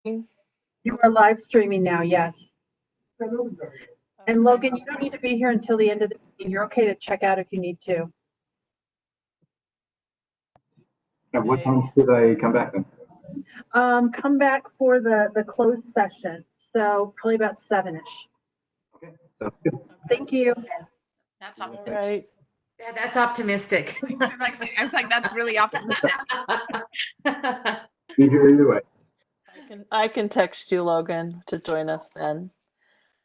You are live streaming now, yes. And Logan, you don't need to be here until the end of the meeting. You're okay to check out if you need to. At what time should I come back then? Come back for the closed session. So probably about 7-ish. Okay, sounds good. Thank you. That's optimistic. Right. Yeah, that's optimistic. I was like, that's really optimistic. Be here either way. I can text you, Logan, to join us then.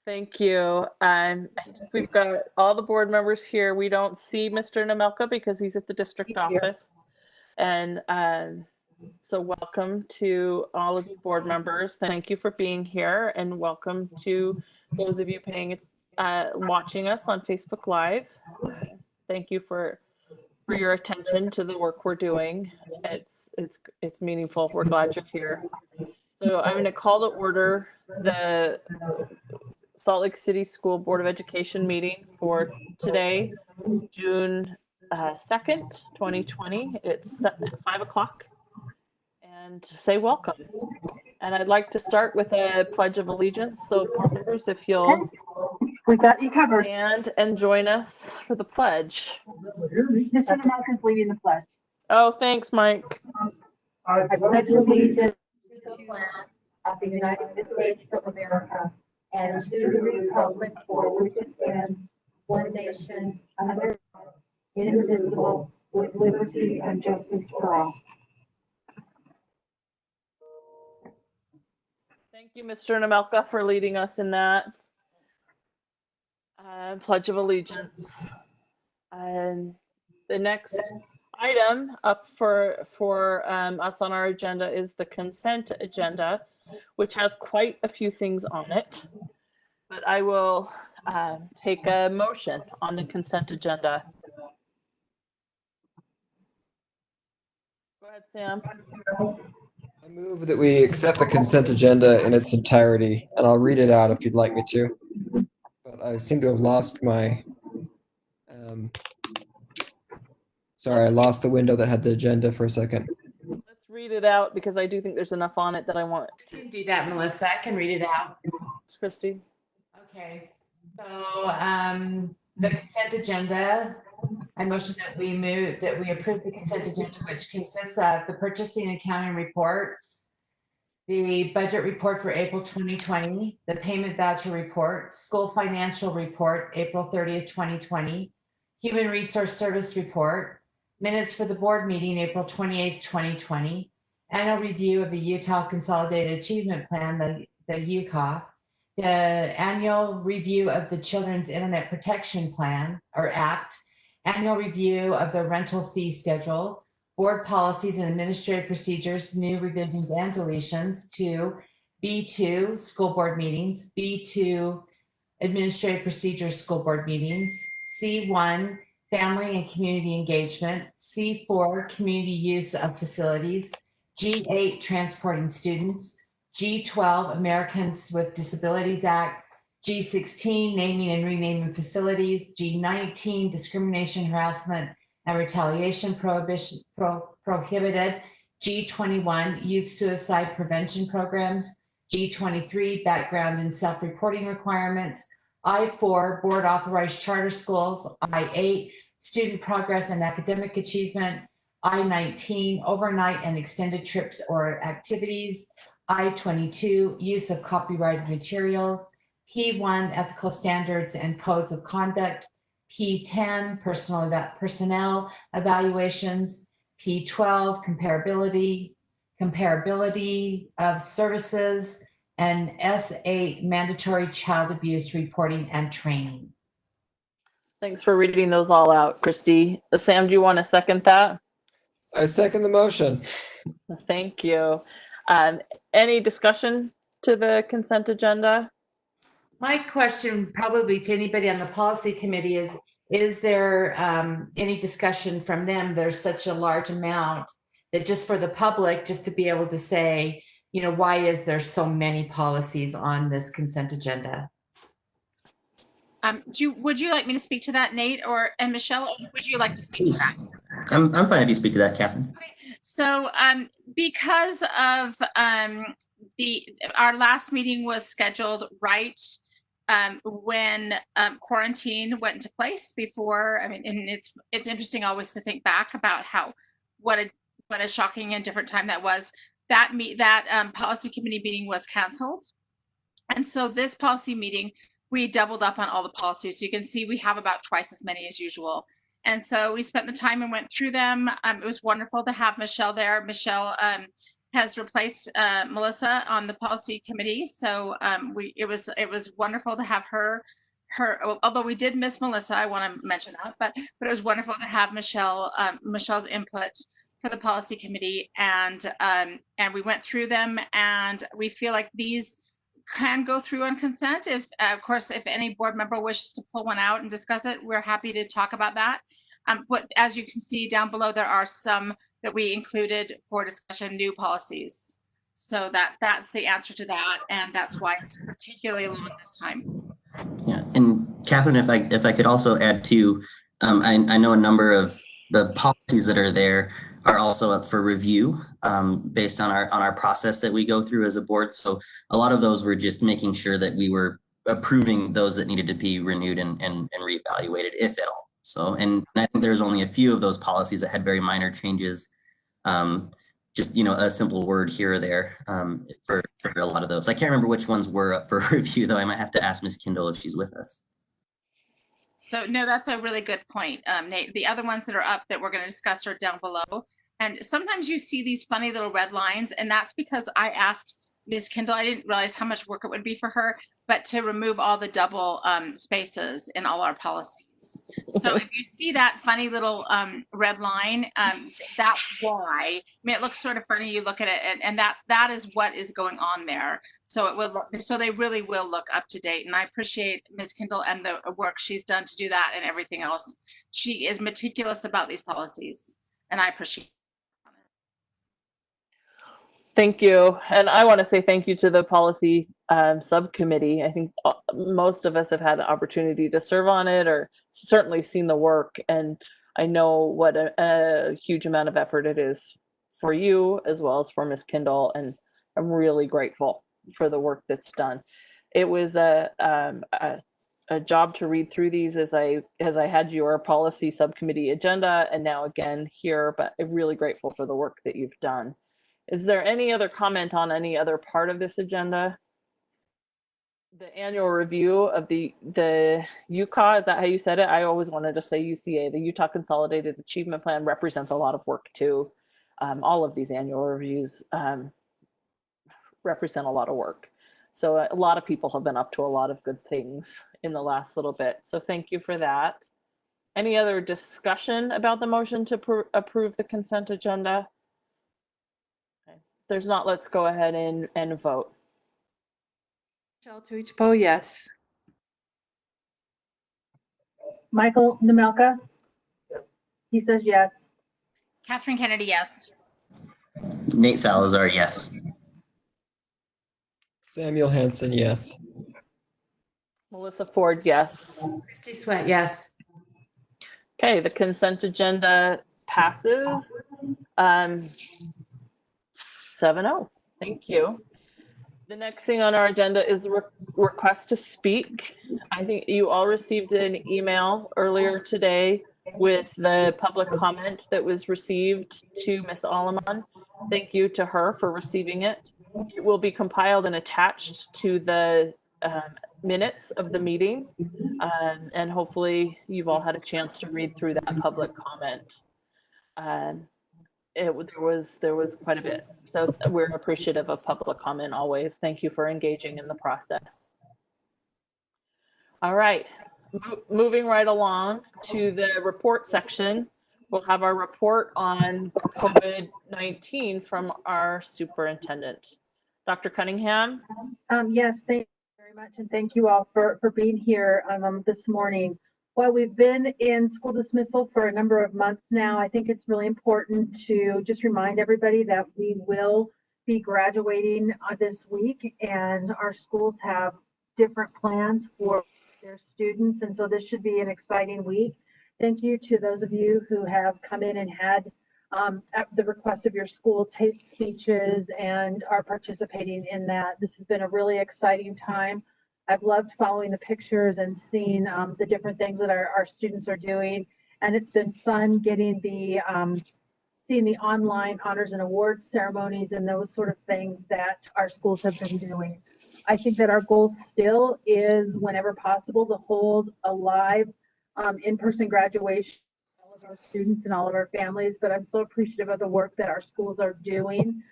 Thank you. I think we've got all the board members here. We don't see Mr. Namelka because he's at the district office. And so welcome to all of you board members. Thank you for being here, and welcome to those of you watching us on Facebook Live. Thank you for your attention to the work we're doing. It's meaningful. We're glad you're here. So I'm going to call to order the Salt Lake City School Board of Education meeting for today, June 2nd, 2020. It's 5 o'clock, and say welcome. And I'd like to start with a Pledge of Allegiance. So board members, if you'll We got you covered. stand and join us for the pledge. Mr. Namelka's leading the pledge. Oh, thanks, Mike. I pledge allegiance to the flag of the United States of America and to the republic for which it stands, one nation, under God, indivisible, with liberty and justice for all. Thank you, Mr. Namelka, for leading us in that Pledge of Allegiance. And the next item up for us on our agenda is the consent agenda, which has quite a few things on it. But I will take a motion on the consent agenda. Go ahead, Sam. I move that we accept the consent agenda in its entirety, and I'll read it out if you'd like me to. But I seem to have lost my, sorry, I lost the window that had the agenda for a second. Let's read it out because I do think there's enough on it that I want. I can do that, Melissa. I can read it out. Christy. Okay. So the consent agenda, I motion that we approve the consent agenda, which consists of the purchasing and accounting reports, the budget report for April 2020, the payment voucher report, school financial report, April 30th, 2020, human resource service report, minutes for the board meeting, April 28th, 2020, annual review of the Utah Consolidated Achievement Plan, the UCA, the annual review of the Children's Internet Protection Plan or Act, annual review of the rental fee schedule, board policies and administrative procedures, new revisions and deletions to B2, school board meetings, B2, administrative procedures, school board meetings, C1, family and community engagement, C4, community use of facilities, G8, transporting students, G12, Americans with Disabilities Act, G16, naming and renaming facilities, G19, discrimination, harassment, and retaliation prohibited, G21, youth suicide prevention programs, G23, background and self-reporting requirements, I4, board authorized charter schools, I8, student progress and academic achievement, I19, overnight and extended trips or activities, I22, use of copyrighted materials, P1, ethical standards and codes of conduct, P10, personnel evaluations, P12, comparability of services, and S8, mandatory child abuse reporting and training. Thanks for reading those all out, Christy. Sam, do you want to second that? I second the motion. Thank you. Any discussion to the consent agenda? My question probably to anybody on the policy committee is there any discussion from them? There's such a large amount that just for the public, just to be able to say, you know, why is there so many policies on this consent agenda? Would you like me to speak to that, Nate, and Michelle? Or would you like to speak to that? I'm fine if you speak to that, Catherine. Okay. So because of our last meeting was scheduled right when quarantine went into place before. I mean, and it's interesting always to think back about what a shocking and different time that was. That policy committee meeting was canceled, and so this policy meeting we doubled up on all the policies. So you can see we have about twice as many as usual. And so we spent the time and went through them. It was wonderful to have Michelle there. Michelle has replaced Melissa on the policy committee. So it was wonderful to have her. Although we did miss Melissa, I want to mention that, but it was wonderful to have Michelle's input for the policy committee, and we went through them, and we feel like these can go through on consent. If of course, if any board member wishes to pull one out and discuss it, we're happy to talk about that. But as you can see down below, there are some that we included for discussion, new policies. So that's the answer to that, and that's why it's particularly long this time. Yeah, and Catherine, if I could also add too, I know a number of the policies that are there are also up for review based on our process that we go through as a board. So a lot of those were just making sure that we were approving those that needed to be renewed and reevaluated, if at all. So, and I think there's only a few of those policies that had very minor changes. Just, a simple word here or there for a lot of those. I can't remember which ones were up for review, though. I might have to ask Ms. Kindle if she's with us. So no, that's a really good point, Nate. The other ones that are up that we're going to discuss are down below. And sometimes you see these funny little red lines, and that's because I asked Ms. Kindle, I didn't realize how much work it would be for her, but to remove all the double spaces in all our policies. So if you see that funny little red line, that's why. I mean, it looks sort of funny. You look at it, and that is what is going on there. So they really will look up to date. And I appreciate Ms. Kindle and the work she's done to do that and everything else. She is meticulous about these policies, and I appreciate it. Thank you. And I want to say thank you to the policy subcommittee. I think most of us have had the opportunity to serve on it or certainly seen the work. And I know what a huge amount of effort it is for you as well as for Ms. Kindle. And I'm really grateful for the work that's done. It was a job to read through these as I had your policy subcommittee agenda and now again here, but I'm really grateful for the work that you've done. Is there any other comment on any other part of this agenda? The annual review of the UCA, is that how you said it? I always wanted to say UCA. The Utah Consolidated Achievement Plan represents a lot of work too. All of these annual reviews represent a lot of work. So a lot of people have been up to a lot of good things in the last little bit. So thank you for that. Any other discussion about the motion to approve the consent agenda? There's not, let's go ahead and vote. Michelle Tuichpo, yes. Michael Nemelka? He says yes. Catherine Kennedy, yes. Nate Salazar, yes. Samuel Hansen, yes. Melissa Ford, yes. Christy Sweat, yes. Okay, the consent agenda passes 7-0. Thank you. The next thing on our agenda is request to speak. I think you all received an email earlier today with the public comment that was received to Ms. Alleman. Thank you to her for receiving it. It will be compiled and attached to the minutes of the meeting. And hopefully you've all had a chance to read through that public comment. There was quite a bit. So we're appreciative of public comment always. Thank you for engaging in the process. All right, moving right along to the report section. We'll have our report on COVID-19 from our superintendent. Dr. Cunningham? Yes, thank you very much. And thank you all for being here this morning. Well, we've been in school dismissal for a number of months now. I think it's really important to just remind everybody that we will be graduating this week, and our schools have different plans for their students. And so this should be an exciting week. Thank you to those of you who have come in and had at the request of your school, tape speeches and are participating in that. This has been a really exciting time. I've loved following the pictures and seeing the different things that our students are doing. And it's been fun getting the seeing the online honors and awards ceremonies and those sort of things that our schools have been doing. I think that our goal still is, whenever possible, to hold a live in-person graduation for all of our students and all of our families. But I'm so appreciative of the work that our schools are doing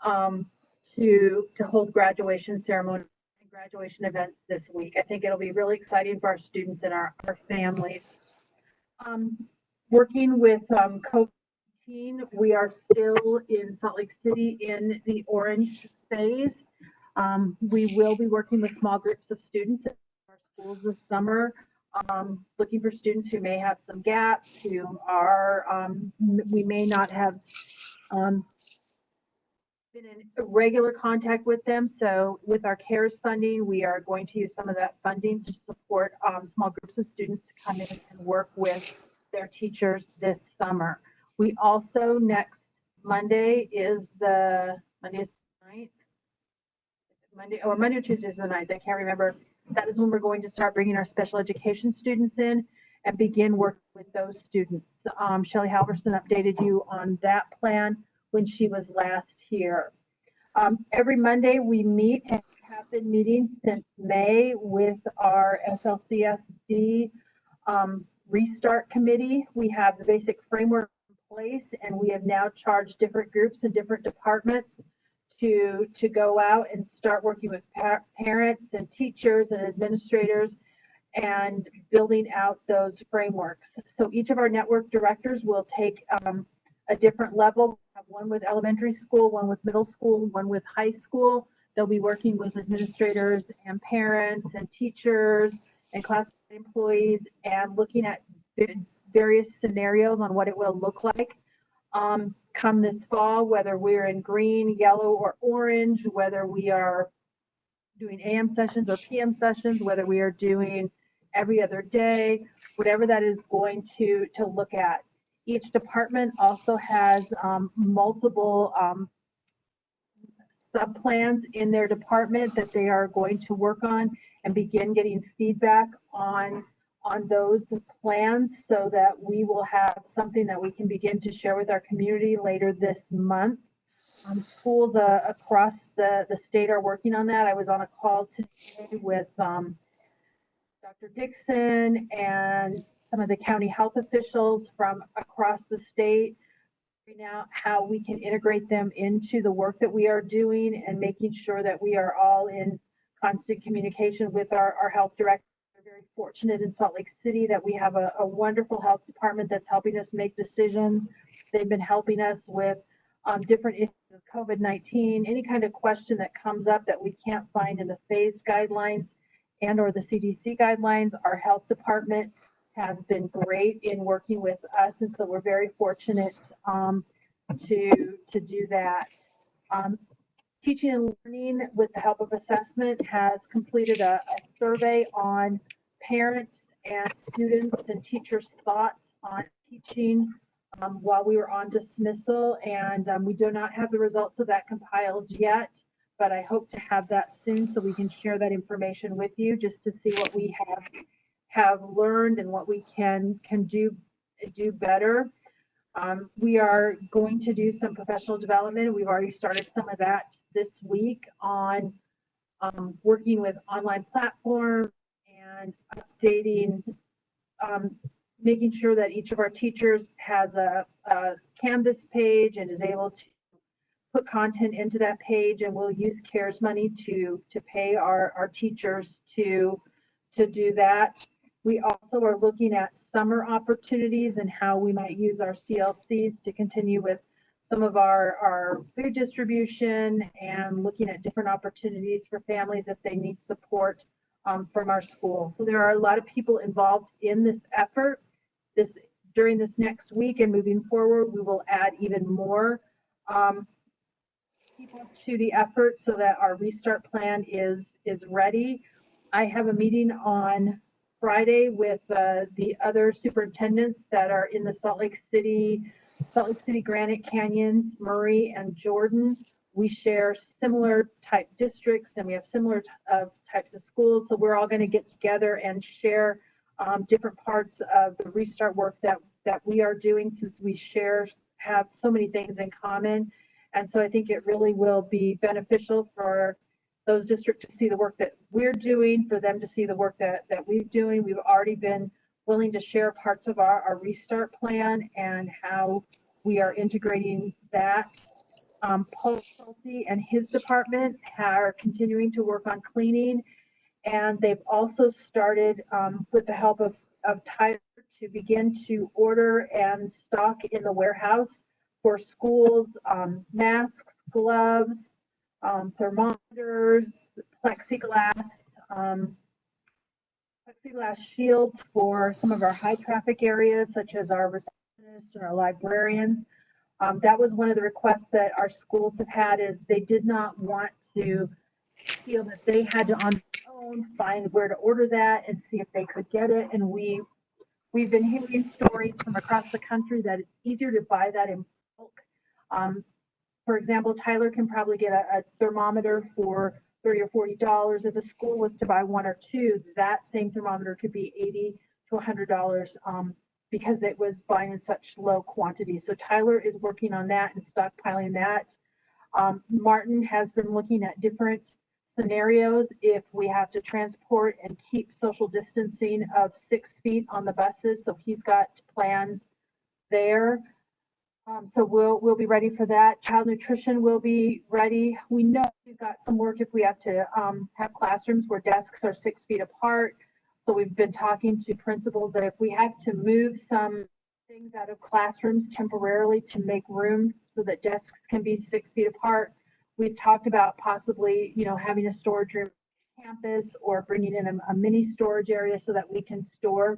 to hold graduation ceremonies and graduation events this week. I think it'll be really exciting for our students and our families. Working with COVID-19, we are still in Salt Lake City in the orange phase. We will be working with small groups of students in our schools this summer, looking for students who may have some gaps, who are, we may not have been in regular contact with them. So with our CARES funding, we are going to use some of that funding to support small groups of students to come in and work with their teachers this summer. We also, next Monday is the, Monday is the 9th. Monday or Tuesday is the 9th. I can't remember. That is when we're going to start bringing our special education students in and begin working with those students. Shelley Halverson updated you on that plan when she was last here. Every Monday we meet and have been meeting since May with our SLCSD restart committee. We have the basic framework in place, and we have now charged different groups and different departments to go out and start working with parents and teachers and administrators and building out those frameworks. So each of our network directors will take a different level. We have one with elementary school, one with middle school, one with high school. They'll be working with administrators and parents and teachers and class employees and looking at various scenarios on what it will look like come this fall, whether we're in green, yellow, or orange, whether we are doing AM sessions or PM sessions, whether we are doing every other day, whatever that is going to look at. Each department also has multiple sub-plans in their department that they are going to work on and begin getting feedback on those plans so that we will have something that we can begin to share with our community later this month. Schools across the state are working on that. I was on a call today with Dr. Dixon and some of the county health officials from across the state, figuring out how we can integrate them into the work that we are doing and making sure that we are all in constant communication with our health director. We're very fortunate in Salt Lake City that we have a wonderful health department that's helping us make decisions. They've been helping us with different issues of COVID-19, any kind of question that comes up that we can't find in the phase guidelines and or the CDC guidelines. Our health department has been great in working with us, and so we're very fortunate to do that. Teaching and Learning, with the help of assessment, has completed a survey on parents and students and teachers' thoughts on teaching while we were on dismissal, and we do not have the results of that compiled yet, but I hope to have that soon so we can share that information with you just to see what we have learned and what we can do better. We are going to do some professional development. We've already started some of that this week on working with online platforms and updating, making sure that each of our teachers has a Canvas page and is able to put content into that page, and we'll use CARES money to pay our teachers to do that. We also are looking at summer opportunities and how we might use our CLCs to continue with some of our food distribution and looking at different opportunities for families if they need support from our schools. So there are a lot of people involved in this effort. During this next week and moving forward, we will add even more people to the effort so that our restart plan is ready. I have a meeting on Friday with the other superintendents that are in the Salt Lake City Salt Lake City, Granite Canyons, Murray, and Jordan. We share similar type districts and we have similar types of schools. So we're all going to get together and share different parts of the restart work that we are doing, since we have so many things in common. And so I think it really will be beneficial for those districts to see the work that we're doing, for them to see the work that we're doing. We've already been willing to share parts of our restart plan and how we are integrating that. Paul Schulte and his department are continuing to work on cleaning, and they've also started with the help of Tyler to begin to order and stock in the warehouse for schools, masks, gloves, thermometers, plexiglass shields for some of our high traffic areas, such as our receptionists and our librarians. That was one of the requests that our schools have had, is they did not want to feel that they had to on their own find where to order that and see if they could get it. And we've been hearing stories from across the country that it's easier to buy that in bulk. For example, Tyler can probably get a thermometer for $30 or $40. If a school was to buy one or two, that same thermometer could be $80 to $100 because it was buying in such low quantities. So Tyler is working on that and stockpiling that. Martin has been looking at different scenarios if we have to transport and keep social distancing of 6 feet on the buses. So he's got plans there. So we'll be ready for that. Child nutrition will be ready. We know we've got some work if we have to have classrooms where desks are 6 feet apart. So we've been talking to principals that if we have to move some things out of classrooms temporarily to make room so that desks can be 6 feet apart, we've talked about possibly, having a storage room on campus or bringing in a mini storage area so that we can store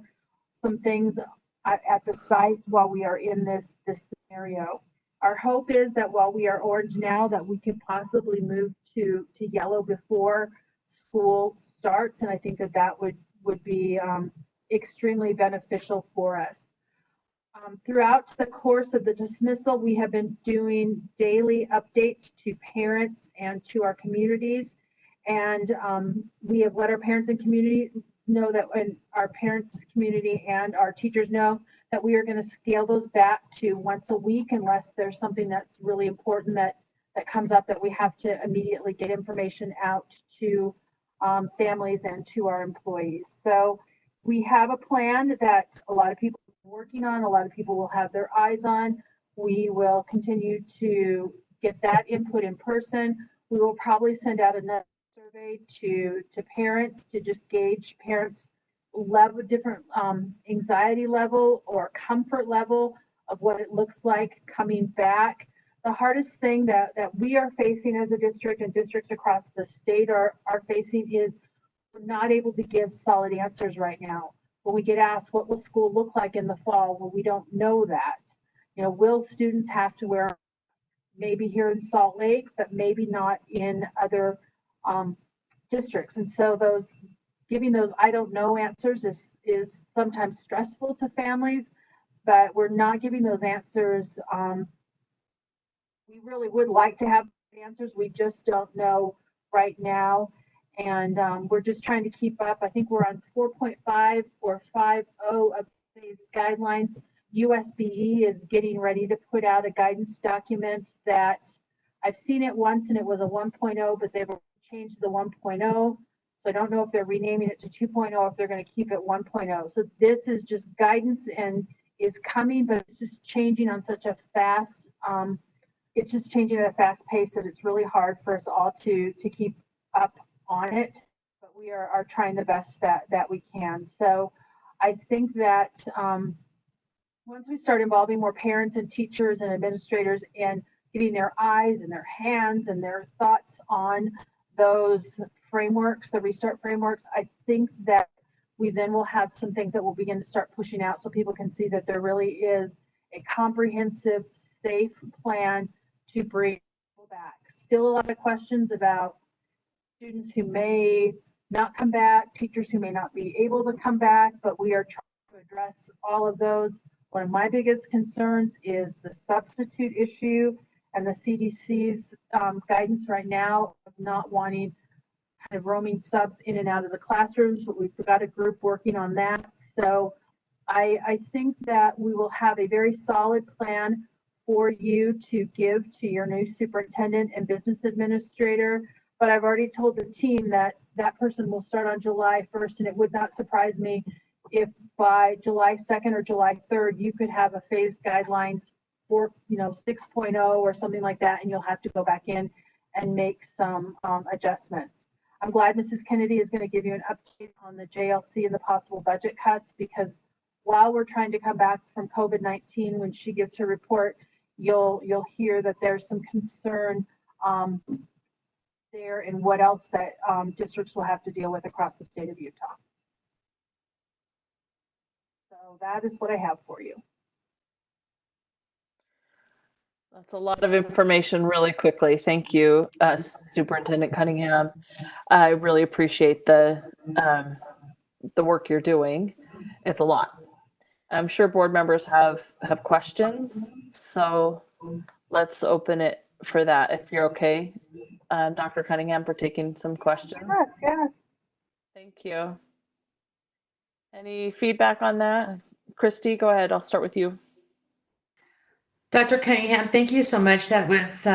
some things at the site while we are in this scenario. Our hope is that while we are orange now, that we could possibly move to yellow before school starts, and I think that would be extremely beneficial for us. Throughout the course of the dismissal, we have been doing daily updates to parents and to our communities, and we have let our parents and communities know that, when our parents, community, and our teachers know that we are going to scale those back to once a week, unless there's something that's really important that comes up that we have to immediately get information out to families and to our employees. So we have a plan that a lot of people are working on, a lot of people will have their eyes on. We will continue to get that input in person. We will probably send out another survey to parents to just gauge parents' level, different anxiety level or comfort level of what it looks like coming back. The hardest thing that we are facing as a district, and districts across the state are facing, is we're not able to give solid answers right now. When we get asked, what will school look like in the fall? Well, we don't know that. Will students have to wear, maybe here in Salt Lake, but maybe not in other districts? And so giving those I don't know answers is sometimes stressful to families, but we're not giving those answers. We really would like to have answers. We just don't know right now. And we're just trying to keep up. I think we're on 4.5 or 5.0 of these guidelines. USBE is getting ready to put out a guidance document that I've seen it once and it was a 1.0, but they've changed the 1.0. So I don't know if they're renaming it to 2.0, if they're going to keep it 1.0. So this is just guidance and is coming, but it's just changing on such a fast, it's just changing at a fast pace that it's really hard for us all to keep up on it. But we are trying the best that we can. So I think that once we start involving more parents and teachers and administrators and getting their eyes and their hands and their thoughts on those frameworks, the restart frameworks, I think that we then will have some things that we'll begin to start pushing out so people can see that there really is a comprehensive, safe plan to bring people back. Still a lot of questions about students who may not come back, teachers who may not be able to come back, but we are trying to address all of those. One of my biggest concerns is the substitute issue and the CDC's guidance right now of not wanting kind of roaming subs in and out of the classrooms, but we've got a group working on that. So I think that we will have a very solid plan for you to give to your new superintendent and business administrator. But I've already told the team that that person will start on July 1st, and it would not surprise me if by July 2nd or July 3rd, you could have a phased guidelines for, 6.0 or something like that, and you'll have to go back in and make some adjustments. I'm glad Mrs. Kennedy is going to give you an update on the JLC and the possible budget cuts, because while we're trying to come back from COVID-19, when she gives her report, you'll hear that there's some concern there and what else that districts will have to deal with across the state of Utah. So that is what I have for you. That's a lot of information really quickly. Thank you, Superintendent Cunningham. I really appreciate the work you're doing. It's a lot. I'm sure board members have questions, so let's open it for that. If you're okay, Dr. Cunningham, for taking some questions. Yes. Thank you. Any feedback on that? Christy, go ahead. I'll start with you. Dr. Cunningham, thank you so much. That was,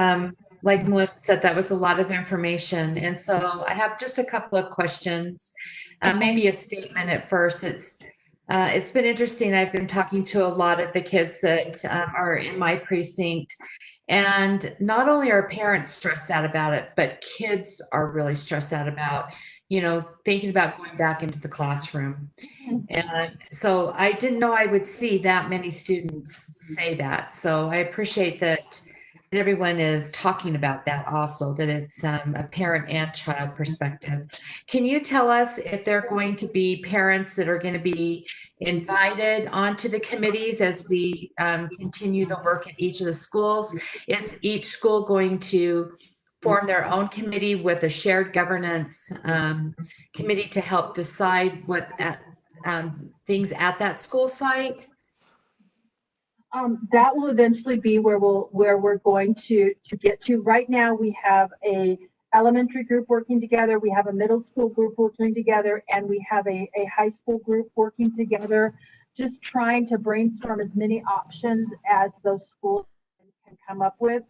like Melissa said, that was a lot of information. And so I have just a couple of questions, maybe a statement at first. It's been interesting. I've been talking to a lot of the kids that are in my precinct, and not only are parents stressed out about it, but kids are really stressed out about, thinking about going back into the classroom. And so I didn't know I would see that many students say that. So I appreciate that everyone is talking about that also, that it's a parent and child perspective. Can you tell us if there are going to be parents that are going to be invited onto the committees as we continue the work at each of the schools? Is each school going to form their own committee with a shared governance committee to help decide what things at that school site? That will eventually be where we're going to get to. Right now, we have a elementary group working together, we have a middle school group working together, and we have a high school group working together, just trying to brainstorm as many options as those schools can come up with.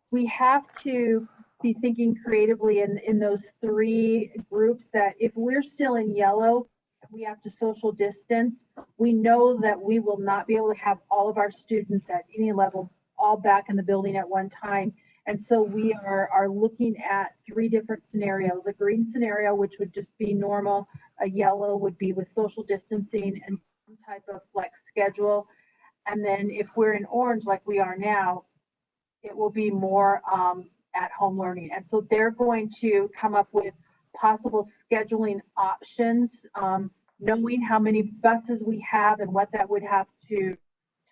We have to be thinking creatively in those three groups, that if we're still in yellow, we have to social distance. We know that we will not be able to have all of our students at any level all back in the building at one time. And so we are looking at three different scenarios. A green scenario, which would just be normal. A yellow would be with social distancing and some type of flex schedule. And then if we're in orange like we are now, it will be more at home learning. And so they're going to come up with possible scheduling options, knowing how many buses we have and what that would have to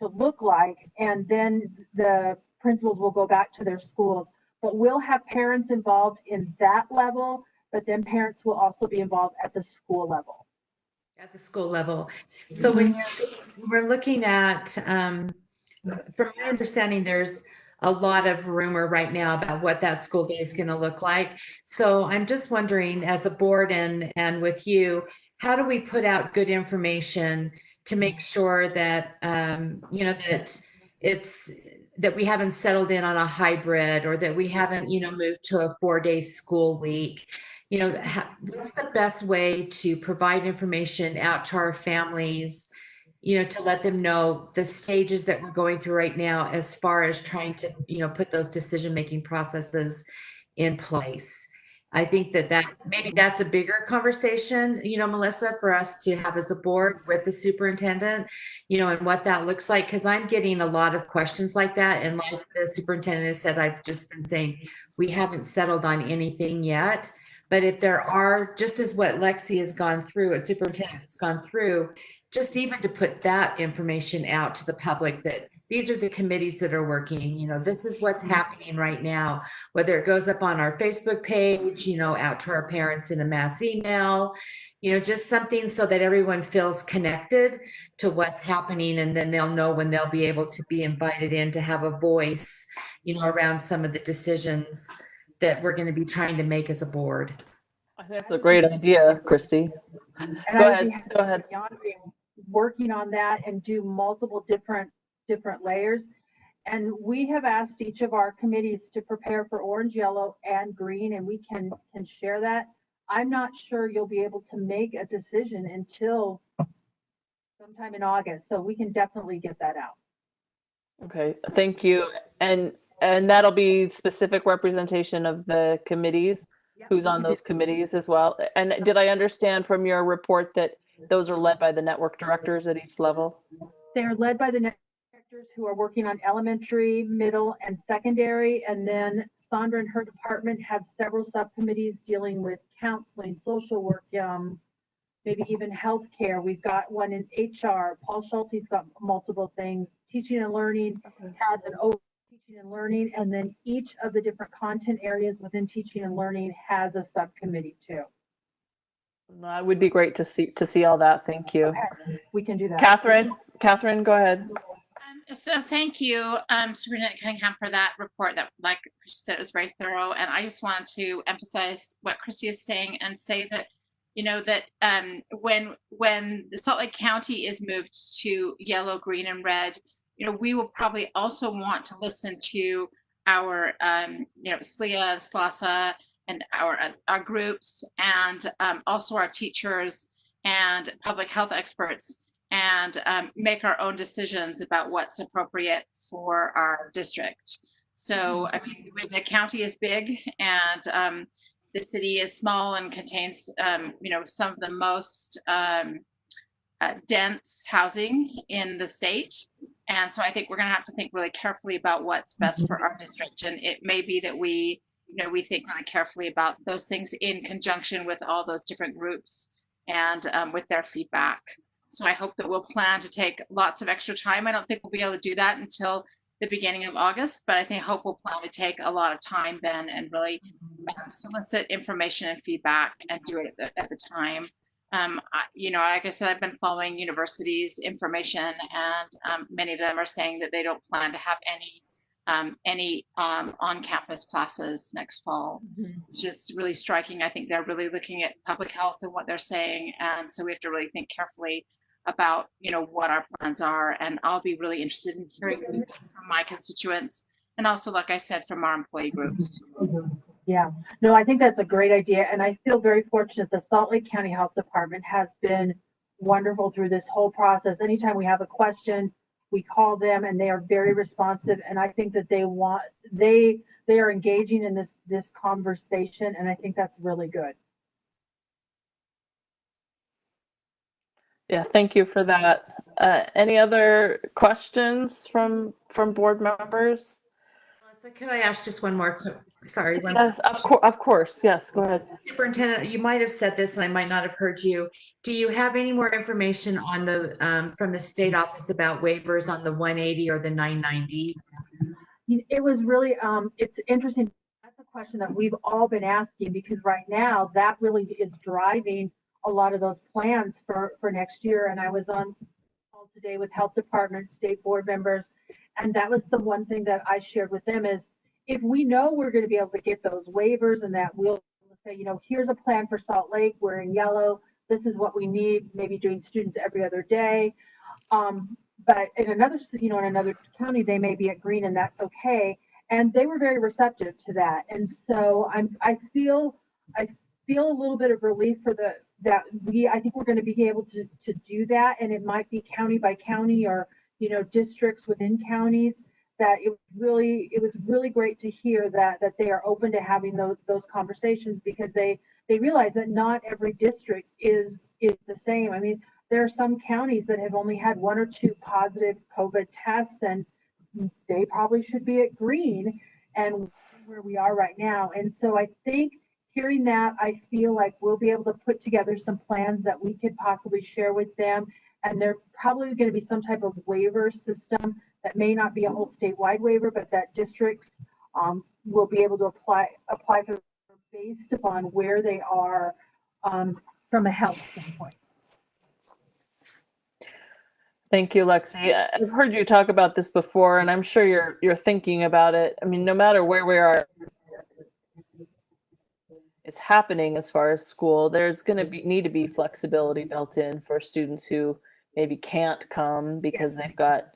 look like. And then the principals will go back to their schools. But we'll have parents involved in that level, but then parents will also be involved at the school level. At the school level. So when we're looking at, from my understanding, there's a lot of rumor right now about what that school day is going to look like. So I'm just wondering, as a board and with you, how do we put out good information to make sure that, that we haven't settled in on a hybrid, or that we haven't, moved to a 4-day school week? What's the best way to provide information out to our families, to let them know the stages that we're going through right now, as far as trying to, put those decision-making processes in place? I think that maybe that's a bigger conversation, Melissa, for us to have as a board with the superintendent, and what that looks like. Because I'm getting a lot of questions like that. And like the superintendent has said, I've just been saying, we haven't settled on anything yet. But if there are, just as what Lexi has gone through, a superintendent has gone through, just even to put that information out to the public, that these are the committees that are working, this is what's happening right now, whether it goes up on our Facebook page, out to our parents in a mass email, just something so that everyone feels connected to what's happening, and then they'll know when they'll be able to be invited in to have a voice, around some of the decisions that we're going to be trying to make as a board. I think that's a great idea, Christy. And Go I would ahead. be happy Go ahead. to be on working on that and do multiple different layers. And we have asked each of our committees to prepare for orange, yellow, and green, and we can share that. I'm not sure you'll be able to make a decision until sometime in August, so we can definitely get that out. Okay, thank you. And that'll be specific representation of the committees, who's on those committees as well. And did I understand from your report that those are led by the network directors at each level? They're led by the network directors who are working on elementary, middle, and secondary. And then Sandra and her department have several subcommittees dealing with counseling, social work, maybe even healthcare. We've got one in HR. Paul Schulte's got multiple things. Teaching and learning has an over teaching and learning, and then each of the different content areas within teaching and learning has a subcommittee too. That would be great to see all that. Thank you. Okay, we can do that. Catherine, go ahead. So thank you, Superintendent Cunningham, for that report that, like Christy said, it was very thorough. And I just want to emphasize what Christy is saying and say that, when the Salt Lake County is moved to yellow, green, and red, we will probably also want to listen to our, SLEA and SLASA and our groups, and also our teachers and public health experts, and make our own decisions about what's appropriate for our district. So, I mean, the county is big, and the city is small and contains, some of the most dense housing in the state. And so I think we're going to have to think really carefully about what's best for our district. And it may be that we think really carefully about those things in conjunction with all those different groups and with their feedback. So I hope that we'll plan to take lots of extra time. I don't think we'll be able to do that until the beginning of August, but I hope we'll plan to take a lot of time then and really solicit information and feedback and do it at the time. Like I said, I've been following universities' information, and many of them are saying that they don't plan to have any on-campus classes next fall, which is really striking. I think they're really looking at public health and what they're saying, and so we have to really think carefully about what our plans are. And I'll be really interested in hearing from my constituents, and also, like I said, from our employee groups. Yeah, no, I think that's a great idea, and I feel very fortunate. The Salt Lake County Health Department has been wonderful through this whole process. Anytime we have a question, we call them, and they are very responsive. And I think that they are engaging in this conversation, and I think that's really good. Yeah, thank you for that. Any other questions from board members? Melissa, could I ask just one more? Sorry. Yes, of course. Yes, go ahead. Superintendent, you might have said this and I might not have heard you. Do you have any more information on from the state office about waivers on the 180 or the 990? It was really, it's interesting. That's a question that we've all been asking, because right now that really is driving a lot of those plans for next year. And I was on call today with health department, state board members, and that was the one thing that I shared with them is, if we know we're going to be able to get those waivers and that we'll say, here's a plan for Salt Lake, we're in yellow, this is what we need, maybe doing students every other day. But in another county, they may be at green, and that's okay. And they were very receptive to that. And so I feel a little bit of relief for I think we're going to be able to do that. And it might be county by county or, districts within counties. That it was really great to hear that they are open to having those conversations, because they realize that not every district is the same. I mean, there are some counties that have only had 1 or 2 positive COVID tests, and they probably should be at green, and where we are right now. And so I think hearing that, I feel like we'll be able to put together some plans that we could possibly share with them. And there probably going to be some type of waiver system that may not be a whole statewide waiver, but that districts will be able to apply for based upon where they are from a health standpoint. Thank you, Lexi. I've heard you talk about this before, and I'm sure you're thinking about it. I mean, no matter where we are, it's happening as far as school. There's going to need to be flexibility built in for students who maybe can't come because they've got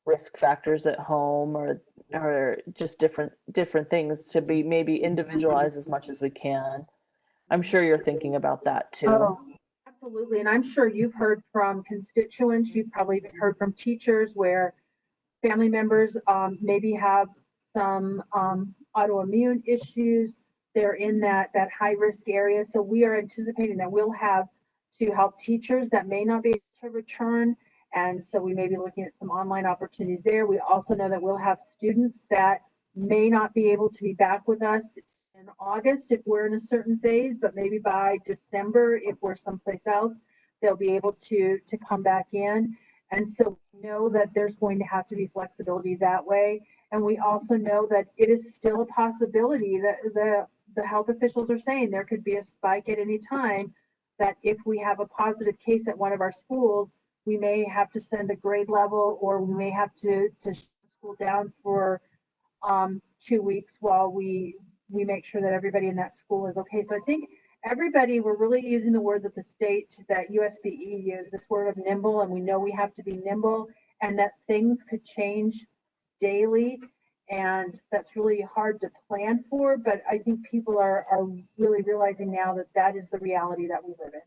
risk factors at home or just different things to be maybe individualized as much as we can. I'm sure you're thinking about that too. Oh, absolutely. And I'm sure you've heard from constituents, you've probably even heard from teachers where family members maybe have some autoimmune issues. They're in that high risk area. So we are anticipating that we'll have to help teachers that may not be able to return. And so we may be looking at some online opportunities there. We also know that we'll have students that may not be able to be back with us in August if we're in a certain phase, but maybe by December, if we're someplace else, they'll be able to come back in. And so we know that there's going to have to be flexibility that way. And we also know that it is still a possibility that the health officials are saying there could be a spike at any time, that if we have a positive case at one of our schools, we may have to send a grade level, or we may have to shut the school down for 2 weeks while we make sure that everybody in that school is okay. So I think everybody, we're really using the word that the state, that USBE used, this word of nimble, and we know we have to be nimble and that things could change daily. And that's really hard to plan for, but I think people are really realizing now that that is the reality that we live in.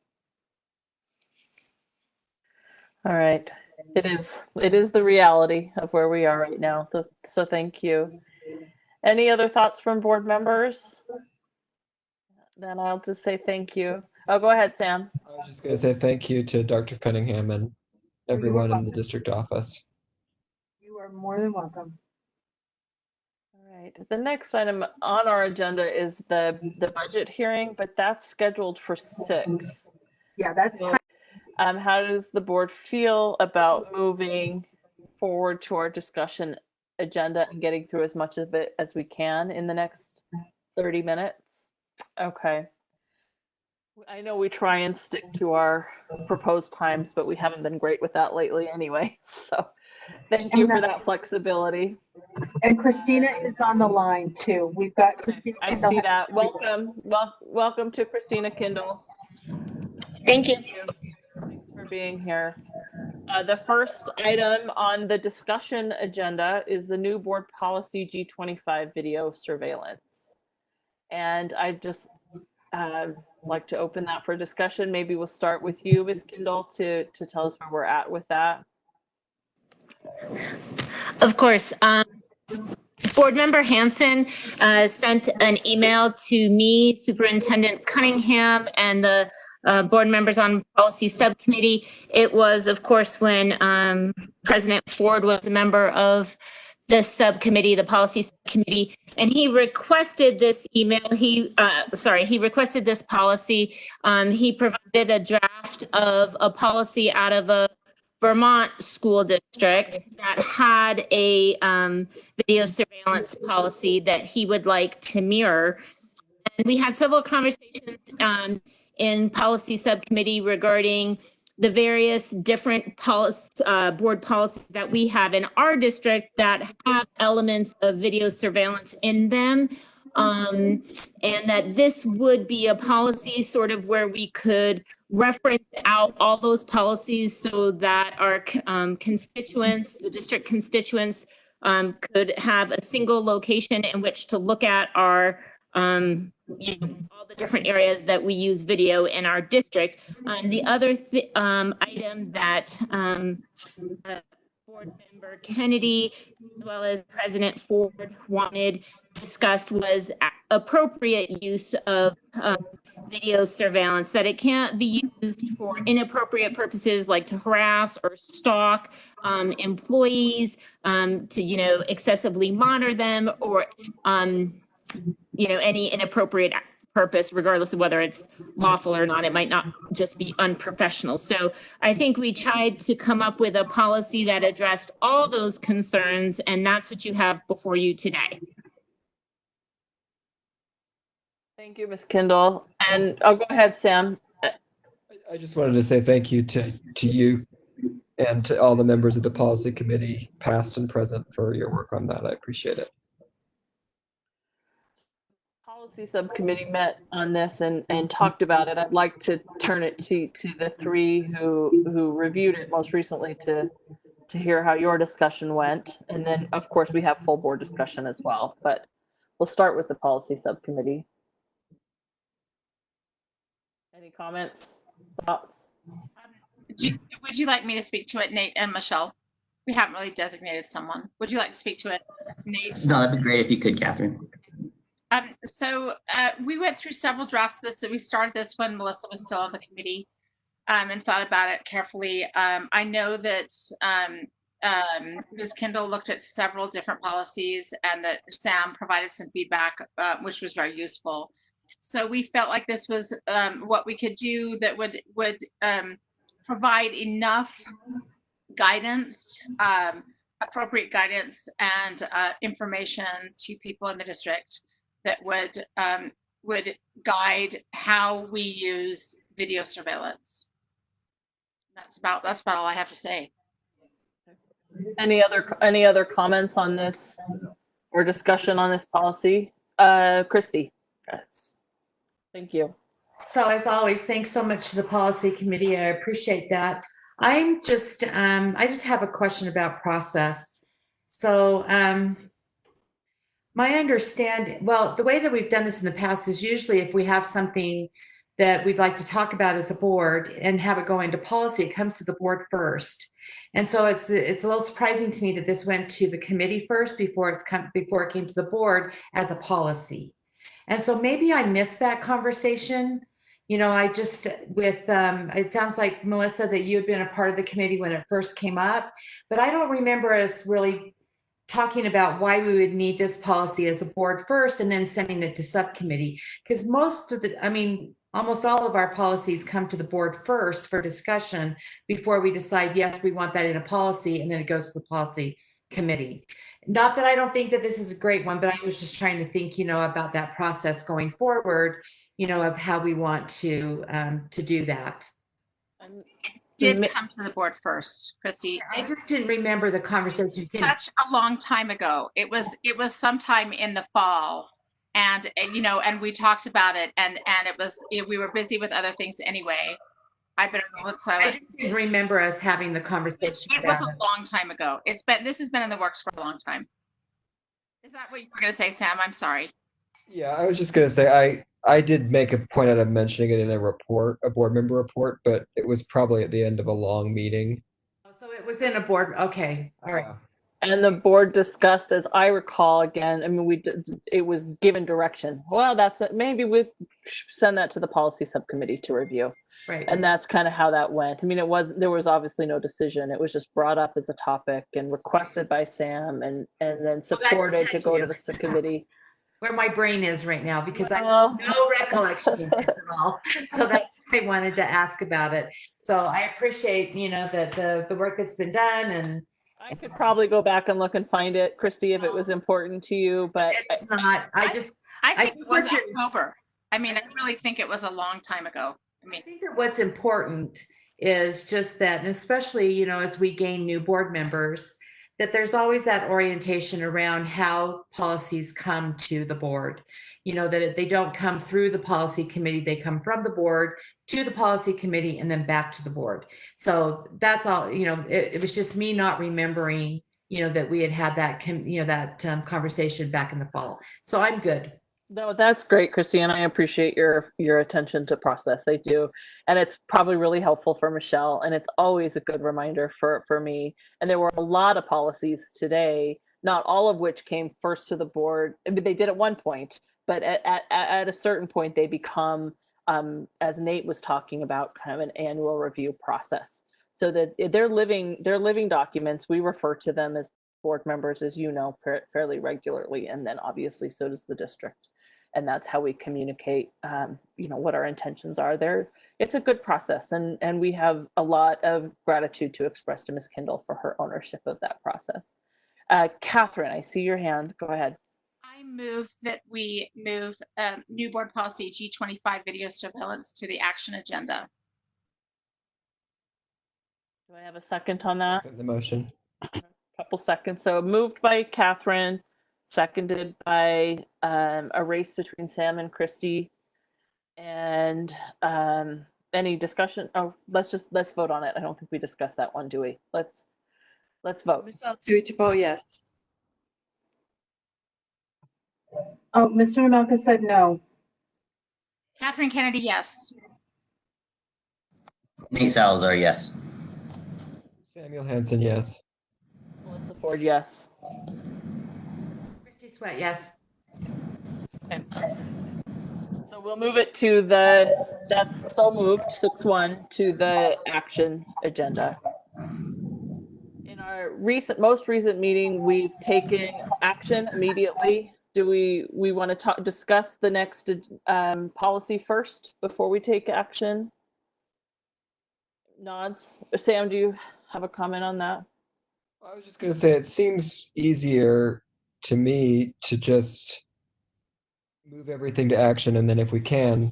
All right. It is the reality of where we are right now. So thank you. Any other thoughts from board members? Then I'll just say thank you. Oh, go ahead, Sam. I was just going to say thank you to Dr. Cunningham and everyone in the district office. You are more than welcome. All right. The next item on our agenda is the budget hearing, but that's scheduled for 6. Yeah, that's so, how does the board feel about moving forward to our discussion agenda and getting through as much of it as we can in the next 30 minutes? Okay. I know we try and stick to our proposed times, but we haven't been great with that lately anyway. So thank you for that flexibility. And Christina is on the line too. We've got Christina. I see that. Welcome to Christina Kindle. Thank you. Thanks for being here. The first item on the discussion agenda is the new board policy G25 video surveillance. And I just like to open that for discussion. Maybe we'll start with you, Ms. Kindle, to tell us where we're at with that. Of course. Board Member Hanson sent an email to me, Superintendent Cunningham, and the board members on policy subcommittee. It was, of course, when President Ford was a member of this subcommittee, the policy subcommittee, and he requested this email. He requested this policy. He provided a draft of a policy out of a Vermont school district that had a video surveillance policy that he would like to mirror. And we had several conversations in policy subcommittee regarding the various different board policies that we have in our district that have elements of video surveillance in them. And that this would be a policy sort of where we could reference out all those policies so that our constituents, the district constituents, could have a single location in which to look at our all the different areas that we use video in our district. The other item that Board Member Kennedy, as well as President Ford, discussed was appropriate use of video surveillance, that it can't be used for inappropriate purposes like to harass or stalk employees, to excessively monitor them, or any inappropriate purpose, regardless of whether it's lawful or not. It might not just be unprofessional. So I think we tried to come up with a policy that addressed all those concerns, and that's what you have before you today. Thank you, Ms. Kindle. And I'll go ahead, Sam. I just wanted to say thank you to you and to all the members of the policy committee, past and present, for your work on that. I appreciate it. Policy subcommittee met on this and talked about it. I'd like to turn it to the three who reviewed it most recently to hear how your discussion went. And then, of course, we have full board discussion as well. But we'll start with the policy subcommittee. Any comments, thoughts? Would you like me to speak to it, Nate and Michelle? We haven't really designated someone. Would you like to speak to it, Nate? No, that'd be great if you could, Catherine. So we went through several drafts of this. So we started this when Melissa was still on the committee and thought about it carefully. I know that Ms. Kindle looked at several different policies and that Sam provided some feedback, which was very useful. So we felt like this was what we could do that would provide enough guidance, appropriate guidance and information to people in the district that would guide how we use video surveillance. That's about all I have to say. Any other comments on this or discussion on this policy? Christy. Yes. Thank you. So as always, thanks so much to the policy committee. I appreciate that. I just have a question about process. So my understanding, well, the way that we've done this in the past is usually if we have something that we'd like to talk about as a board and have it go into policy, it comes to the board first. And so it's a little surprising to me that this went to the committee first before it came to the board as a policy. And so maybe I missed that conversation. You know, I just it sounds like, Melissa, that you had been a part of the committee when it first came up, but I don't remember us really talking about why we would need this policy as a board first and then sending it to subcommittee. Because almost all of our policies come to the board first for discussion before we decide, yes, we want that in a policy, and then it goes to the policy committee. Not that I don't think that this is a great one, but I was just trying to think, about that process going forward, of how we want to do that. Did come to the board first, Christy. I just didn't remember the conversation. Such a long time ago. It was sometime in the fall, and we talked about it, and we were busy with other things anyway. I just didn't remember us having the conversation. It was a long time ago. This has been in the works for a long time. Is that what you were going to say, Sam? I'm sorry. Yeah, I was just going to say I did make a point out of mentioning it in a board member report, but it was probably at the end of a long meeting. So it was in a board. Okay. All right. And the board discussed, as I recall, again, it was given direction. Well, that's it. Maybe we send that to the policy subcommittee to review. Right. And that's kind of how that went. There was obviously no decision. It was just brought up as a topic and requested by Sam and then supported to go to the subcommittee. Where my brain is right now, because I have no recollection of this at all. So that's why I wanted to ask about it. So I appreciate, the work that's been done, and I could probably go back and look and find it, Christy, if it was important to you, but it's not. I think it was October. I really think it was a long time ago. I think that what's important is just that, and especially, as we gain new board members, that there's always that orientation around how policies come to the board, that they don't come through the policy committee, they come from the board to the policy committee and then back to the board. So that's all, it was just me not remembering, that we had that conversation back in the fall. So I'm good. No, that's great, Christy, and I appreciate your attention to process. I do, and it's probably really helpful for Michelle, and it's always a good reminder for me. And there were a lot of policies today, not all of which came first to the board. They did at one point, but at a certain point, they become, as Nate was talking about, kind of an annual review process. So that they're living documents. We refer to them as board members, as fairly regularly, and then obviously so does the district. and that's how we communicate, what our intentions are there. It's a good process, and we have a lot of gratitude to express to Ms. Kindle for her ownership of that process. Catherine, I see your hand. Go ahead. I move that we move new board policy G25 video surveillance to the action agenda. Do I have a second on that? The motion. Couple seconds. So moved by Catherine, seconded by a race between Sam and Christy. And any discussion? Oh, let's vote on it. I don't think we discussed that one, do we? Let's vote. Michelle Tuichapo, yes. Oh, Mr. Namelka said no. Catherine Kennedy, yes. Nate Salazar, yes. Samuel Hansen, yes. Melissa Ford, yes. Christy Sweat, yes. Okay. So we'll move it to that's so moved, 6-1, to the action agenda. In our most recent meeting, we've taken action immediately. Do we want to discuss the next policy first before we take action? Nods. Sam, do you have a comment on that? I was just going to say it seems easier to me to just move everything to action, and then if we can,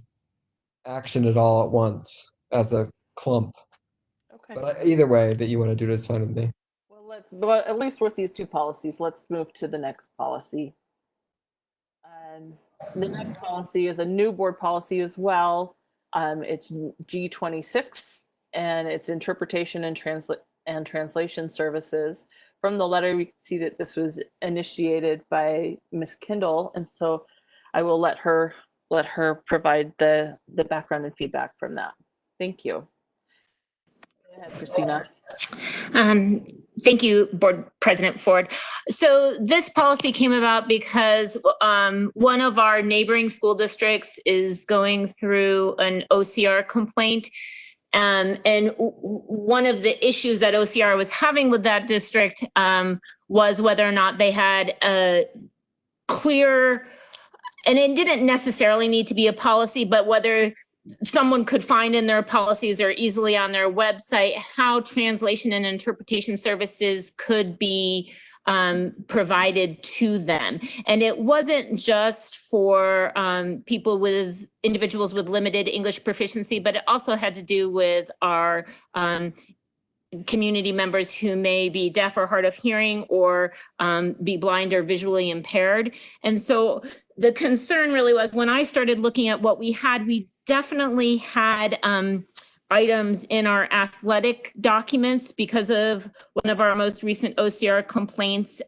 action it all at once as a clump. Okay. But either way that you want to do it is fine with me. Well, but at least with these two policies, let's move to the next policy. The next policy is a new board policy as well. It's G26, and it's interpretation and translation services. From the letter, we can see that this was initiated by Ms. Kindle, and so I will let her provide the background and feedback from that. Thank you. Go ahead, Christina. Thank you, Board President Ford. So this policy came about because one of our neighboring school districts is going through an OCR complaint. And one of the issues that OCR was having with that district was whether or not they had a clear, and it didn't necessarily need to be a policy, but whether someone could find in their policies or easily on their website how translation and interpretation services could be provided to them. And it wasn't just for individuals with limited English proficiency, but it also had to do with our community members who may be deaf or hard of hearing or be blind or visually impaired. And so the concern really was, when I started looking at what we had, we definitely had items in our athletic documents because of one of our most recent OCR complaints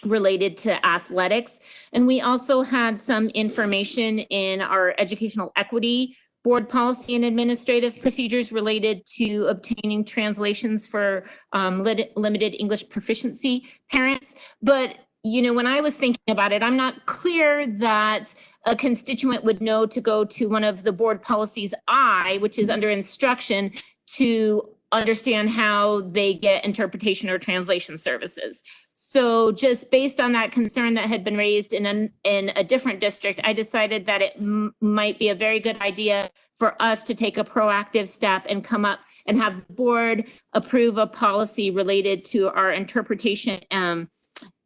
related to athletics. And we also had some information in our educational equity board policy and administrative procedures related to obtaining translations for limited English proficiency parents. But when I was thinking about it, I'm not clear that a constituent would know to go to one of the board policies I, which is under instruction, to understand how they get interpretation or translation services. So just based on that concern that had been raised in a different district, I decided that it might be a very good idea for us to take a proactive step and come up and have the board approve a policy related to our interpretation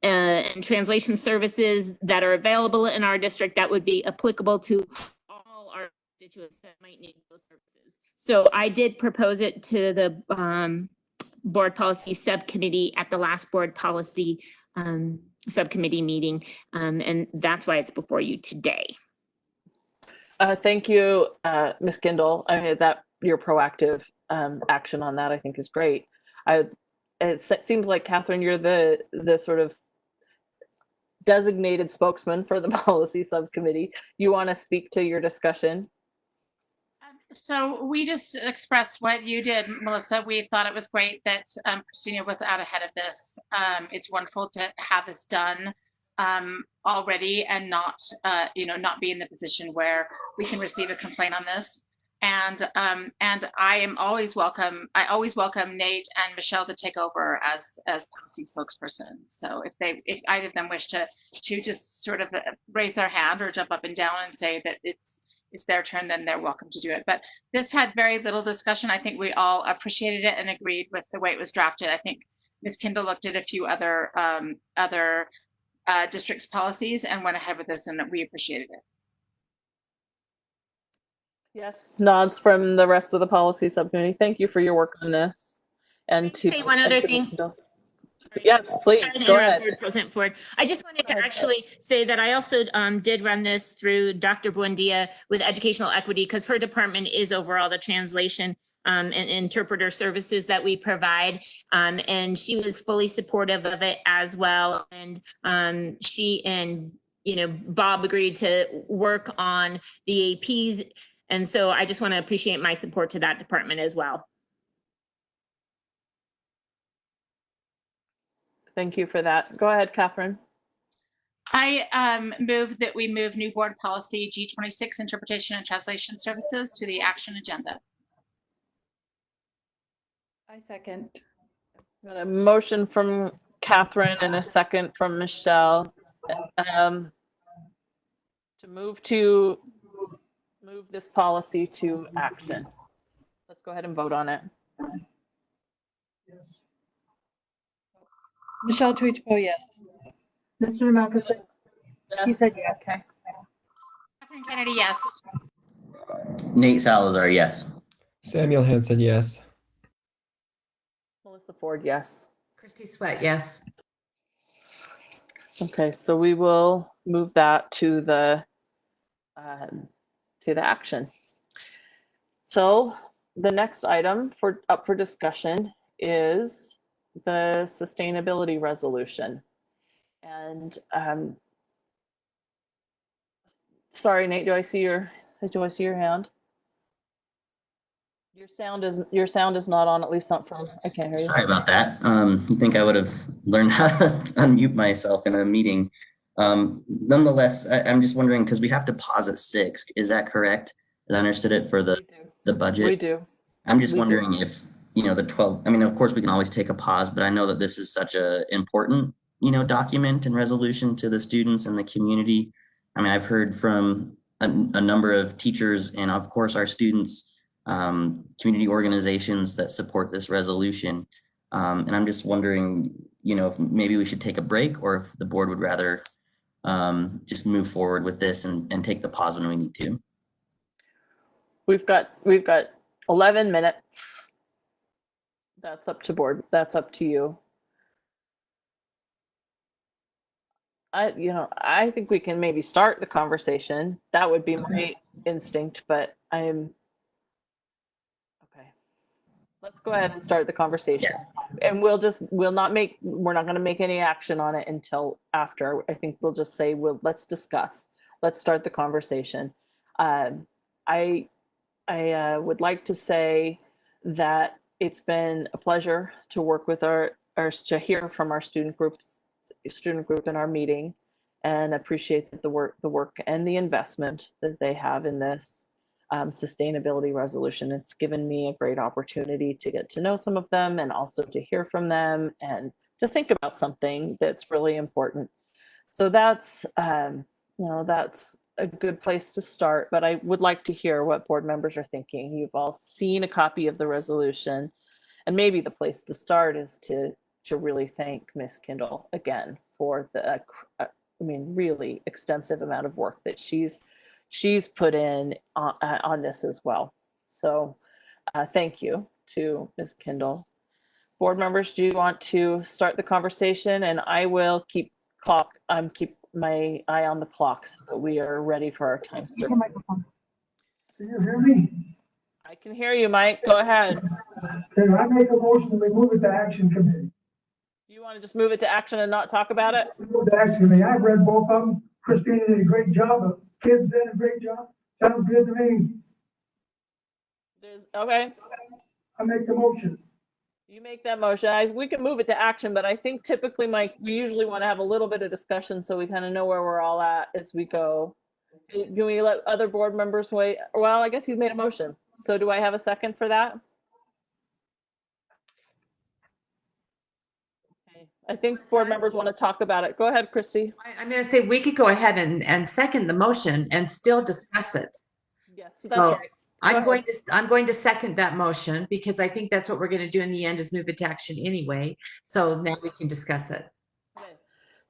and translation services that are available in our district that would be applicable to all our constituents that might need those services. So I did propose it to the board policy subcommittee at the last board policy subcommittee meeting, and that's why it's before you today. Thank you, Ms. Kindle. I mean, that your proactive action on that, I think, is great. It seems like, Catherine, you're the sort of designated spokesman for the policy subcommittee. You want to speak to your discussion? So we just expressed what you did, Melissa. We thought it was great that Christina was out ahead of this. It's wonderful to have this done already and not be in the position where we can receive a complaint on this. And I am always welcome. I always welcome Nate and Michelle to take over as policy spokespersons. So if either of them wish to just sort of raise their hand or jump up and down and say that it's their turn, then they're welcome to do it. But this had very little discussion. I think we all appreciated it and agreed with the way it was drafted. I think Ms. Kindle looked at a few other districts' policies and went ahead with this, and we appreciated it. Yes, nods from the rest of the policy subcommittee. Thank you for your work on this. And to say one other thing. Yes, please, Sorry to go interrupt, ahead. Board President Ford. I just wanted to actually say that I also did run this through Dr. Buendia with Educational Equity, because her department is overall the translation and interpreter services that we provide. And she was fully supportive of it as well. And she and Bob agreed to work on the APs. And so I just want to appreciate my support to that department as well. Thank you for that. Go ahead, Catherine. I move that we move new board policy G26, interpretation and translation services, to the action agenda. I second. Got a motion from Catherine and a second from Michelle to move this policy to action. Let's go ahead and vote on it. Michelle Tuichpo, yes. Mr. Namelka said, he said yes. Okay. Catherine Kennedy, yes. Nate Salazar, yes. Samuel Hansen, yes. Melissa Ford, yes. Christy Sweat, yes. Okay, so we will move that to the action. So the next item up for discussion is the sustainability resolution. And sorry, Nate, do I see your hand? Your sound is not on, at least not from, I can't hear you. Sorry about that. You think I would have learned how to unmute myself in a meeting. Nonetheless, I'm just wondering, because we have to pause at 6. Is that correct? As I understood it for the budget? We do. I'm just wondering if, the 12, I mean, of course we can always take a pause, but I know that this is such a important, document and resolution to the students and the community. I mean, I've heard from a number of teachers and of course our students, community organizations that support this resolution. And I'm just wondering, if maybe we should take a break, or if the board would rather just move forward with this and take the pause when we need to. We've got 11 minutes. That's up to board. That's up to you. I think we can maybe start the conversation. That would be my instinct, but okay. Let's go ahead and start the conversation. Yeah. And we're not going to make any action on it until after. I think we'll just say, let's discuss. Let's start the conversation. I would like to say that it's been a pleasure to work with to hear from our student group in our meeting, and appreciate the work and the investment that they have in this sustainability resolution. It's given me a great opportunity to get to know some of them, and also to hear from them and to think about something that's really important. So that's that's a good place to start, but I would like to hear what board members are thinking. You've all seen a copy of the resolution, and maybe the place to start is to really thank Ms. Kindle again for the really extensive amount of work that she's put in on this as well. So thank you to Ms. Kindle. Board members, do you want to start the conversation? And I will keep my eye on the clock so that we are ready for our time. Your microphone. Can you hear me? I can hear you, Mike. Go ahead. Can I make a motion to move it to action committee? Do you want to just move it to action and not talk about it? Move to action committee. I've read both of them. Christina did a great job. The kids did a great job. Sounds good to me. Okay. I make the motion. You make that motion. We can move it to action, but I think typically, Mike, we usually want to have a little bit of discussion so we kind of know where we're all at as we go. Can we let other board members wait? Well, I guess he's made a motion. So do I have a second for that? Okay. I think board members want to talk about it. Go ahead, Christy. I'm going to say we could go ahead and second the motion and still discuss it. Yes, So that's right. I'm going to second that motion because I think that's what we're going to do in the end is move it to action anyway. So now we can discuss it. Okay.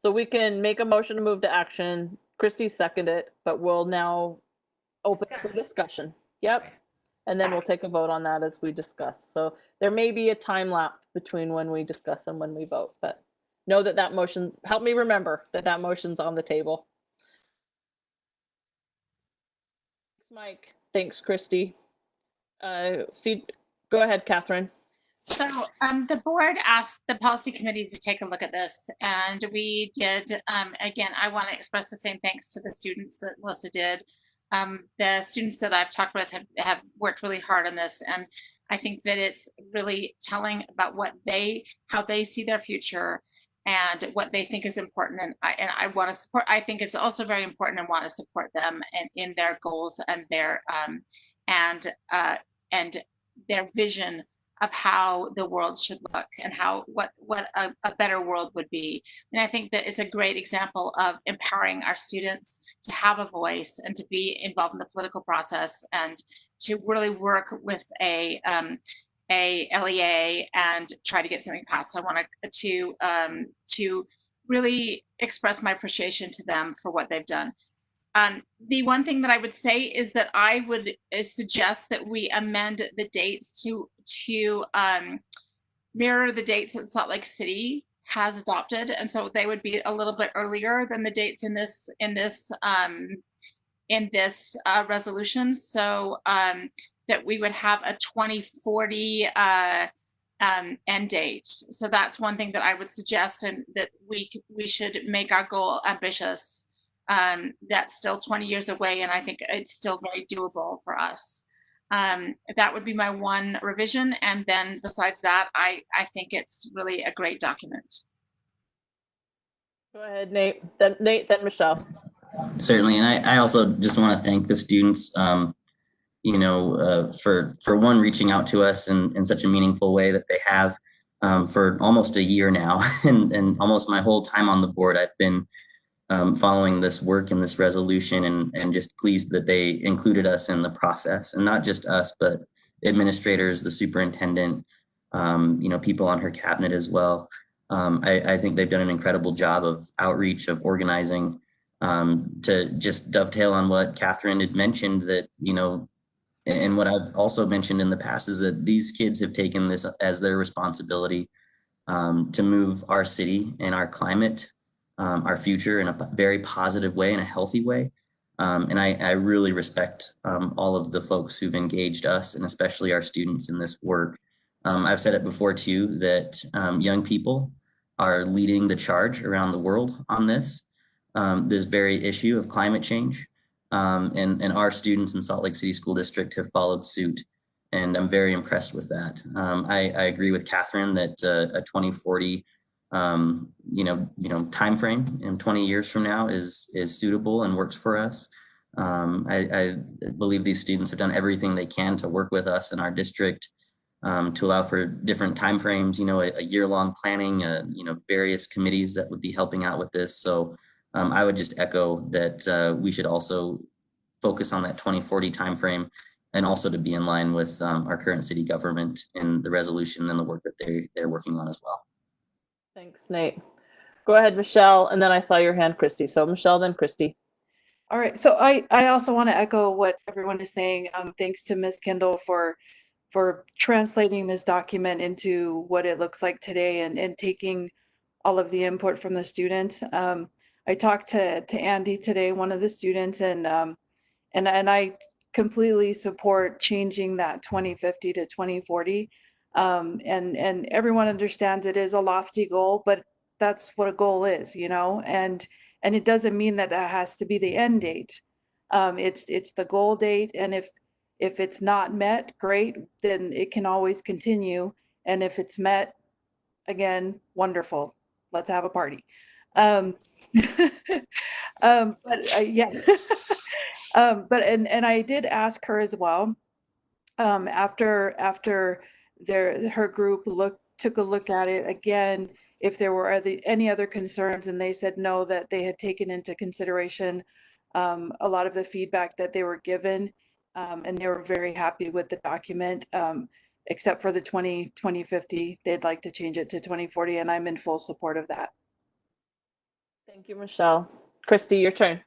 So we can make a motion to move to action. Christy seconded it, but we'll now open for Discuss. discussion. Yep. And then we'll take a vote on that as we discuss. So there may be a time lapse between when we discuss and when we vote, but know that that motion, help me remember that that motion's on the table. Thanks, Mike. Thanks, Christy. Go ahead, Catherine. So the board asked the policy committee to take a look at this, and we did. Again, I want to express the same thanks to the students that Melissa did. The students that I've talked with have worked really hard on this, and I think that it's really telling about how they see their future and what they think is important. And I want to support. I think it's also very important and want to support them in their goals and their their vision of how the world should look and what a better world would be. And I think that it's a great example of empowering our students to have a voice and to be involved in the political process and to really work with a LEA and try to get something passed. So I want to really express my appreciation to them for what they've done. The one thing that I would say is that I would suggest that we amend the dates to mirror the dates that Salt Lake City has adopted, and so they would be a little bit earlier than the dates in this resolution. So that we would have a 2040 end date. So that's one thing that I would suggest, and that we should make our goal ambitious. That's still 20 years away, and I think it's still very doable for us. That would be my one revision. And then besides that, I think it's really a great document. Go ahead, Nate. Then Michelle. Certainly, and I also just want to thank the students, for one, reaching out to us in such a meaningful way that they have for almost a year now, and almost my whole time on the board, I've been following this work and this resolution, and just pleased that they included us in the process, and not just us, but administrators, the superintendent, people on her cabinet as well. I think they've done an incredible job of outreach, of organizing, to just dovetail on what Catherine had mentioned, that, and what I've also mentioned in the past, is that these kids have taken this as their responsibility to move our city and our climate, our future, in a very positive way, in a healthy way. And I really respect all of the folks who've engaged us, and especially our students, in this work. I've said it before too, that young people are leading the charge around the world on this very issue of climate change. And our students in Salt Lake City School District have followed suit, and I'm very impressed with that. I agree with Catherine that a 2040 time frame in 20 years from now is suitable and works for us. I believe these students have done everything they can to work with us in our district to allow for different timeframes, a year-long planning, various committees that would be helping out with this. So I would just echo that we should also focus on that 2040 timeframe, and also to be in line with our current city government in the resolution and the work that they're working on as well. Thanks, Nate. Go ahead, Michelle, and then I saw your hand, Christy. So Michelle, then Christy. All right. So I also want to echo what everyone is saying. Thanks to Ms. Kendall for translating this document into what it looks like today, and taking all of the input from the students. I talked to Andy today, one of the students, and I completely support changing that 2050 to 2040. And everyone understands it is a lofty goal, but that's what a goal is, and it doesn't mean that has to be the end date. It's the goal date, and if it's not met, great, then it can always continue. And if it's met, again, wonderful. Let's have a party. But yeah. But I did ask her as well, after her group took a look at it again, if there were any other concerns, and they said no, that they had taken into consideration a lot of the feedback that they were given, and they were very happy with the document, except for the 2050. They'd like to change it to 2040, and I'm in full support of that. Thank you, Michelle. Christy, your turn.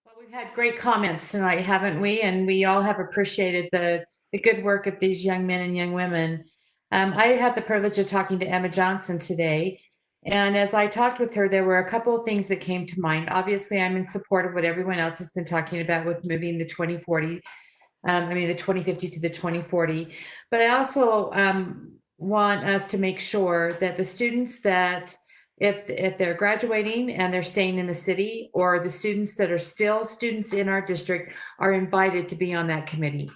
Well, we've had great comments tonight, haven't we? And we all have appreciated the good work of these young men and young women. I had the privilege of talking to Emma Johnson today. And as I talked with her, there were a couple of things that came to mind. Obviously, I'm in support of what everyone else has been talking about with moving the 2040, the 2050 to the 2040. But I also want us to make sure that the students that if they're graduating and they're staying in the city, or the students that are still students in our district, are invited to be on that committee,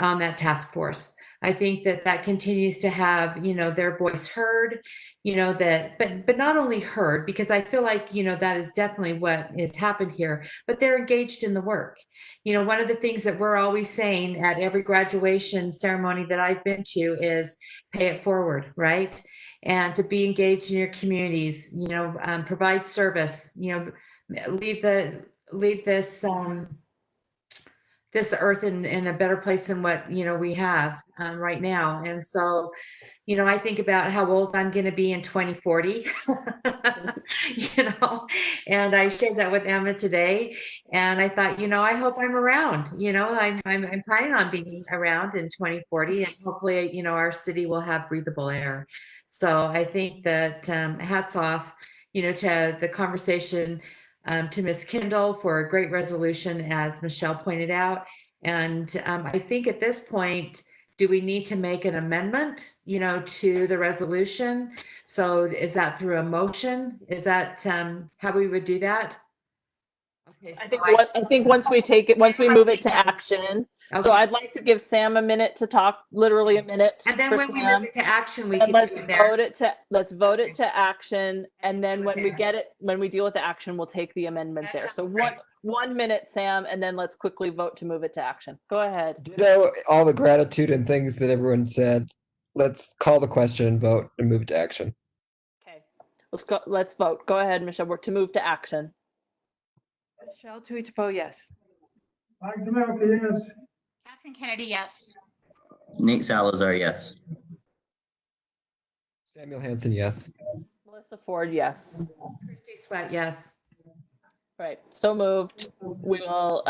on that task force. I think that continues to have, their voice heard, but not only heard, because I feel like, that is definitely what has happened here, but they're engaged in the work. One of the things that we're always saying at every graduation ceremony that I've been to is pay it forward, right? And to be engaged in your communities, provide service, leave this this earth in a better place than what we have right now. And so, I think about how old I'm going to be in 2040, and I shared that with Emma today. And I thought, I hope I'm around. I'm planning on being around in 2040, and hopefully, our city will have breathable air. So I think that hats off, to the conversation, to Ms. Kendall for a great resolution, as Michelle pointed out. And I think at this point, do we need to make an amendment, to the resolution? So is that through a motion? Is that how we would do that? Okay, so I think once we move it to action. Okay. So I'd like to give Sam a minute to talk, literally a minute. And then for when we Sam. move it to action, we And can do it there. let's vote Okay. it to action, and then when we there. get it, when we deal with the action, we'll take the amendment That there. So sounds great. 1 minute, Sam, and then let's quickly vote to move it to action. Go ahead. Ditto all the gratitude and things that everyone said. Let's call the question and vote and move it to action. Okay, let's go. Let's vote. Go ahead, Michelle. We're to move to action. Michelle Tuitepo, yes. Mike DeMelka, yes. Catherine Kennedy, yes. Nate Salazar, yes. Samuel Hansen, yes. Melissa Ford, yes. Christy Sweat, yes. Right. So moved. We will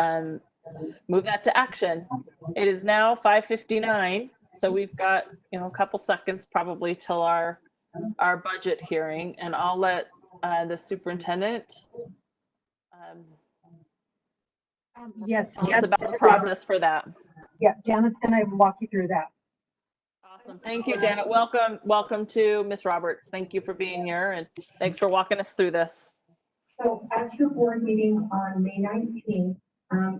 move that to action. It is now 5:59, so we've got a couple seconds probably till our budget hearing, and I'll let the superintendent Yes. tell us about the process for that. Yeah, Janet's going to walk you through that. Awesome. Thank you, Janet. Welcome to Ms. Roberts. Thank you for being here, and thanks for walking us through this. So at your board meeting on May 19th,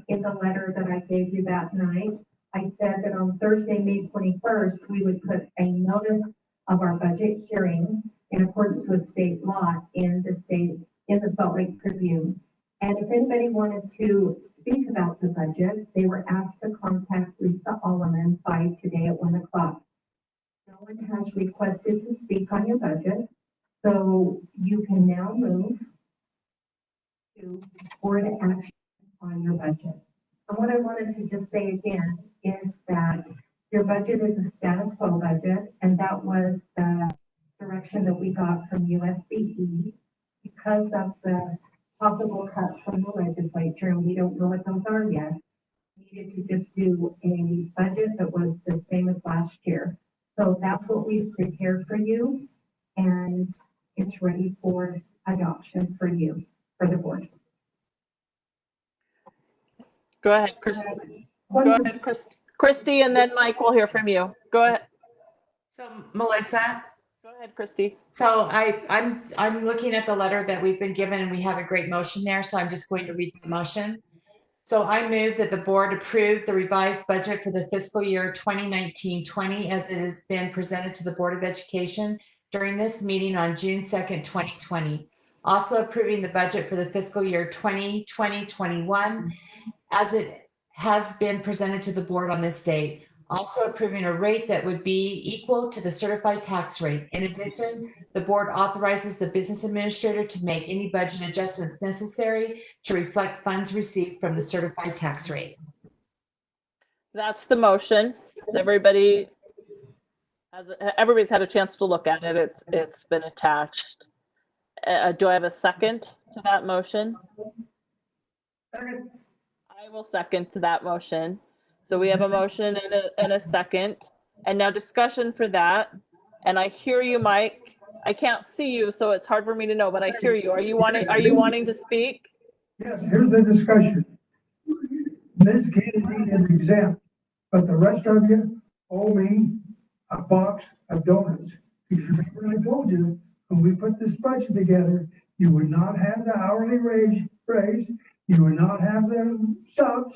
in the letter that I gave you that night, I said that on Thursday, May 21st, we would put a notice of our budget hearing in accordance with state law in the Salt Lake Tribune. And if anybody wanted to speak about the budget, they were asked to contact Lisa Alleman by today at 1 o'clock. No one has requested to speak on your budget, so you can now move to board action on your budget. And what I wanted to just say again is that your budget is a status quo budget, and that was the direction that we got from USBE because of the possible cuts from the legislature, and we don't know what those are yet. We needed to just do a budget that was the same as last year. So that's what we've prepared for you, and it's ready for adoption for you, for the board. Go ahead, Christy, and then Mike, we'll hear from you. Go ahead. So Melissa. Go ahead, Christy. So I'm looking at the letter that we've been given, and we have a great motion there. So I'm just going to read the motion. So I move that the board approve the revised budget for the fiscal year 2019-20 as it has been presented to the Board of Education during this meeting on June 2nd, 2020. Also approving the budget for the fiscal year 2020-21 as it has been presented to the board on this date, also approving a rate that would be equal to the certified tax rate. In addition, the board authorizes the business administrator to make any budget adjustments necessary to reflect funds received from the certified tax rate. That's the motion. Everybody's had a chance to look at it. It's been attached. Do I have a second to that motion? Second. I will second to that motion. So we have a motion and a second, and now discussion for that. And I hear you, Mike. I can't see you, so it's hard for me to know, but I hear you. Are you wanting to speak? Yes, here's the discussion. Ms. Kennedy is exempt, but the rest of you owe me a box of donuts. Because you remember I told you, when we put this budget together, you would not have the hourly raise, you would not have the subs,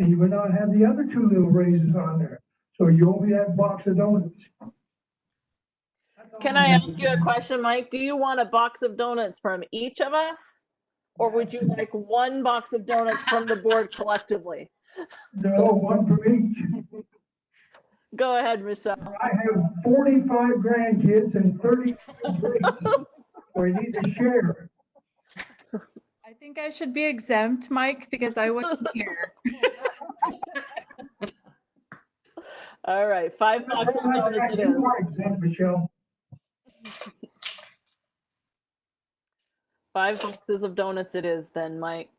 and you would not have the other two little raises on there. So you owe me that box of donuts. Can I ask you a question, Mike? Do you want a box of donuts from each of us? Or would you like one box of donuts from the board collectively? No, one for each. Go ahead, Michelle. I have 45 grandkids and 30 greats, so I need to share. I think I should be exempt, Mike, because I wasn't here. All right, 5 boxes of donuts it is. You are exempt, Michelle. 5 boxes of donuts it is then, Mike.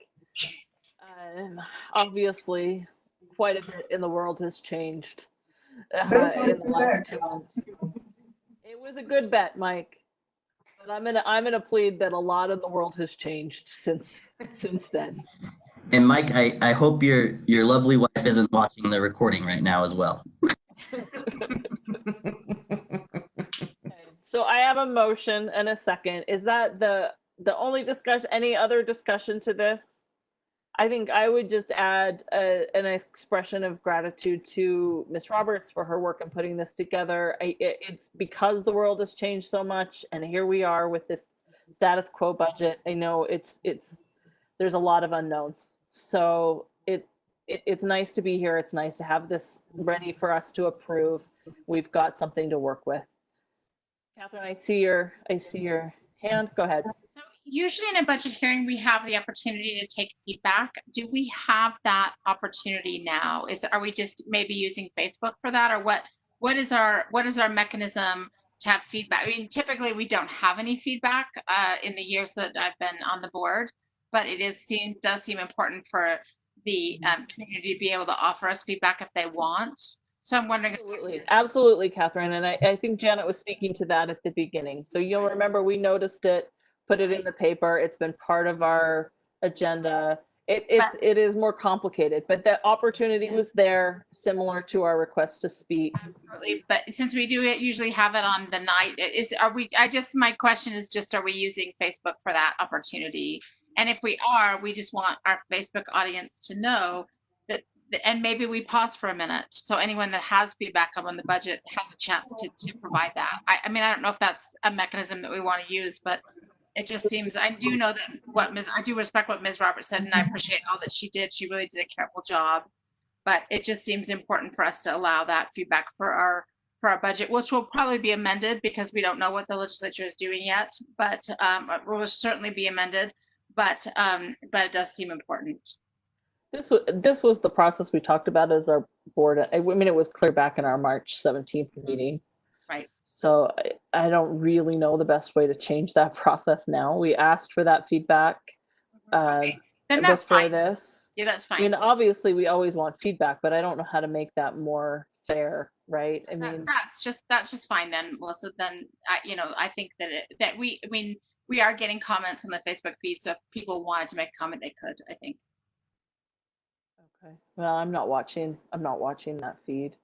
Obviously, quite a bit in the world has changed in the last 2 months. It was a good bet, Mike. But I'm gonna plead that a lot of the world has changed since then. And Mike, I hope your lovely wife isn't watching the recording right now as well. So I have a motion and a second. Is that the only discussion? Any other discussion to this? I think I would just add an expression of gratitude to Ms. Roberts for her work in putting this together. It's because the world has changed so much, and here we are with this status quo budget. I know there's a lot of unknowns. So it's nice to be here. It's nice to have this ready for us to approve. We've got something to work with. Catherine, I see your hand. Go ahead. So usually in a budget hearing, we have the opportunity to take feedback. Do we have that opportunity now? Are we just maybe using Facebook for that, or what is our mechanism to have feedback? I mean, typically we don't have any feedback in the years that I've been on the board, but it does seem important for the community to be able to offer us feedback if they want. So I'm wondering. Absolutely, Catherine. And I think Janet was speaking to that at the beginning. So you'll remember we noticed it, put it in the paper. It's been part of our agenda. It is more complicated, but the opportunity was there, similar to our request to speak. Absolutely. But since we do usually have it on the night, my question is just, are we using Facebook for that opportunity? And if we are, we just want our Facebook audience to know that, and maybe we pause for a minute. So anyone that has feedback on the budget has a chance to provide that. I mean, I don't know if that's a mechanism that we want to use, but it just seems, I do know that I do respect what Ms. Roberts said, and I appreciate all that she did. She really did a careful job, but it just seems important for us to allow that feedback for our budget, which will probably be amended because we don't know what the legislature is doing yet, but it will certainly be amended, but it does seem important. This was the process we talked about as our board. I mean, it was clear back in our March 17th meeting. Right. So I don't really know the best way to change that process now. We asked for that feedback. Okay. Then that's before fine. This. Yeah, that's fine. I mean, obviously we always want feedback, but I don't know how to make that more fair, right? I mean, that's just fine then, Melissa. Then I think that we are getting comments on the Facebook feed, so if people wanted to make a comment, they could, I think. Okay. Well, I'm not watching that feed.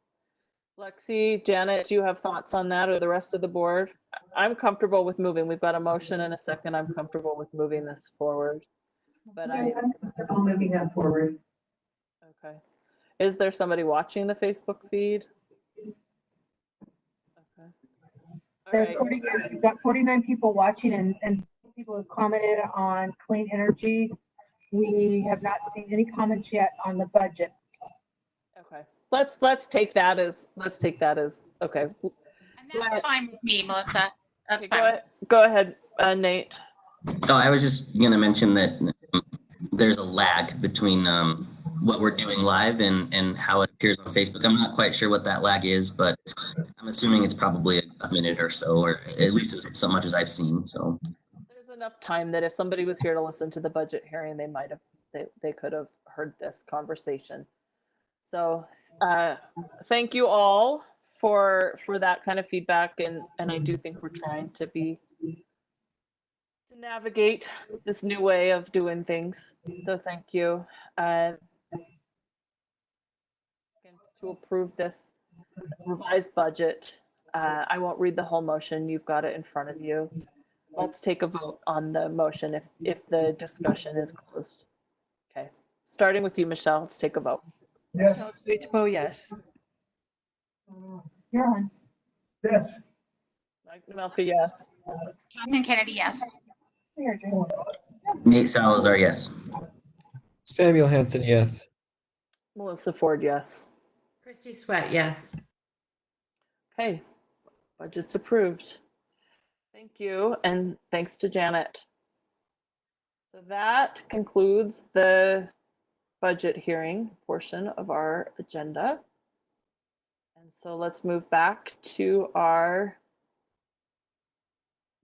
Lexi, Janet, do you have thoughts on that, or the rest of the board? I'm comfortable with moving. We've got a motion and a second. I'm comfortable with moving this forward. But I'm comfortable moving that forward. Okay. Is there somebody watching the Facebook feed? Okay. There's 40, we've got 49 people watching, and people have commented on clean energy. We have not seen any comments yet on the budget. let's take that as okay. And Go that's ahead. fine with me, Melissa. That's Okay, fine. go ahead, Nate. Oh, I was just going to mention that there's a lag between what we're doing live and how it appears on Facebook. I'm not quite sure what that lag is, but I'm assuming it's probably a minute or so, or at least as much as I've seen. So There's enough time that if somebody was here to listen to the budget hearing, they might have they could have heard this conversation. So thank you all for that kind of feedback, and I do think we're trying to navigate this new way of doing things. So thank you. To approve this revised budget. I won't read the whole motion. You've got it in front of you. Let's take a vote on the motion if the discussion is closed. Okay, starting with you, Michelle, let's take a vote. Yes, Michelle yes. Carolyn. yes. Mike Nomelka, yes. Catherine Kennedy, yes. Nate Salazar, yes. Samuel Hansen, yes. Melissa Ford, yes. Christy Sweat, yes. Okay, budget's approved. Thank you, and thanks to Janet. So that concludes the budget hearing portion of our agenda. And so let's move back to our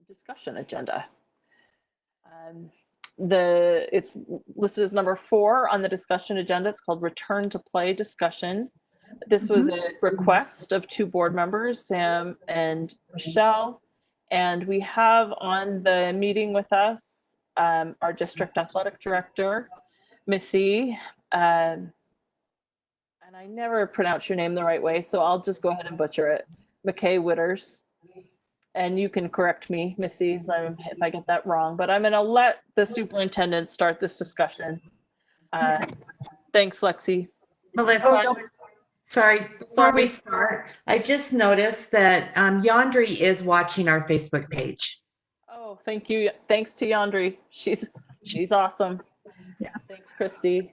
discussion agenda. It's listed as number 4 on the discussion agenda. It's called Return to Play Discussion. This was a request of 2 board members, Sam and Michelle. And we have on the meeting with us our district athletic director, Missy. And I never pronounce your name the right way, so I'll just go ahead and butcher it. McKay Witters. And you can correct me, Missy, if I get that wrong. But I'm going to let the superintendent start this discussion. Thanks, Lexi. Melissa, sorry, before we start, I just noticed that Yandri is watching our Facebook page. Oh, thank you. Thanks to Yandri. She's awesome. Yeah. Thanks, Christy.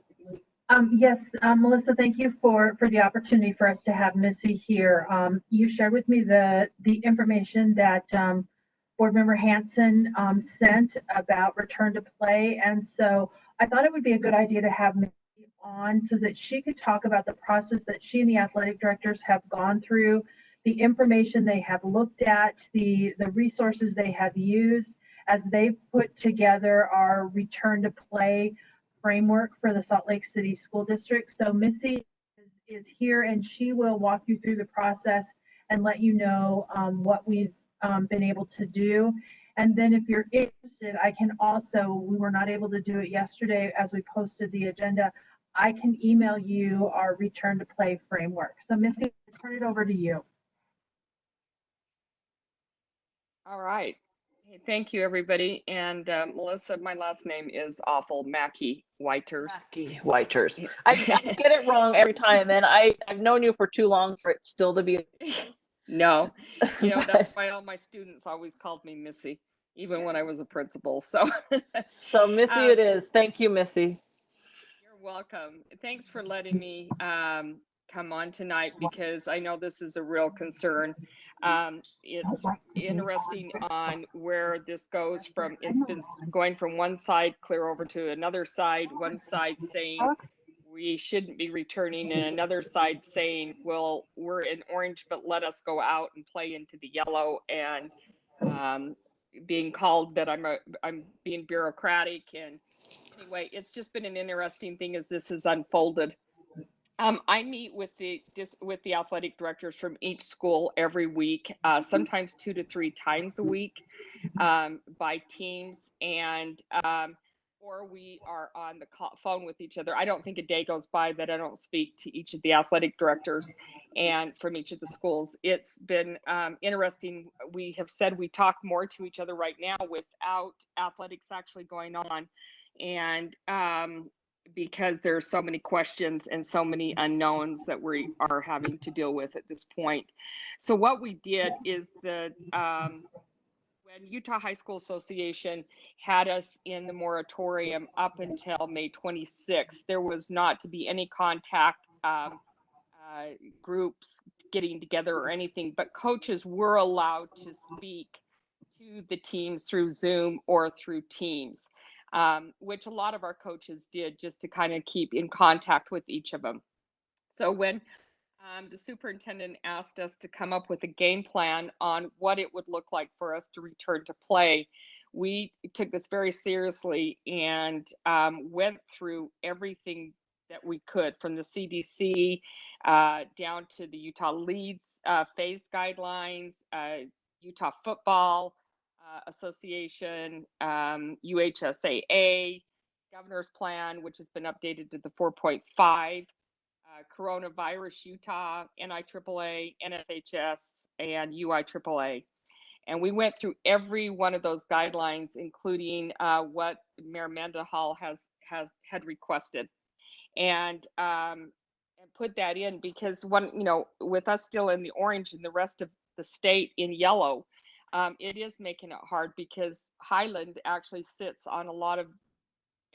Yes, Melissa, thank you for the opportunity for us to have Missy here. You shared with me the information that Board Member Hansen sent about return to play, and so I thought it would be a good idea to have Missy on so that she could talk about the process that she and the athletic directors have gone through, the information they have looked at, the resources they have used as they've put together our return to play framework for the Salt Lake City School District. So Missy is here and she will walk you through the process and let you know what we've been able to do. And then if you're interested, I can also, we were not able to do it yesterday as we posted the agenda, I can email you our return to play framework. So Missy, I'll turn it over to you. All right. Hey, thank you, everybody. And Melissa, my last name is awful, Mackey Whiters. Mackey Whiters. I get it wrong every time, and I've known you for too long for it still to be. No, that's why all my students always called me Missy, even when I was a principal. So, so Missy it is. Thank you, Missy. You're welcome. Thanks for letting me come on tonight because I know this is a real concern. It's interesting on where this goes from. It's been going from one side clear over to another side, one side saying we shouldn't be returning and another side saying, well, we're in orange, but let us go out and play into the yellow, and being called that I'm being bureaucratic. And anyway, it's just been an interesting thing as this has unfolded. I meet with the athletic directors from each school every week, sometimes 2 to 3 times a week, by teams, and or we are on the phone with each other. I don't think a day goes by that I don't speak to each of the athletic directors and from each of the schools. It's been interesting. We have said we talk more to each other right now without athletics actually going on, and because there's so many questions and so many unknowns that we are having to deal with at this point. So what we did is when Utah High School Association had us in the moratorium up until May 26th, there was not to be any contact groups getting together or anything, but coaches were allowed to speak to the teams through Zoom or through Teams, which a lot of our coaches did just to kind of keep in contact with each of them. So when the superintendent asked us to come up with a game plan on what it would look like for us to return to play, we took this very seriously and went through everything that we could, from the CDC down to the Utah Leads phase guidelines, Utah Football Association, UHSAA, Governor's Plan, which has been updated to the 4.5, Coronavirus Utah, NIAAA, NFHS, and UIAAA. And we went through every one of those guidelines, including what Mayor Mendenhall had requested, and put that in, because with us still in the orange and the rest of the state in yellow, it is making it hard, because Highland actually sits on a lot of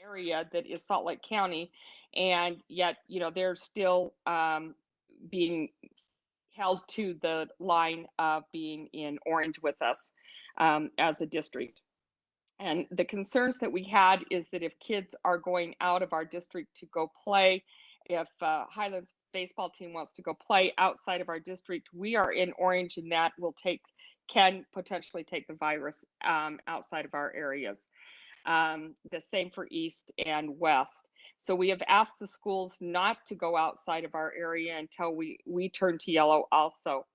area that is Salt Lake County, and yet they're still being held to the line of being in orange with us as a district. And the concerns that we had is that if kids are going out of our district to go play, if Highlands baseball team wants to go play outside of our district, we are in orange, and that can potentially take the virus outside of our areas. The same for East and West. So we have asked the schools not to go outside of our area until we turn to yellow also.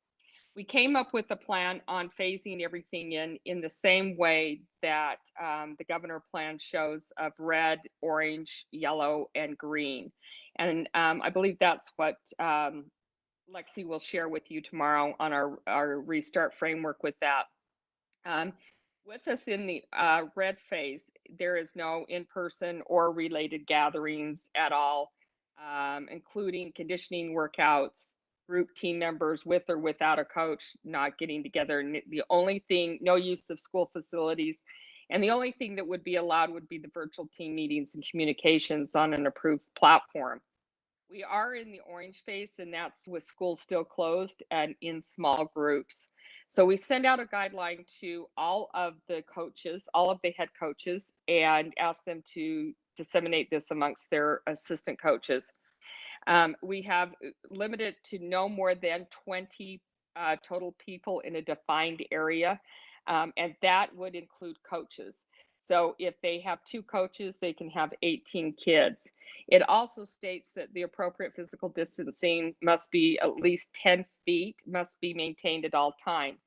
We came up with a plan on phasing everything in the same way that the governor plan shows, of red, orange, yellow, and green. And I believe that's what Lexi will share with you tomorrow on our restart framework with that. With us in the red phase, there is no in-person or related gatherings at all, including conditioning workouts, group team members with or without a coach not getting together. The only thing, no use of school facilities, and the only thing that would be allowed would be the virtual team meetings and communications on an approved platform. We are in the orange phase, and that's with schools still closed and in small groups. So we send out a guideline to all of the coaches, all of the head coaches, and ask them to disseminate this amongst their assistant coaches. We have limited to no more than 20 total people in a defined area, and that would include coaches. So if they have 2 coaches, they can have 18 kids. It also states that the appropriate physical distancing must be at least 10 feet, must be maintained at all time.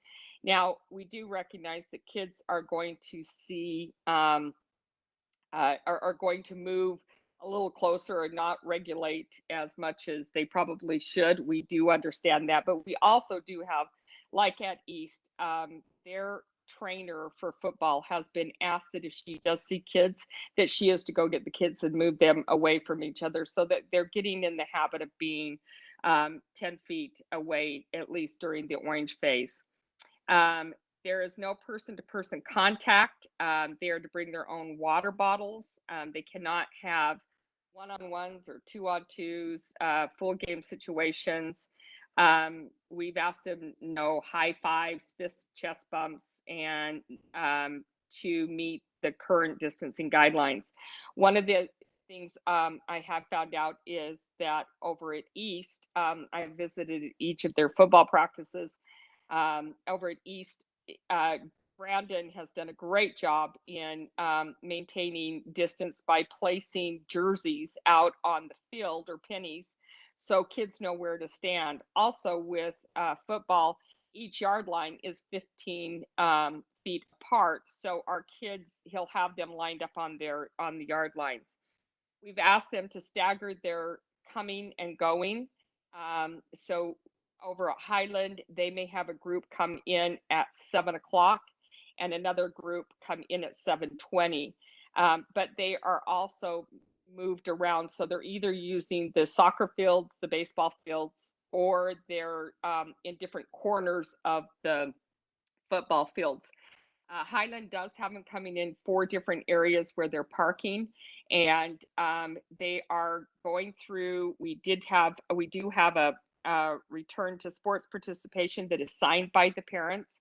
Now, we do recognize that kids are going to see, are going to move a little closer and not regulate as much as they probably should. We do understand that, but we also do have, like at East, their trainer for football has been asked that if she does see kids, that she is to go get the kids and move them away from each other, so that they're getting in the habit of being 10 feet away, at least during the orange phase. There is no person-to-person contact. They are to bring their own water bottles. They cannot have one-on-ones or two-on-twos, full game situations. We've asked them no high fives, fist, chest bumps, and to meet the current distancing guidelines. One of the things I have found out is that over at East, I visited each of their football practices. Over at East, Brandon has done a great job in maintaining distance by placing jerseys out on the field, or pennies, so kids know where to stand. Also with football, each yard line is 15 feet apart, so our kids, he'll have them lined up on the yard lines. We've asked them to stagger their coming and going. So over at Highland, they may have a group come in at 7 o'clock and another group come in at 7:20. But they are also moved around. So they're either using the soccer fields, the baseball fields, or they're in different corners of the football fields. Highland does have them coming in 4 different areas where they're parking, and they are going through. We do have a return to sports participation that is signed by the parents.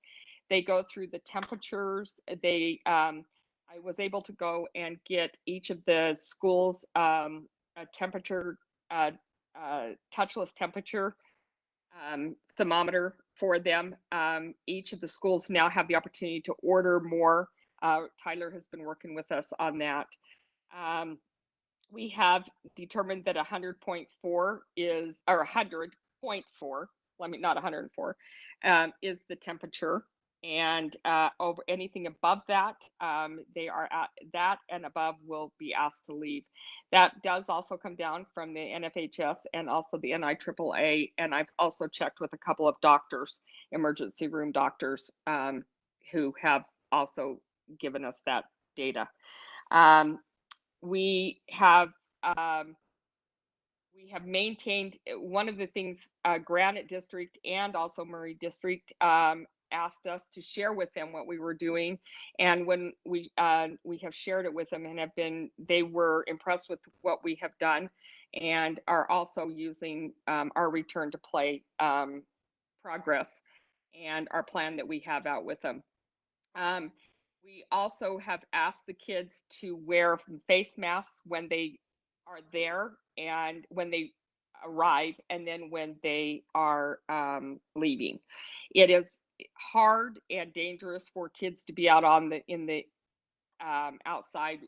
They go through the temperatures. I was able to go and get each of the schools a temperature, touchless temperature thermometer for them. Each of the schools now have the opportunity to order more. Tyler has been working with us on that. We have determined that 100.4 is, or 100.4, not 104, is the temperature. And over anything above that, they are at that and above will be asked to leave. That does also come down from the NFHS and also the NIAAA. And I've also checked with a couple of doctors, emergency room doctors, who have also given us that data. We have maintained one of the things Granite District and also Murray District asked us to share with them what we were doing, and when we have shared it with them and they were impressed with what we have done, and are also using our return to play progress and our plan that we have out with them. We also have asked the kids to wear face masks when they are there and when they arrive, and then when they are leaving. It is hard and dangerous for kids to be out in the outside,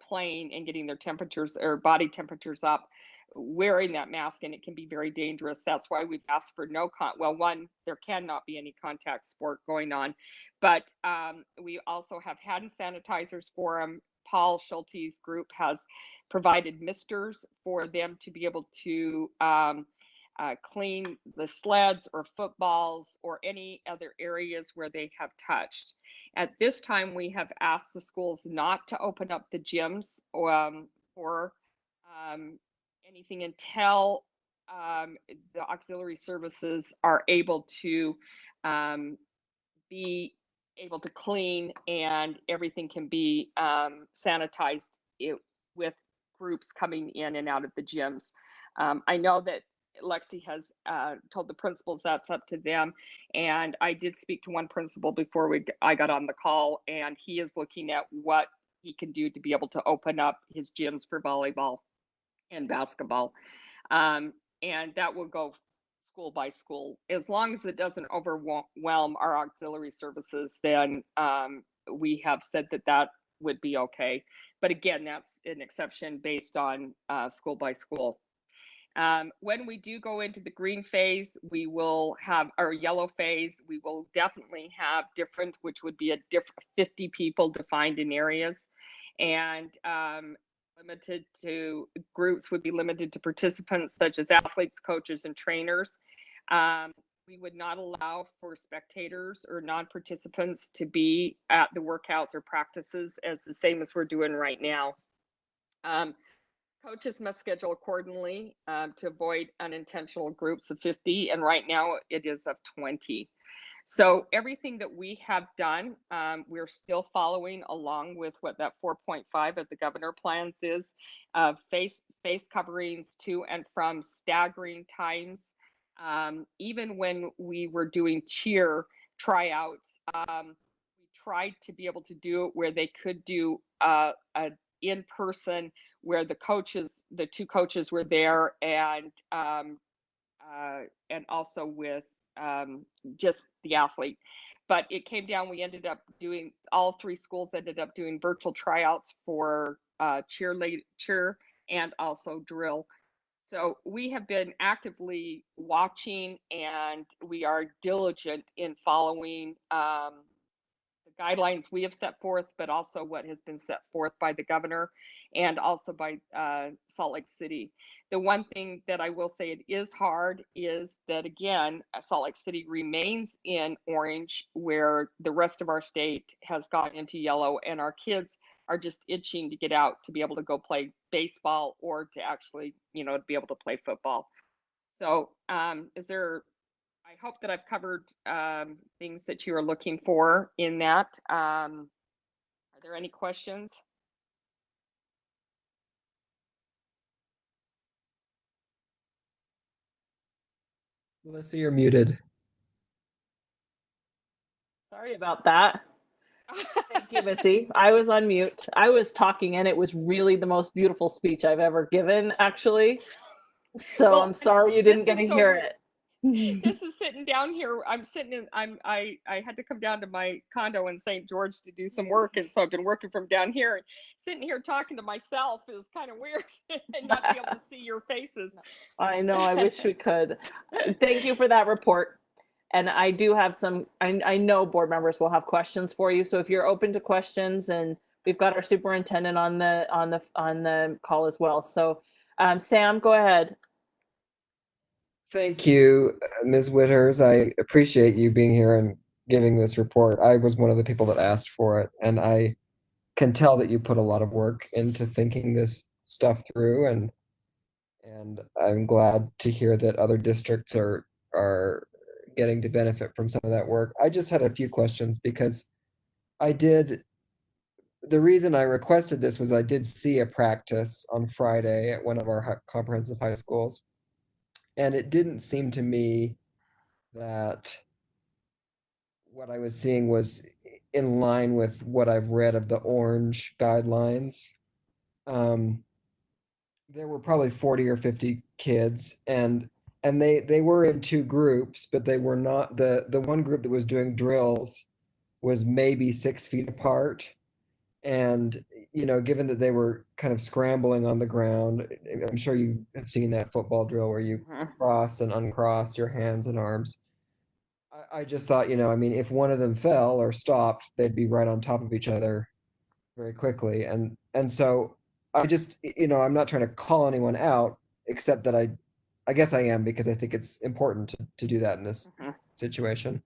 playing and getting their temperatures or body temperatures up, wearing that mask, and it can be very dangerous. That's why we've asked for there cannot be any contact sport going on, but we also have hand sanitizers for them. Paul Schulte's group has provided misters for them to be able to clean the sleds or footballs or any other areas where they have touched. At this time, we have asked the schools not to open up the gyms for anything until the auxiliary services are able to be able to clean and everything can be sanitized with groups coming in and out of the gyms. I know that Lexi has told the principals that's up to them, and I did speak to one principal before I got on the call, and he is looking at what he can do to be able to open up his gyms for volleyball and basketball, and that will go school by school. As long as it doesn't overwhelm our auxiliary services, then we have said that would be okay. But again, that's an exception based on school by school. When we do go into the green phase, we will have our yellow phase. We will definitely have different, which would be 50 people defined in areas, and limited to groups would be limited to participants such as athletes, coaches, and trainers. We would not allow for spectators or non-participants to be at the workouts or practices, as the same as we're doing right now. Coaches must schedule accordingly to avoid unintentional groups of 50, and right now it is of 20. So everything that we have done, we're still following along with what that 4.5 of the governor plans is, face coverings to and from staggering times. Even when we were doing cheer tryouts, we tried to be able to do it where they could do a in-person, where the two coaches were there, and also with just the athlete. But it came down, we ended up doing, all three schools ended up doing virtual tryouts for cheer and also drill. So we have been actively watching, and we are diligent in following the guidelines we have set forth, but also what has been set forth by the governor and also by Salt Lake City. The one thing that I will say it is hard is that, again, Salt Lake City remains in orange, where the rest of our state has gone into yellow, and our kids are just itching to get out to be able to go play baseball or to actually, to be able to play football. So I hope that I've covered things that you are looking for in that. Are there any questions? Melissa, you're muted. Sorry about that. Thank you, Missy. I was on mute. I was talking, and it was really the most beautiful speech I've ever given, actually. So Well, I'm sorry you didn't this get is to so hear weird. it. This is sitting down here. I'm sitting in. I had to come down to my condo in St. George to do some work, and so I've been working from down here. And sitting here talking to myself is kind of weird, and not be able to see your faces. I know. I wish we could. Thank you for that report. And I do have some. I know board members will have questions for you. So if you're open to questions, and we've got our superintendent on the call as well. So Sam, go ahead. Thank you, Ms. Witters. I appreciate you being here and giving this report. I was one of the people that asked for it, and I can tell that you put a lot of work into thinking this stuff through, and I'm glad to hear that other districts are getting to benefit from some of that work. I just had a few questions because the reason I requested this was I did see a practice on Friday at one of our comprehensive high schools, and it didn't seem to me that what I was seeing was in line with what I've read of the orange guidelines. There were probably 40 or 50 kids, and they were in two groups, but they were not the one group that was doing drills was maybe 6 feet apart. And given that they were kind of scrambling on the ground, I'm sure you have seen that football drill where you cross and uncross your hands and arms. I just thought, I mean, if one of them fell or stopped, they'd be right on top of each other very quickly. And so I just, I'm not trying to call anyone out, except that I guess I am, because I think it's important to do that in this situation.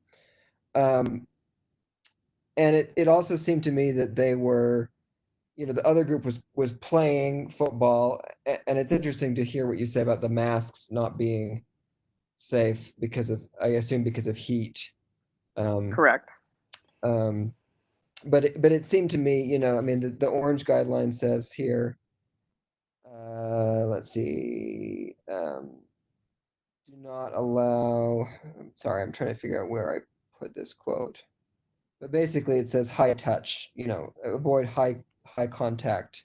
And it also seemed to me that they were, the other group was playing football, and it's interesting to hear what you say about the masks not being safe I assume because of heat. Correct. But it seemed to me, I mean, the orange guideline says here, let's see, do not allow, sorry, I'm trying to figure out where I put this quote. But basically it says high touch, avoid high contact,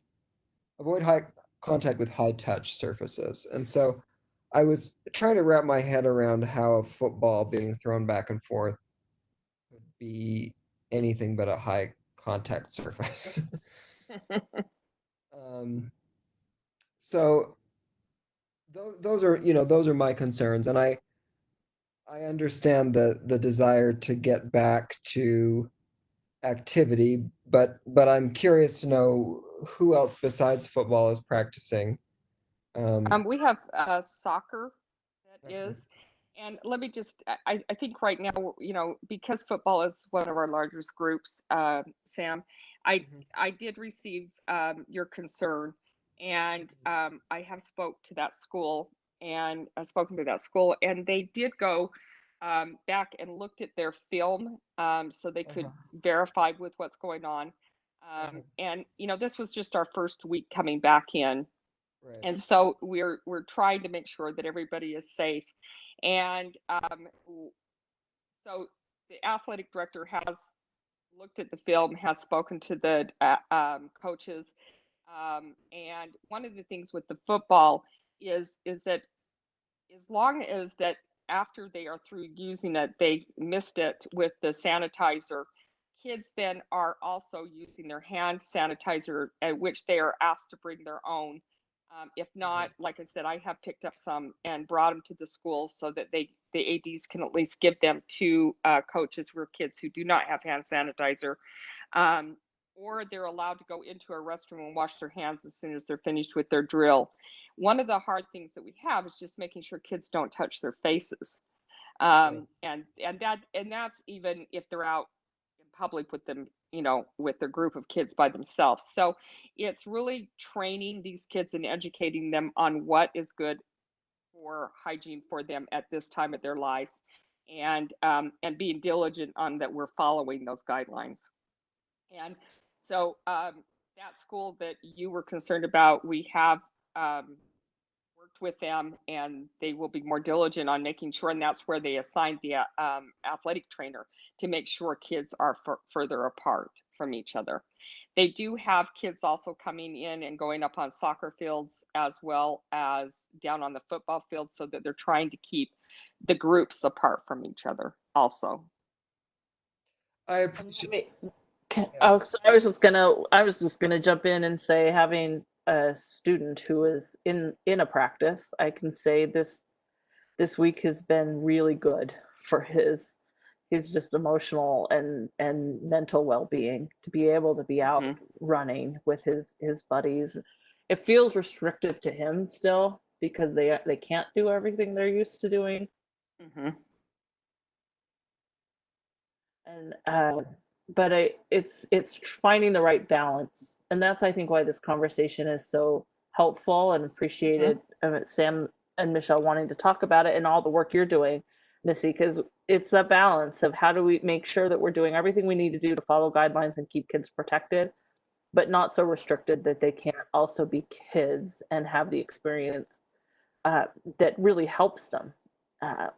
avoid high contact with high touch surfaces. And so I was trying to wrap my head around how a football being thrown back and forth could be anything but a high contact surface. So those are my concerns, and I understand the desire to get back to activity, but I'm curious to know who else besides football is practicing. We have soccer that is, and let me just, I think right now, because football is one of our largest groups, Sam, I did receive your concern, and I have spoken to that school, and they did go back and looked at their film, so they could verify with what's going on. And this was just our first week coming back in. Right. And so we're trying to make sure that everybody is safe. And so the athletic director has looked at the film, has spoken to the coaches. And one of the things with the football is that as long as that after they are through using it, they missed it with the sanitizer, kids then are also using their hand sanitizer, at which they are asked to bring their own. If not, like I said, I have picked up some and brought them to the school so that the ADs can at least give them to coaches for kids who do not have hand sanitizer. Or they're allowed to go into a restroom and wash their hands as soon as they're finished with their drill. One of the hard things that we have is just making sure kids don't touch their faces. And that's even if they're out in public with them, with their group of kids by themselves. So it's really training these kids and educating them on what is good for hygiene for them at this time of their lives, and being diligent on that we're following those guidelines. And so that school that you were concerned about, we have worked with them, and they will be more diligent on making sure, and that's where they assigned the athletic trainer to make sure kids are further apart from each other. They do have kids also coming in and going up on soccer fields as well as down on the football field, so that they're trying to keep the groups apart from each other also. I appreciate. Oh, so I was just gonna jump in and say, having a student who is in a practice, I can say this week has been really good for his just emotional and mental well-being, to be able to be out running with his buddies. It feels restrictive to him still because they can't do everything they're used to doing. And but it's finding the right balance, and that's, I think, why this conversation is so helpful and appreciated. Sam and Michelle wanting to talk about it, and all the work you're doing, Missy, because it's the balance of how do we make sure that we're doing everything we need to do to follow guidelines and keep kids protected, but not so restricted that they can't also be kids and have the experience that really helps them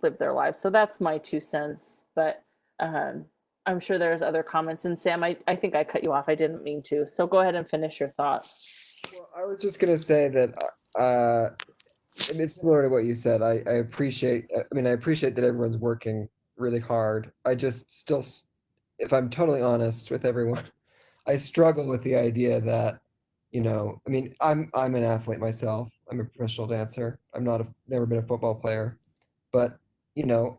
live their lives. So that's my 2 cents. But I'm sure there's other comments. And Sam, I think I cut you off. I didn't mean to. So go ahead and finish your thoughts. Well, I was just gonna say that it's similar to what you said. I appreciate. I mean, I appreciate that everyone's working really hard. I just still, if I'm totally honest with everyone, I struggle with the idea that, I mean, I'm an athlete myself. I'm a professional dancer. Never been a football player, but you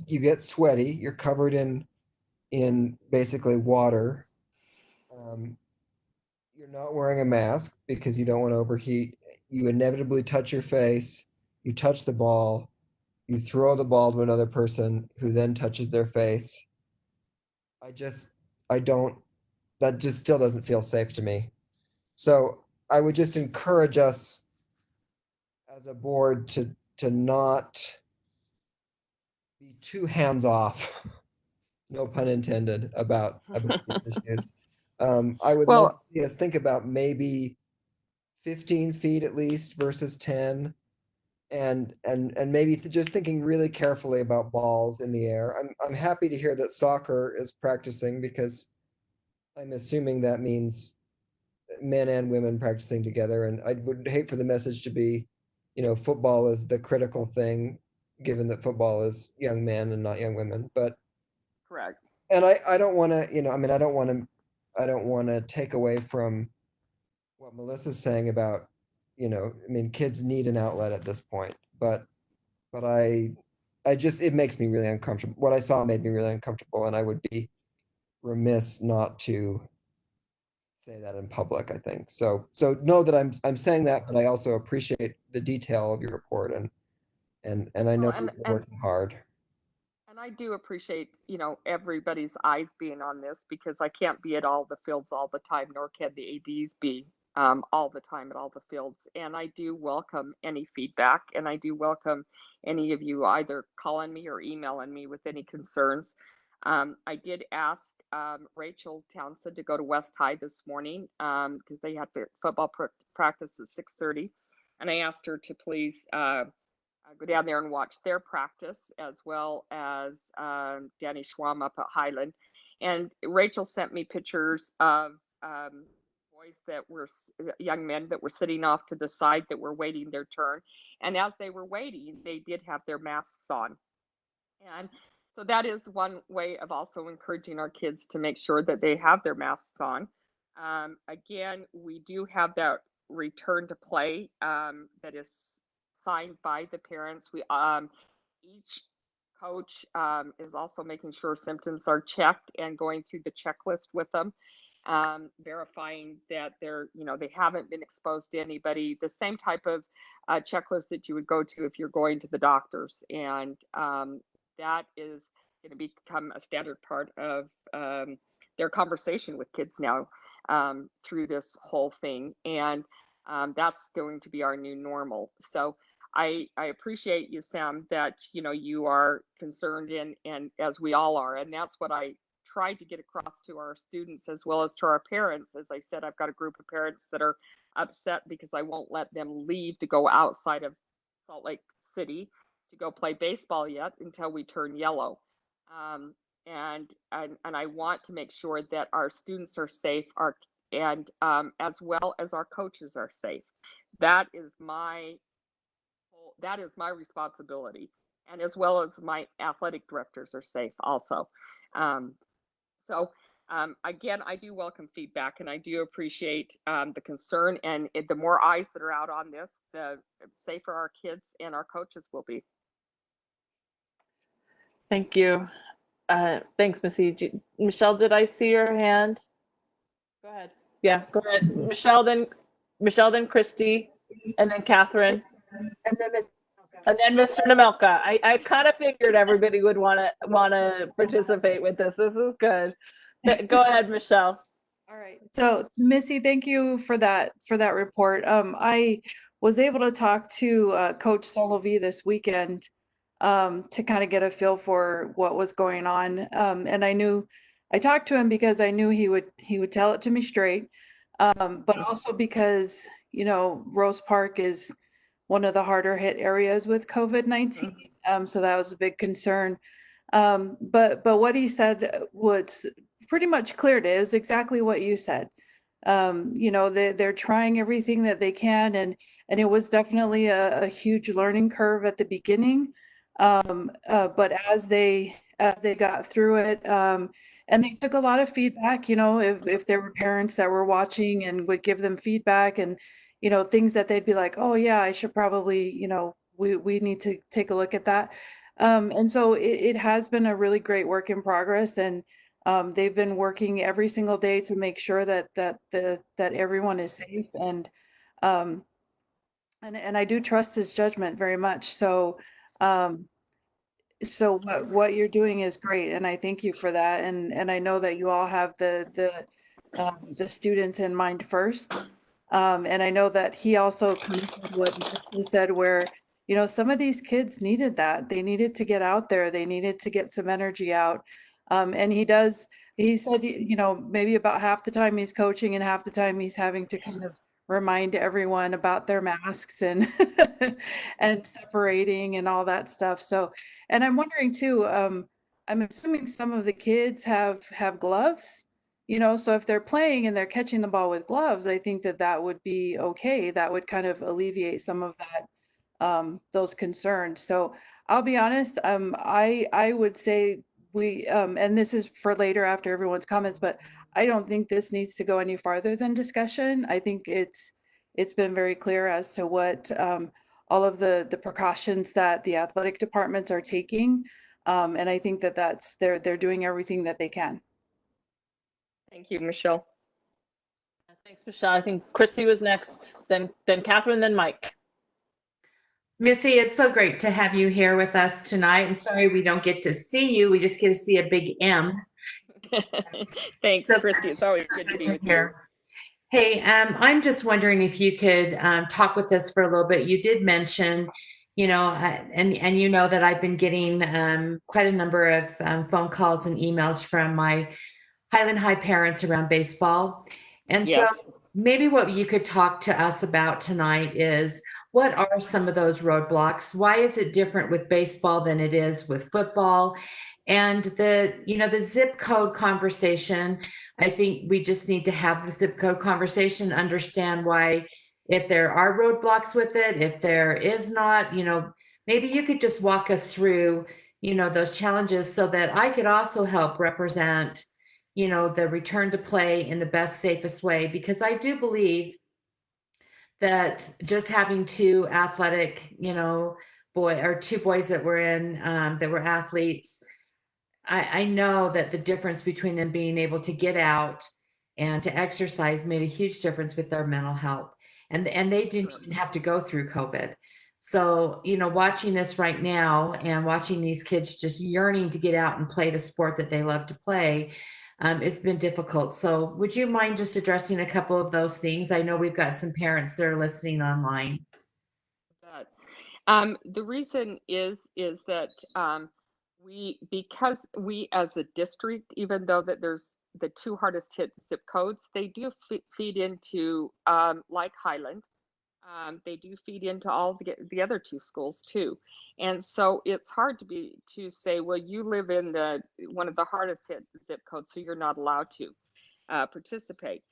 get sweaty. You're covered in basically water. You're not wearing a mask because you don't want to overheat. You inevitably touch your face. You touch the ball. You throw the ball to another person who then touches their face. I don't, that just still doesn't feel safe to me. So I would just encourage us as a board to not be too hands off, no pun intended, about these issues. I would love to see us think about maybe 15 feet at least versus 10, and maybe just thinking really carefully about balls in the air. I'm happy to hear that soccer is practicing, because I'm assuming that means men and women practicing together, and I would hate for the message to be, football is the critical thing, given that football is young men and not young women. But correct. And I don't want to, I mean, I don't want to take away from what Melissa's saying about, I mean, kids need an outlet at this point, but it makes me really uncomfortable. What I saw made me really uncomfortable, and I would be remiss not to say that in public, I think. So know that I'm saying that, but I also appreciate the detail of your report, and I know you're working hard. And I do appreciate, everybody's eyes being on this, because I can't be at all the fields all the time, nor can the ADs be all the time at all the fields. And I do welcome any feedback, and I do welcome any of you either calling me or emailing me with any concerns. I did ask Rachel Townsend to go to West High this morning because they had their football practice at 6:30. And I asked her to please go down there and watch their practice, as well as Danny Schwam up at Highland. And Rachel sent me pictures of boys that were young men that were sitting off to the side that were waiting their turn. And as they were waiting, they did have their masks on. And so that is one way of also encouraging our kids to make sure that they have their masks on. Again, we do have that return to play that is signed by the parents. Each coach is also making sure symptoms are checked and going through the checklist with them, verifying that they haven't been exposed to anybody. The same type of checklist that you would go to if you're going to the doctors, and that is going to become a standard part of their conversation with kids now through this whole thing. And that's going to be our new normal. So I appreciate you, Sam, that you are concerned, and as we all are, and that's what I tried to get across to our students as well as to our parents. As I said, I've got a group of parents that are upset because I won't let them leave to go outside of Salt Lake City to go play baseball yet until we turn yellow. And I want to make sure that our students are safe, and as well as our coaches are safe. That is my responsibility, and as well as my athletic directors are safe also. Again, I do welcome feedback, and I do appreciate the concern, and the more eyes that are out on this, the safer our kids and our coaches will be. Thank you. Thanks, Missy. Michelle, did I see your hand? Go ahead. Yeah, go ahead. Michelle, then Christy, and then Catherine. And then Mr. Namelka. I kind of figured everybody would want to participate with this. This is good. Go ahead, Michelle. All right. So Missy, thank you for that report. I was able to talk to Coach Solovi this weekend to kind of get a feel for what was going on. And I talked to him because I knew he would tell it to me straight. But also because, Rose Park is one of the harder hit areas with COVID-19. So that was a big concern. But what he said was pretty much clear. It was exactly what you said. They're trying everything that they can, and it was definitely a huge learning curve at the beginning. But as they got through it, and they took a lot of feedback, if there were parents that were watching and would give them feedback, and things that they'd be like, oh yeah, I should probably, we need to take a look at that. And so it has been a really great work in progress, and they've been working every single day to make sure that everyone is safe, and I do trust his judgment very much. So what you're doing is great, and I thank you for that. And I know that you all have the students in mind first. And I know that he also kind of said what he said, where some of these kids needed that. They needed to get out there. They needed to get some energy out. And he said, maybe about half the time he's coaching and half the time he's having to kind of remind everyone about their masks and and separating and all that stuff. So, and I'm wondering too, I'm assuming some of the kids have gloves, so if they're playing and they're catching the ball with gloves, I think that would be okay. That would kind of alleviate some of that, those concerns. So I'll be honest, I would say and this is for later after everyone's comments, but I don't think this needs to go any farther than discussion. I think it's been very clear as to what all of the precautions that the athletic departments are taking, and I think that they're doing everything that they can. Thank you, Michelle. Thanks, Michelle. I think Christy was next, then Catherine, then Mike. Missy, it's so great to have you here with us tonight. I'm sorry we don't get to see you. We just get to see a big M. Thanks, Christy. It's always good to be with you. Hey, I'm just wondering if you could talk with us for a little bit. You did mention, and you know that I've been getting quite a number of phone calls and emails from my Highland High parents around baseball. And Yes. So maybe what you could talk to us about tonight is, what are some of those roadblocks? Why is it different with baseball than it is with football? And the zip code conversation, I think we just need to have the zip code conversation, understand why, if there are roadblocks with it, if there is not, maybe you could just walk us through, those challenges so that I could also help represent, the return to play in the best, safest way, because I do believe that just having two athletic, two boys that were that were athletes, I know that the difference between them being able to get out and to exercise made a huge difference with their mental health. And they didn't even have to go through COVID. So, watching this right now and watching these kids just yearning to get out and play the sport that they love to play, it's been difficult. So would you mind just addressing a couple of those things? I know we've got some parents that are listening online. The reason is that because we as a district, even though that there's the two hardest hit zip codes, they do feed into like Highland. They do feed into all the other two schools too, and so it's hard to say, well, you live in the one of the hardest hit zip codes, so you're not allowed to participate.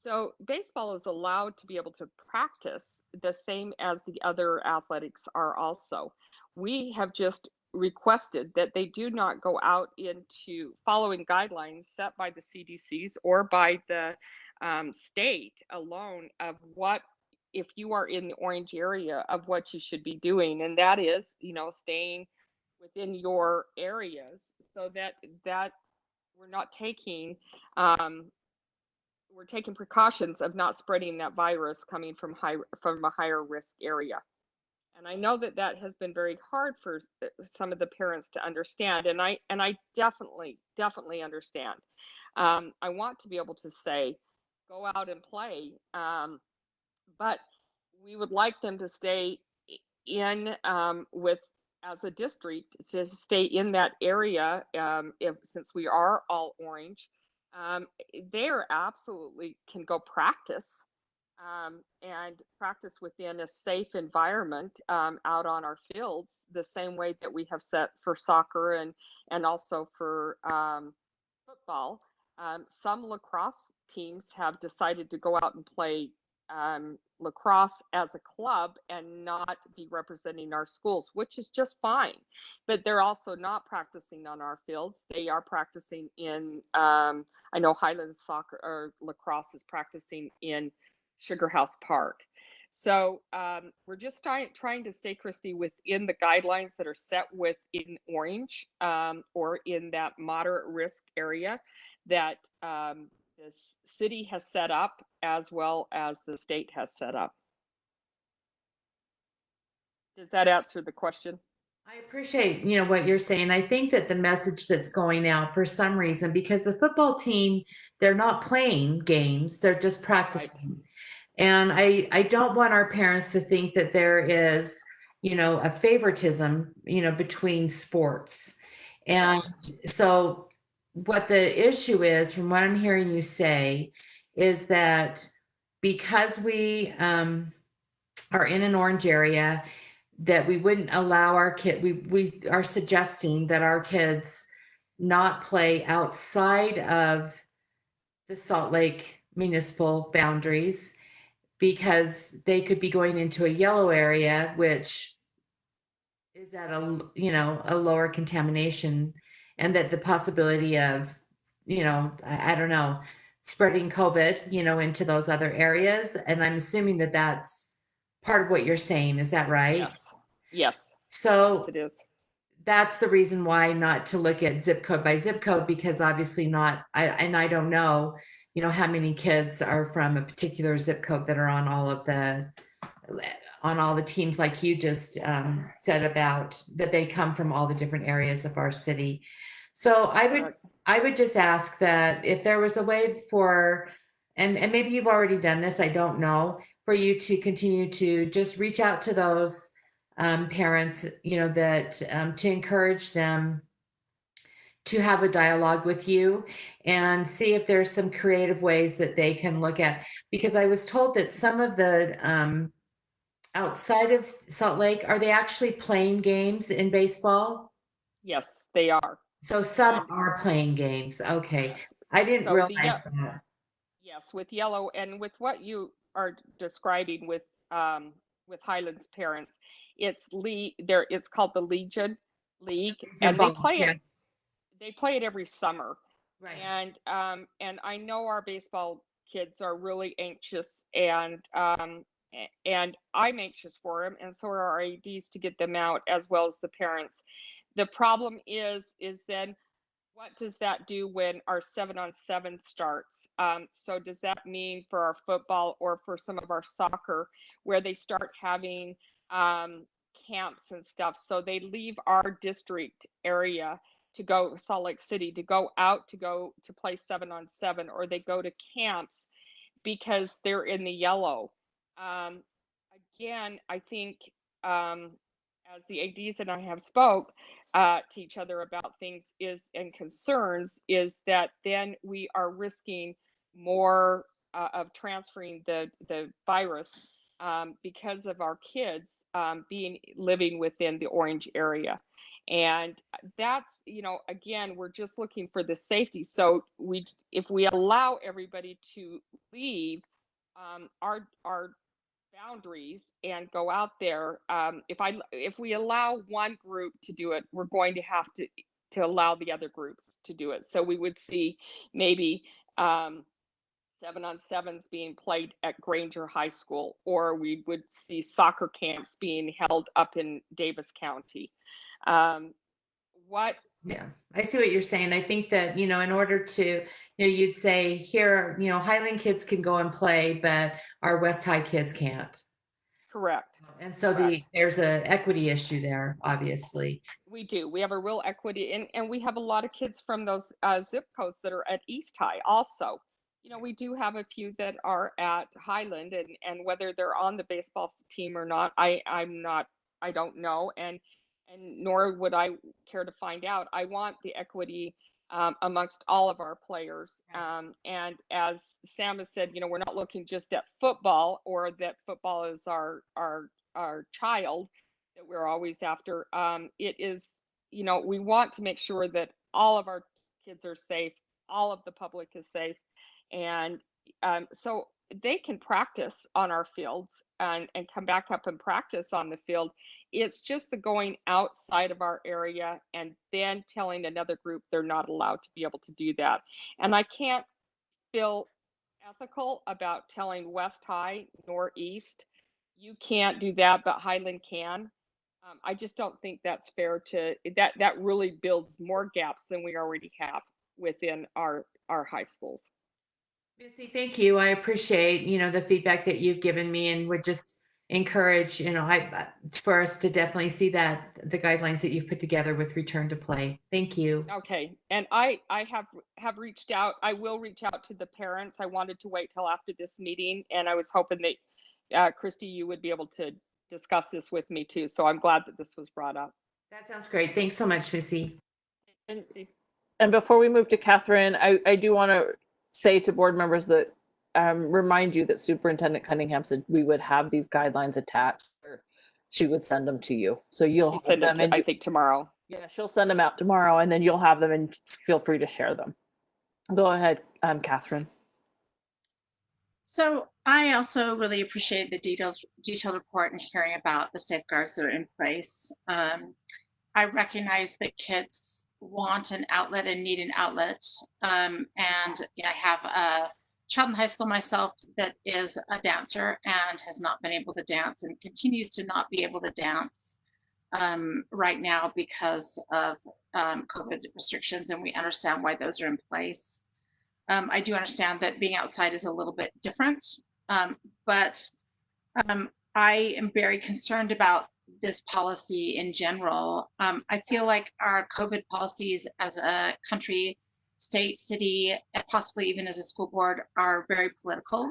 So baseball is allowed to be able to practice the same as the other athletics are also. We have just requested that they do not go out into following guidelines set by the CDCs or by the state alone of what, if you are in the orange area, of what you should be doing, and that is, staying within your areas, so that we're not taking we're taking precautions of not spreading that virus coming from a higher risk area. And I know that that has been very hard for some of the parents to understand, and I definitely understand. I want to be able to say, go out and play, but we would like them to stay in with, as a district, to stay in that area. Since we are all orange, they are absolutely can go practice and practice within a safe environment out on our fields, the same way that we have set for soccer and also for football. Some lacrosse teams have decided to go out and play lacrosse as a club and not be representing our schools, which is just fine. But they're also not practicing on our fields. They are practicing in, I know Highlands soccer or lacrosse is practicing in Sugar House Park. So we're just trying to stay, Christy, within the guidelines that are set within orange or in that moderate risk area that this city has set up, as well as the state has set up. Does that answer the question? I appreciate, what you're saying. I think that the message that's going out for some reason, because the football team, they're not playing games, they're just practicing. Right. And I don't want our parents to think that there is, a favoritism, between sports. And so what the issue is, from what I'm hearing you say, is that because we are in an orange area, that we wouldn't allow our kid, we are suggesting that our kids not play outside of the Salt Lake municipal boundaries, because they could be going into a yellow area, which is at a lower contamination, and that the possibility of, I don't know, spreading COVID, into those other areas. And I'm assuming that that's part of what you're saying. Is that right? Yes. So yes, it is. That's the reason why not to look at zip code by zip code, because obviously I don't know, how many kids are from a particular zip code that are on all the teams, like you just said about that they come from all the different areas of our city. So I would just ask that if there was a way for, and maybe you've already done this, I don't know, for you to continue to just reach out to those parents, that to encourage them to have a dialogue with you and see if there's some creative ways that they can look at. Because I was told that some of the outside of Salt Lake, are they actually playing games in baseball? Yes, they are. So some are playing games. Okay. Yes. I didn't realize that. Yes, with yellow, and with what you are describing with Highlands parents, it's called the Legion League, and they play it. They play it every summer, right? And I know our baseball kids are really anxious, and I'm anxious for them, and so are our ADs to get them out, as well as the parents. The problem is then, what does that do when our 7-on-7 starts? So does that mean for our football or for some of our soccer, where they start having camps and stuff? So they leave our district area to go Salt Lake City, to go out to play 7-on-7, or they go to camps because they're in the yellow. Again, I think as the ADs and I have spoke, to each other about things and concerns is that then we are risking more of transferring the virus because of our kids living within the orange area. And that's, again, we're just looking for the safety. So if we allow everybody to leave our boundaries and go out there, if we allow one group to do it, we're going to have to allow the other groups to do it. So we would see maybe 7-on-7s being played at Granger High School, or we would see soccer camps being held up in Davis County. Yeah, I see what you're saying. I think that, in order to, you'd say here, Highland kids can go and play, but our West High kids can't. Correct. And so there's a equity issue there, obviously. We do. We have a real equity, and we have a lot of kids from those zip codes that are at East High also. We do have a few that are at Highland, and whether they're on the baseball team or not, I don't know, and nor would I care to find out. I want the equity amongst all of our players. And as Sam has said, we're not looking just at football, or that football is our child that we're always after. It is, we want to make sure that all of our kids are safe, all of the public is safe. And so they can practice on our fields and come back up and practice on the field. It's just the going outside of our area and then telling another group they're not allowed to be able to do that. And I can't feel ethical about telling West High nor East, you can't do that, but Highland can. I just don't think that's fair that really builds more gaps than we already have within our high schools. Missy, thank you. I appreciate, the feedback that you've given me, and would just encourage, for us to definitely see that the guidelines that you've put together with return to play. Thank you. Okay. And I have reached out. I will reach out to the parents. I wanted to wait till after this meeting, and I was hoping that Christy, you would be able to discuss this with me too. So I'm glad that this was brought up. That sounds great. Thanks so much, Missy. And before we move to Catherine, I do want to say to board members that remind you that Superintendent Cunningham said we would have these guidelines attached, or she would send them to you. So you'll have them. I think tomorrow. Yeah, she'll send them out tomorrow, and then you'll have them, and feel free to share them. Go ahead, Catherine. So I also really appreciate the detailed report and hearing about the safeguards that are in place. I recognize that kids want an outlet and need an outlet. And I have a child in high school myself that is a dancer and has not been able to dance and continues to not be able to dance right now because of COVID restrictions, and we understand why those are in place. I do understand that being outside is a little bit different, but I am very concerned about this policy in general. I feel like our COVID policies as a country, state, city, and possibly even as a school board are very political,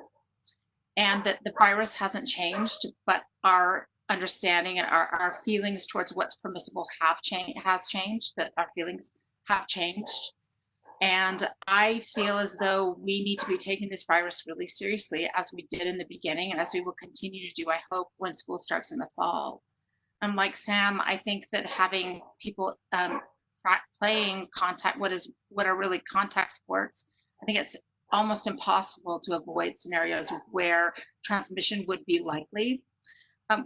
and that the virus hasn't changed, but our understanding and our feelings towards what's permissible has changed, that our feelings have changed. And I feel as though we need to be taking this virus really seriously, as we did in the beginning and as we will continue to do, I hope, when school starts in the fall. Like Sam, I think that having people playing what are really contact sports, I think it's almost impossible to avoid scenarios where transmission would be likely.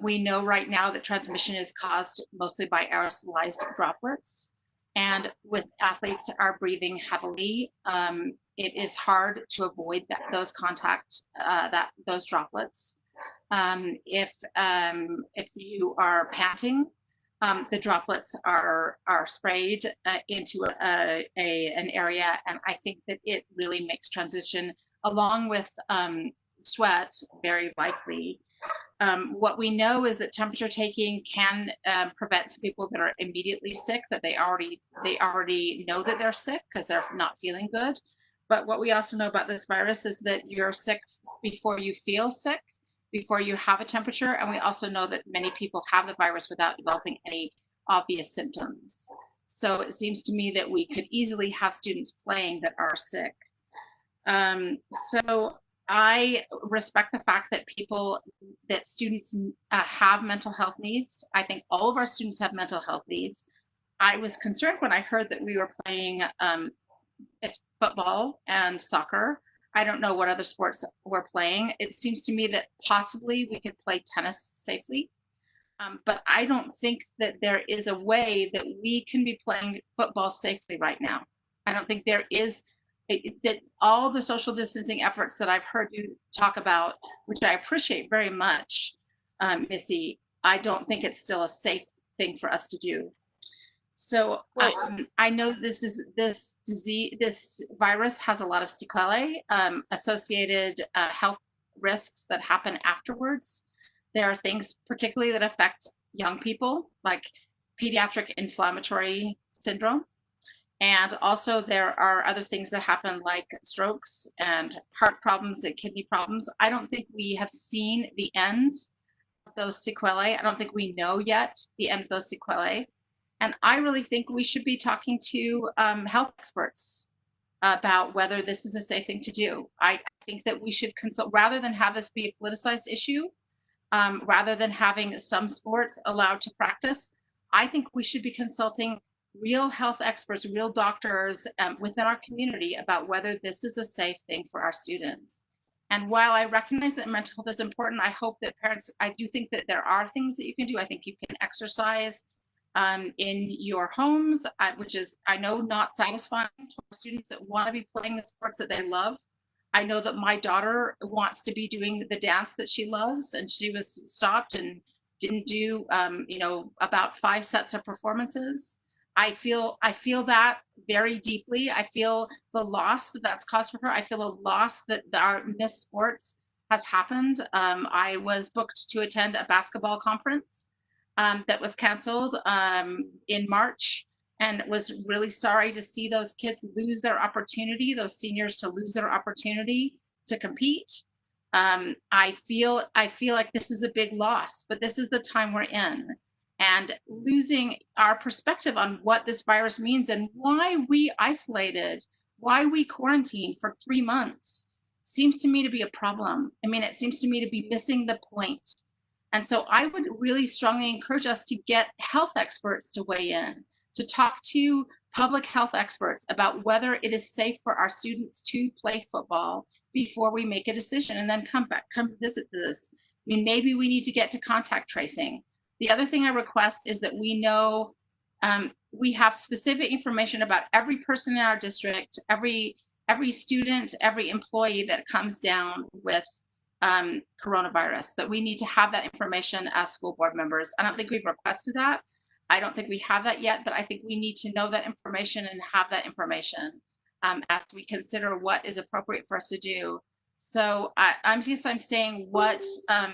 We know right now that transmission is caused mostly by aerosolized droplets. And with athletes are breathing heavily, it is hard to avoid those droplets. If you are panting, the droplets are sprayed into an area, and I think that it really makes transition, along with sweat, very likely. What we know is that temperature taking can prevent some people that are immediately sick, that they already know that they're sick because they're not feeling good. But what we also know about this virus is that you're sick before you feel sick, before you have a temperature. And we also know that many people have the virus without developing any obvious symptoms. So it seems to me that we could easily have students playing that are sick. So I respect the fact that students have mental health needs. I think all of our students have mental health needs. I was concerned when I heard that we were playing football and soccer. I don't know what other sports we're playing. It seems to me that possibly we could play tennis safely. But I don't think that there is a way that we can be playing football safely right now. I don't think there is that all the social distancing efforts that I've heard you talk about, which I appreciate very much, Missy, I don't think it's still a safe thing for us to do. So I know this virus has a lot of sequelae, associated health risks that happen afterwards. There are things particularly that affect young people, like pediatric inflammatory syndrome. And also there are other things that happen like strokes and heart problems and kidney problems. I don't think we have seen the end of those sequelae. I don't think we know yet the end of those sequelae. And I really think we should be talking to health experts about whether this is a safe thing to do. I think that we should consult, rather than have this be a politicized issue, rather than having some sports allowed to practice, I think we should be consulting real health experts, real doctors within our community about whether this is a safe thing for our students. And while I recognize that mental health is important, I hope that parents, I do think that there are things that you can do. I think you can exercise in your homes, which is, I know, not satisfying to our students that want to be playing the sports that they love. I know that my daughter wants to be doing the dance that she loves, and she was stopped and didn't do, about 5 sets of performances. I feel that very deeply. I feel the loss that that's caused for her. I feel a loss that our missed sports has happened. I was booked to attend a basketball conference that was canceled in March, and was really sorry to see those kids lose their opportunity, those seniors to lose their opportunity to compete. I feel like this is a big loss, but this is the time we're in. And losing our perspective on what this virus means and why we isolated, why we quarantined for 3 months seems to me to be a problem. I mean, it seems to me to be missing the point. And so I would really strongly encourage us to get health experts to weigh in, to talk to public health experts about whether it is safe for our students to play football before we make a decision, and then come visit this. I mean, maybe we need to get to contact tracing. The other thing I request is that we know, we have specific information about every person in our district, every student, every employee that comes down with coronavirus, that we need to have that information as school board members. I don't think we've requested that. I don't think we have that yet, but I think we need to know that information and have that information as we consider what is appropriate for us to do. So I'm saying what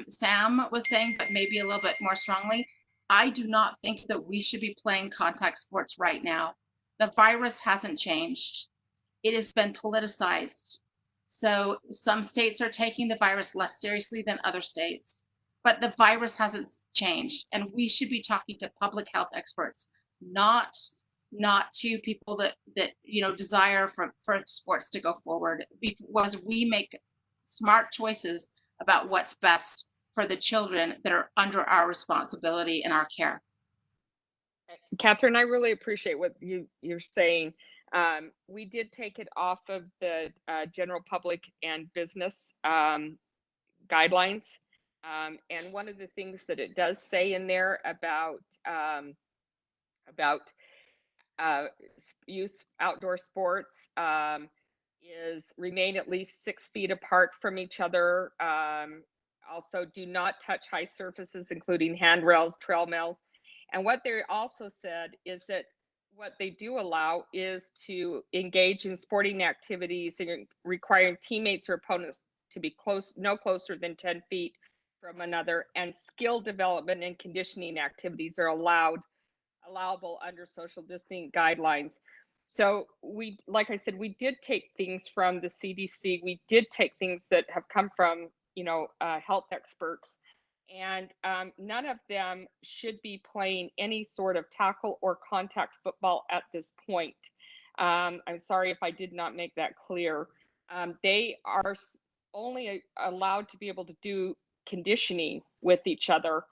Sam was saying, but maybe a little bit more strongly. I do not think that we should be playing contact sports right now. The virus hasn't changed. It has been politicized. So some states are taking the virus less seriously than other states, but the virus hasn't changed. And we should be talking to public health experts, not to people that desire for sports to go forward, because we make smart choices about what's best for the children that are under our responsibility and our care. Catherine, I really appreciate what you're saying. We did take it off of the general public and business guidelines. And one of the things that it does say in there about youth outdoor sports is remain at least 6 feet apart from each other. Also, do not touch high surfaces, including handrails, trail mills. And what they also said is that what they do allow is to engage in sporting activities and requiring teammates or opponents to be no closer than 10 feet from another, and skill development and conditioning activities are allowable under social distancing guidelines. So like I said, we did take things from the CDC. We did take things that have come from, health experts. And none of them should be playing any sort of tackle or contact football at this point. I'm sorry if I did not make that clear. They are only allowed to be able to do conditioning with each other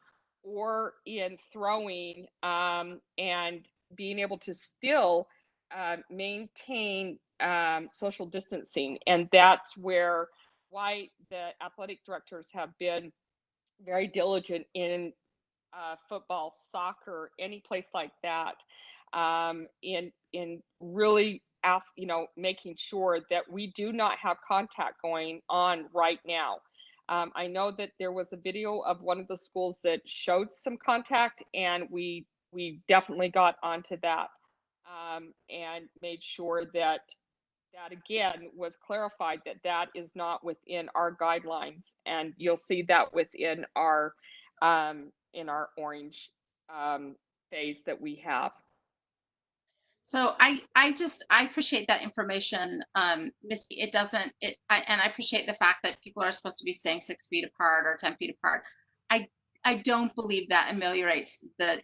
or in throwing, and being able to still maintain social distancing. And that's why the athletic directors have been very diligent in football, soccer, any place like that, in really making sure that we do not have contact going on right now. I know that there was a video of one of the schools that showed some contact, and we definitely got onto that, and made sure that again was clarified that is not within our guidelines, and you'll see that within our orange phase that we have. So I appreciate that information, Missy. And I appreciate the fact that people are supposed to be staying 6 feet apart or 10 feet apart. I don't believe that ameliorates the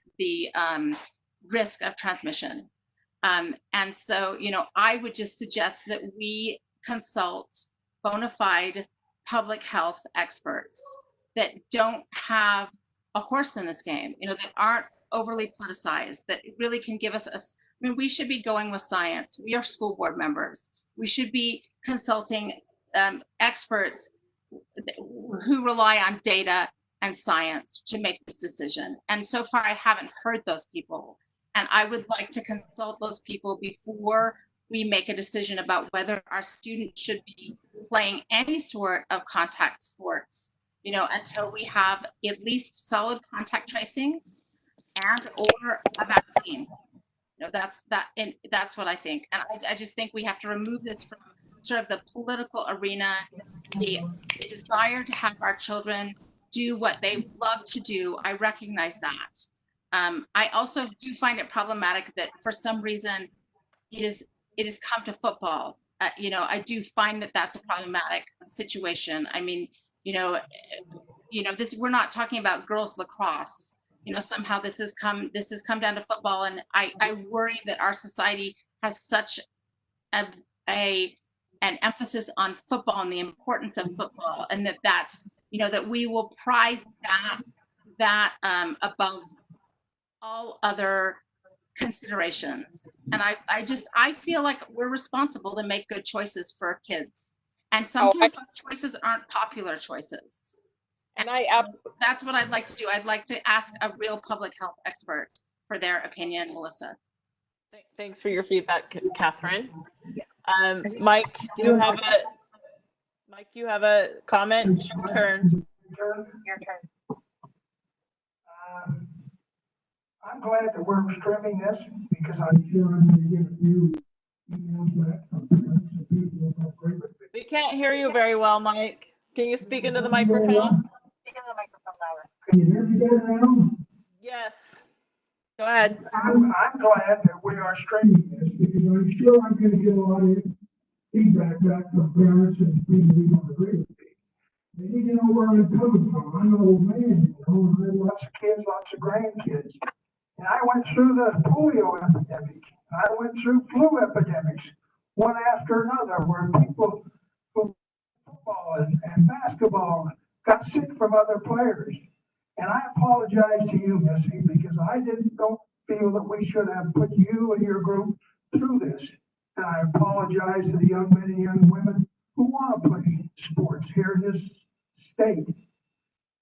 risk of transmission. And so, I would just suggest that we consult bona fide public health experts that don't have a horse in this game, that aren't overly politicized, that really can give us we should be going with science. We are school board members. We should be consulting experts who rely on data and science to make this decision. And so far, I haven't heard those people. And I would like to consult those people before we make a decision about whether our students should be playing any sort of contact sports, until we have at least solid contact tracing and or a vaccine. That's what I think. And I just think we have to remove this from sort of the political arena, the desire to have our children do what they love to do. I recognize that. I also do find it problematic that for some reason it has come to football. I do find that that's a problematic situation. I mean, we're not talking about girls lacrosse. Somehow this has come down to football, and I worry that our society has such an emphasis on football and the importance of football, and that's that we will prize that above all other considerations. And I feel like we're responsible to make good choices for our kids, and sometimes those choices aren't popular choices. And that's what I'd like to do. I'd like to ask a real public health expert for their opinion, Melissa. Thanks for your feedback, Catherine. Mike, you have a comment? Your turn. Your turn. I'm glad that we're streaming this because I'm sure I'm going to get a few emails back from parents and people who agree with me. We can't hear you very well, Mike. Can you speak into the microphone? Can you hear me better now? Yes. Go ahead. I'm glad that we are streaming this because I'm sure I'm going to get a lot of feedback back from parents and people who don't agree with me. They need to know where I'm coming from. I'm an old man, I have lots of kids, lots of grandkids. And I went through the polio epidemic. I went through flu epidemics, one after another, where people from football and basketball got sick from other players. And I apologize to you, Missy, because I don't feel that we should have put you and your group through this. And I apologize to the young men and young women who want to play sports here in this state.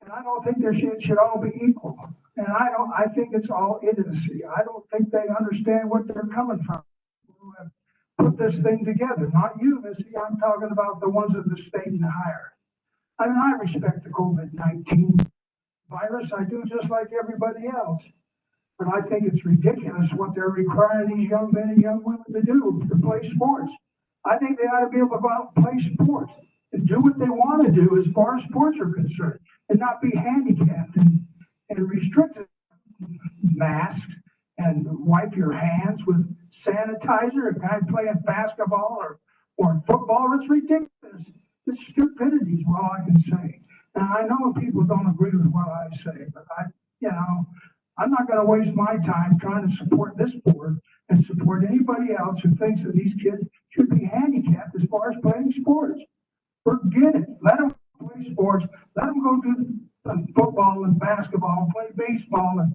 And I don't think it should all be equal. And I think it's all idiocy. I don't think they understand what they're coming from. Who have put this thing together. Not you, Missy. I'm talking about the ones at the state and higher. I mean, I respect the COVID-19 virus. I do, just like everybody else. But I think it's ridiculous what they're requiring these young men and young women to do, to play sports. I think they ought to be able to go out and play sports and do what they want to do as far as sports are concerned, and not be handicapped and restricted. Masks and wipe your hands with sanitizer. A guy playing basketball or football, it's ridiculous. It's stupidity is all I can say. And I know people don't agree with what I say, but I'm not gonna waste my time trying to support this board and support anybody else who thinks that these kids should be handicapped as far as playing sports. Forget it. Let them play sports. Let them go do football and basketball, play baseball, and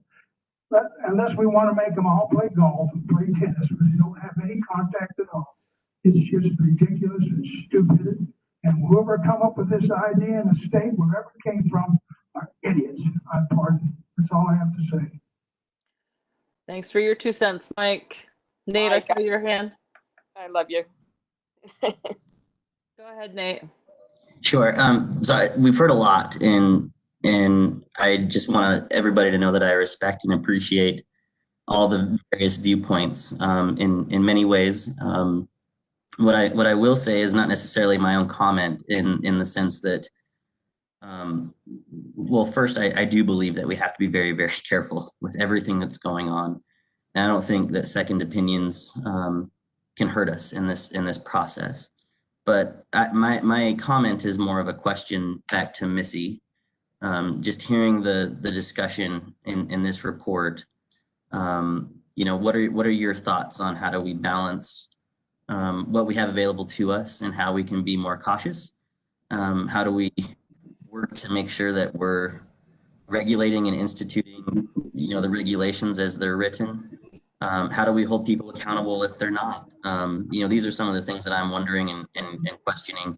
unless we want to make them all play golf and play tennis, where they don't have any contact at all. It's just ridiculous and stupid. And whoever come up with this idea in the state, wherever it came from, are idiots. I'm pardon. That's all I have to say. Thanks for your 2 cents, Mike. Nate, I saw your hand. I love you. Go ahead, Nate. Sure. So we've heard a lot, and I just want everybody to know that I respect and appreciate all the various viewpoints in many ways. What I will say is not necessarily my own comment in the sense that, well, first, I do believe that we have to be very, very careful with everything that's going on. And I don't think that second opinions can hurt us in this process. But my comment is more of a question back to Missy. Just hearing the discussion in this report, what are your thoughts on how do we balance what we have available to us and how we can be more cautious? How do we work to make sure that we're regulating and instituting, the regulations as they're written? How do we hold people accountable if they're not? These are some of the things that I'm wondering and questioning.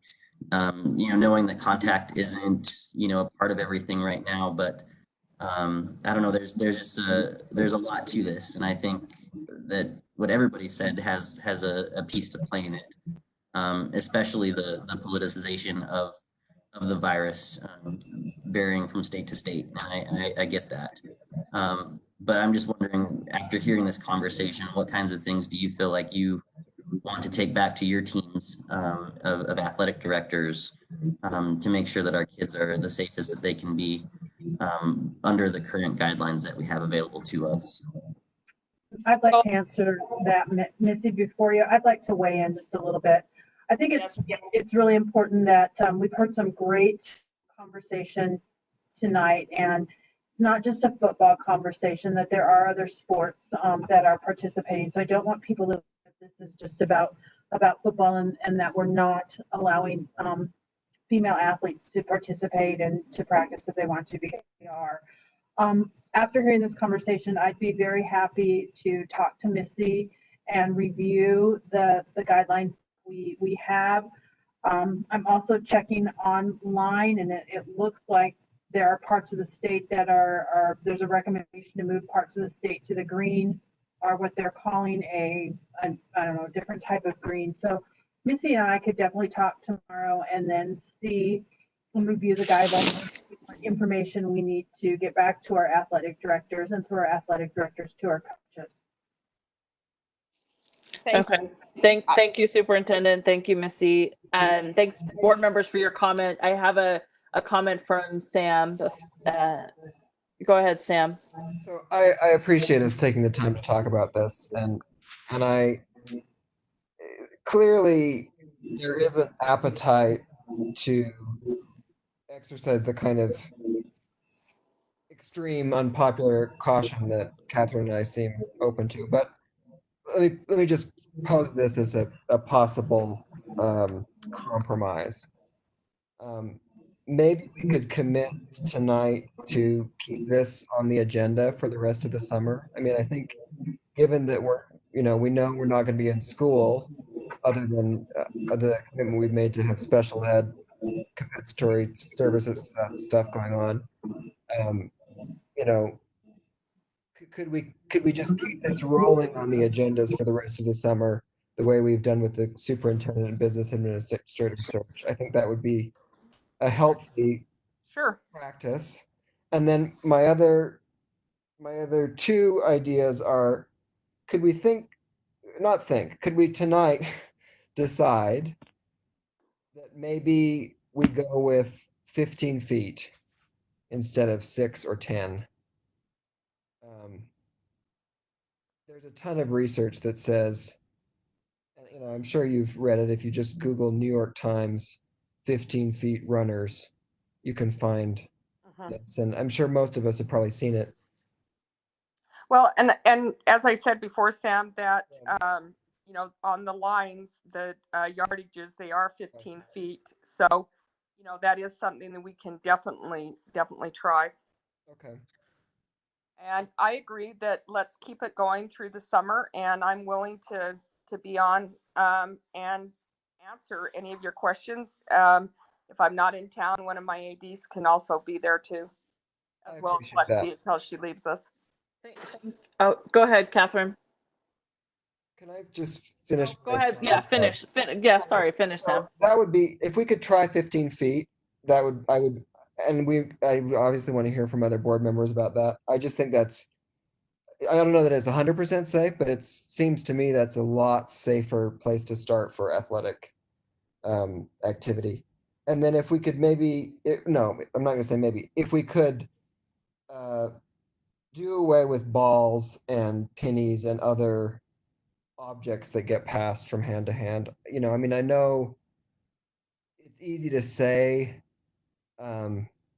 Knowing that contact isn't, a part of everything right now, but I don't know. There's just there's a lot to this, and I think that what everybody said has a piece to play in it, especially the politicization of the virus, varying from state to state. And I get that. But I'm just wondering, after hearing this conversation, what kinds of things do you feel like you want to take back to your teams of athletic directors to make sure that our kids are the safest that they can be under the current guidelines that we have available to us? I'd like to answer that, Missy, before you. I'd like to weigh in just a little bit. I think it's really important that we've heard some great conversation tonight, and not just a football conversation, that there are other sports that are participating. So I don't want people to think that this is just about football and that we're not allowing female athletes to participate and to practice if they want to, because they are. After hearing this conversation, I'd be very happy to talk to Missy and review the guidelines we have. I'm also checking online, and it looks like there are parts of the state that there's a recommendation to move parts of the state to the green, or what they're calling a different type of green. So Missy and I could definitely talk tomorrow and then see and review the guidelines, information we need to get back to our athletic directors, and through our athletic directors to our coaches. Thank you, Superintendent. Thank you, Missy. And thanks, board members, for your comment. I have a comment from Sam. Go ahead, Sam. So I appreciate us taking the time to talk about this, and I clearly there is an appetite to exercise the kind of extreme unpopular caution that Catherine and I seem open to. But let me just pose this as a possible compromise. Maybe we could commit tonight to keep this on the agenda for the rest of the summer. I mean, I think given that we know we're not going to be in school, other than the commitment we've made to have special ed compensatory services stuff going on, could we just keep this rolling on the agendas for the rest of the summer, the way we've done with the superintendent and business administrative search? I think that would be a healthy practice. And then my other two ideas are, could we tonight decide that maybe we go with 15 feet instead of 6 or 10? There's a ton of research that says, I'm sure you've read it, if you just Google New York Times 15 feet runners, you can find this. And I'm sure most of us have probably seen it. Well, and as I said before, Sam, that you know, on the lines, the yardages, they are 15 feet. So, you know, that is something that we can definitely try. Okay. And I agree that let's keep it going through the summer, and I'm willing to be on and answer any of your questions. If I'm not in town, one of my ADs can also be there too, as well as Lexi until she leaves us. Oh, go ahead, Catherine. Can I just finish? Go ahead. Yeah, finish. Finish, Sam. That would be, if we could try 15 feet, I would, and I obviously want to hear from other board members about that. I just think I don't know that it's 100% safe, but it seems to me that's a lot safer place to start for athletic activity. And then if we could no, I'm not going to say maybe, if we could do away with balls and pennies and other objects that get passed from hand to hand. You know, I mean, I know it's easy to say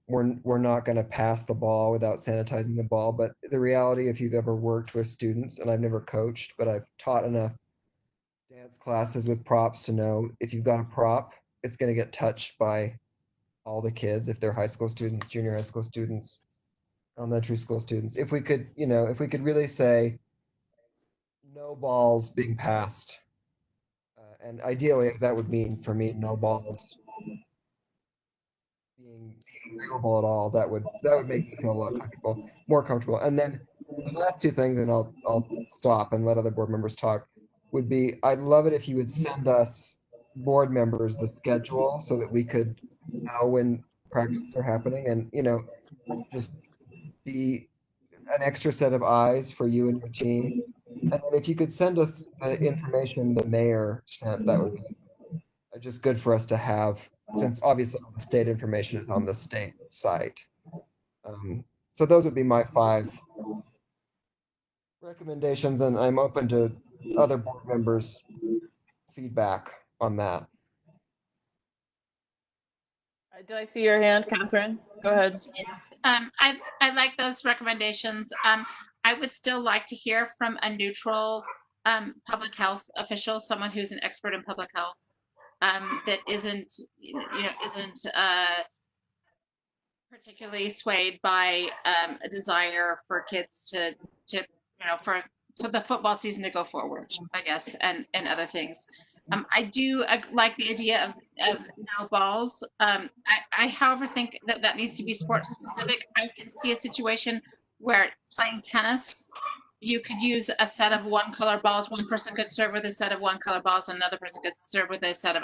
we're not going to pass the ball without sanitizing the ball, but the reality, if you've ever worked with students, and I've never coached, but I've taught enough dance classes with props to know if you've got a prop, it's going to get touched by all the kids if they're high school students, junior high school students, elementary school students. If we could, you know, if we could really say no balls being passed, and ideally that would mean for me no balls being available at all. That would make me feel a lot more comfortable. And then the last two things, and I'll stop and let other board members talk, would be I'd love it if you would send us board members the schedule so that we could know when practices are happening, and you know, just be an extra set of eyes for you and your team. And then if you could send us the information the mayor sent, that would be just good for us to have, since obviously all the state information is on the state site. So those would be my 5 recommendations, and I'm open to other board members' feedback on that. Did I see your hand, Catherine? Go ahead. Yes. I like those recommendations. I would still like to hear from a neutral public health official, someone who's an expert in public health, that isn't particularly swayed by a desire for kids to for the football season to go forward, I guess, and other things. I do like the idea of no balls. I, however, think that needs to be sport specific. I can see a situation where playing tennis, you could use a set of one color balls. One person could serve with a set of one color balls, and another person could serve with a set of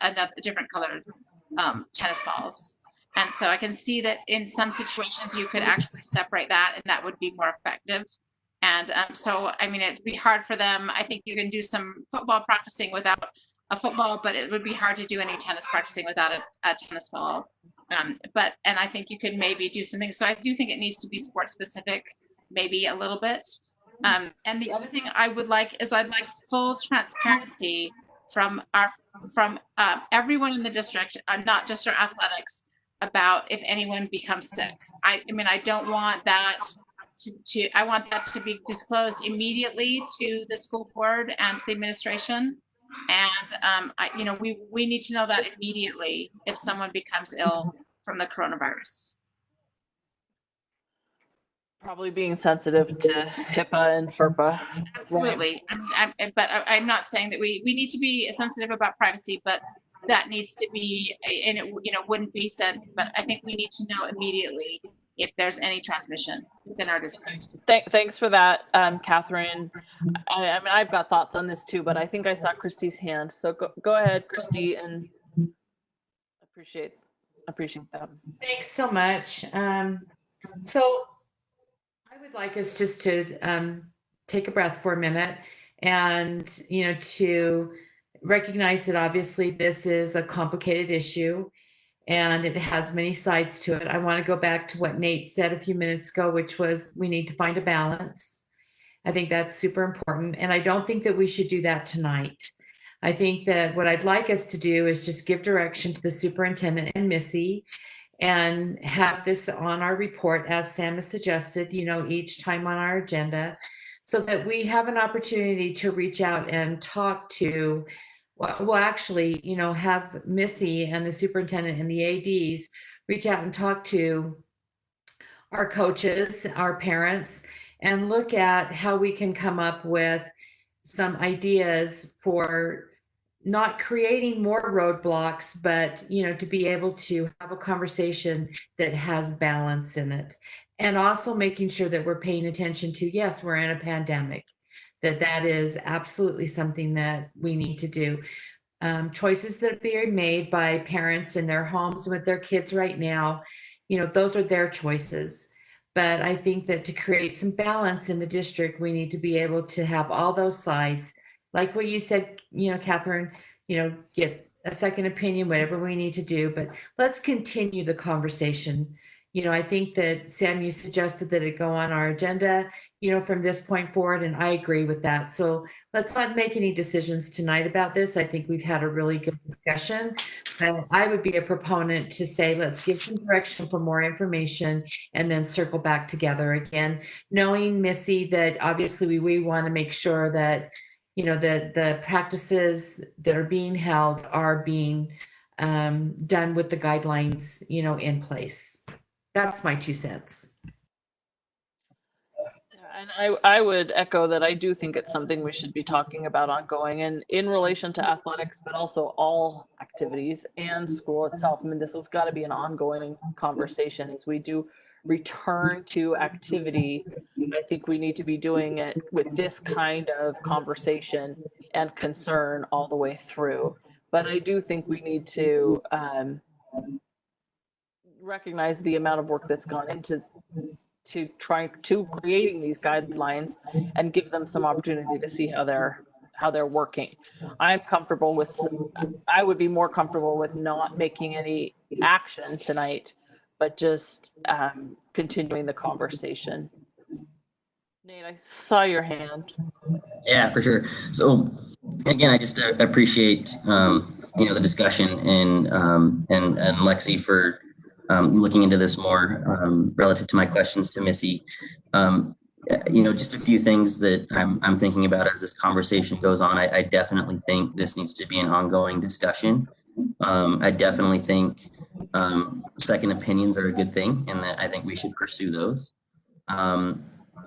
another different colored tennis balls. And so I can see that in some situations you could actually separate that, and that would be more effective. And so, I mean, it'd be hard for them. I think you can do some football practicing without a football, but it would be hard to do any tennis practicing without a tennis ball. And I think you could maybe do something. So I do think it needs to be sport specific, maybe a little bit. And the other thing I would like is I'd like full transparency from everyone in the district, not just our athletics, about if anyone becomes sick. I mean, I don't want that I want that to be disclosed immediately to the school board and to the administration. And we need to know that immediately if someone becomes ill from the coronavirus. Probably being sensitive to HIPAA and FERPA. Absolutely. Right. I'm not saying that we need to be sensitive about privacy, but that needs to be, and it wouldn't be said, but I think we need to know immediately if there's any transmission within our district. Thanks for that, Catherine. I mean, I've got thoughts on this too, but I think I saw Christy's hand. So go ahead, Christy, and appreciate that. Thanks so much. So I would like us just to take a breath for a minute and, to recognize that obviously this is a complicated issue and it has many sides to it. I want to go back to what Nate said a few minutes ago, which was we need to find a balance. I think that's super important. And I don't think that we should do that tonight. I think that what I'd like us to do is just give direction to the superintendent and Missy and have this on our report, as Sam has suggested, each time on our agenda, so that we have an opportunity to reach out and talk to, well, actually, have Missy and the superintendent and the ADs reach out and talk to our coaches, our parents, and look at how we can come up with some ideas for not creating more roadblocks, but to be able to have a conversation that has balance in it. And also making sure that we're paying attention to, yes, we're in a pandemic, that is absolutely something that we need to do. Choices that are being made by parents in their homes with their kids right now, those are their choices. But I think that to create some balance in the district, we need to be able to have all those sides, like what you said, Catherine, get a second opinion, whatever we need to do, but let's continue the conversation. I think that Sam, you suggested that it go on our agenda, from this point forward, and I agree with that. So let's not make any decisions tonight about this. I think we've had a really good discussion. And I would be a proponent to say, let's give some direction for more information and then circle back together again, knowing, Missy, that obviously we want to make sure that, the practices that are being held are being done with the guidelines, in place. That's my 2 cents. And I would echo that. I do think it's something we should be talking about ongoing, and in relation to athletics, but also all activities and school itself. I mean, this has got to be an ongoing conversation as we do return to activity. I think we need to be doing it with this kind of conversation and concern all the way through. But I do think we need to recognize the amount of work that's gone into trying to creating these guidelines and give them some opportunity to see how they're working. I would be more comfortable with not making any action tonight, but just continuing the conversation. Nate, I saw your hand. Yeah, for sure. So again, I just appreciate the discussion and Lexi for looking into this more relative to my questions to Missy. Just a few things that I'm thinking about as this conversation goes on. I definitely think this needs to be an ongoing discussion. I definitely think second opinions are a good thing, and that I think we should pursue those.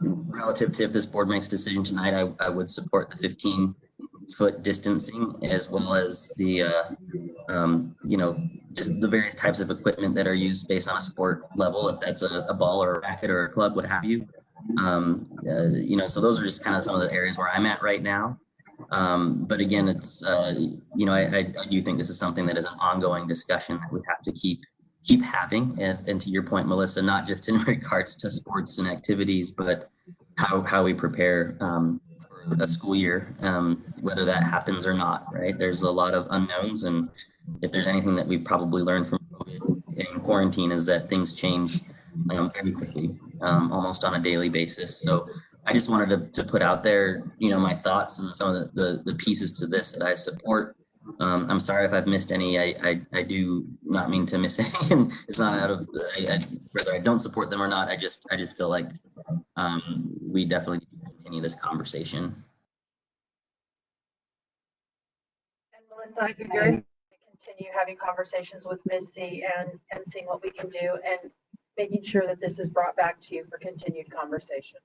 Relative to if this board makes a decision tonight, I would support the 15-foot distancing, as well as the just the various types of equipment that are used based on a sport level, if that's a ball or a racket or a club, what have you. So those are just kind of some of the areas where I'm at right now. But again, it's I do think this is something that is an ongoing discussion that we have to keep having. And to your point, Melissa, not just in regards to sports and activities, but how we prepare for a school year, whether that happens or not, right? There's a lot of unknowns, and if there's anything that we've probably learned from COVID in quarantine is that things change very quickly, almost on a daily basis. So I just wanted to put out there, my thoughts and some of the pieces to this that I support. I'm sorry if I've missed any. I do not mean to miss any. And it's not out of whether I don't support them or not. I just feel like we definitely need to continue this conversation. And Melissa, I'd be very happy to continue having conversations with Missy and seeing what we can do and making sure that this is brought back to you for continued conversation.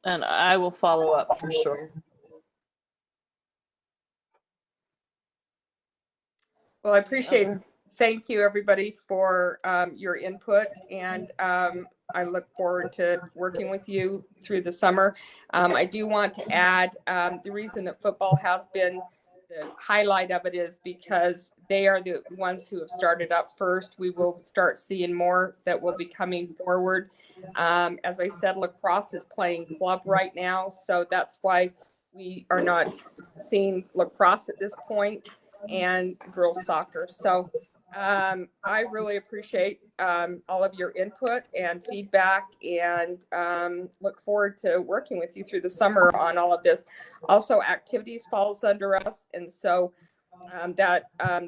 And I will follow up for sure. Well, I appreciate it. Thank you, everybody, for your input, and I look forward to working with you through the summer. I do want to add the reason that football has been the highlight of it is because they are the ones who have started up first. We will start seeing more that will be coming forward. As I said, lacrosse is playing club right now, so that's why we are not seeing lacrosse at this point, and girls soccer. So I really appreciate all of your input and feedback, and look forward to working with you through the summer on all of this. Also, activities falls under us, and so that the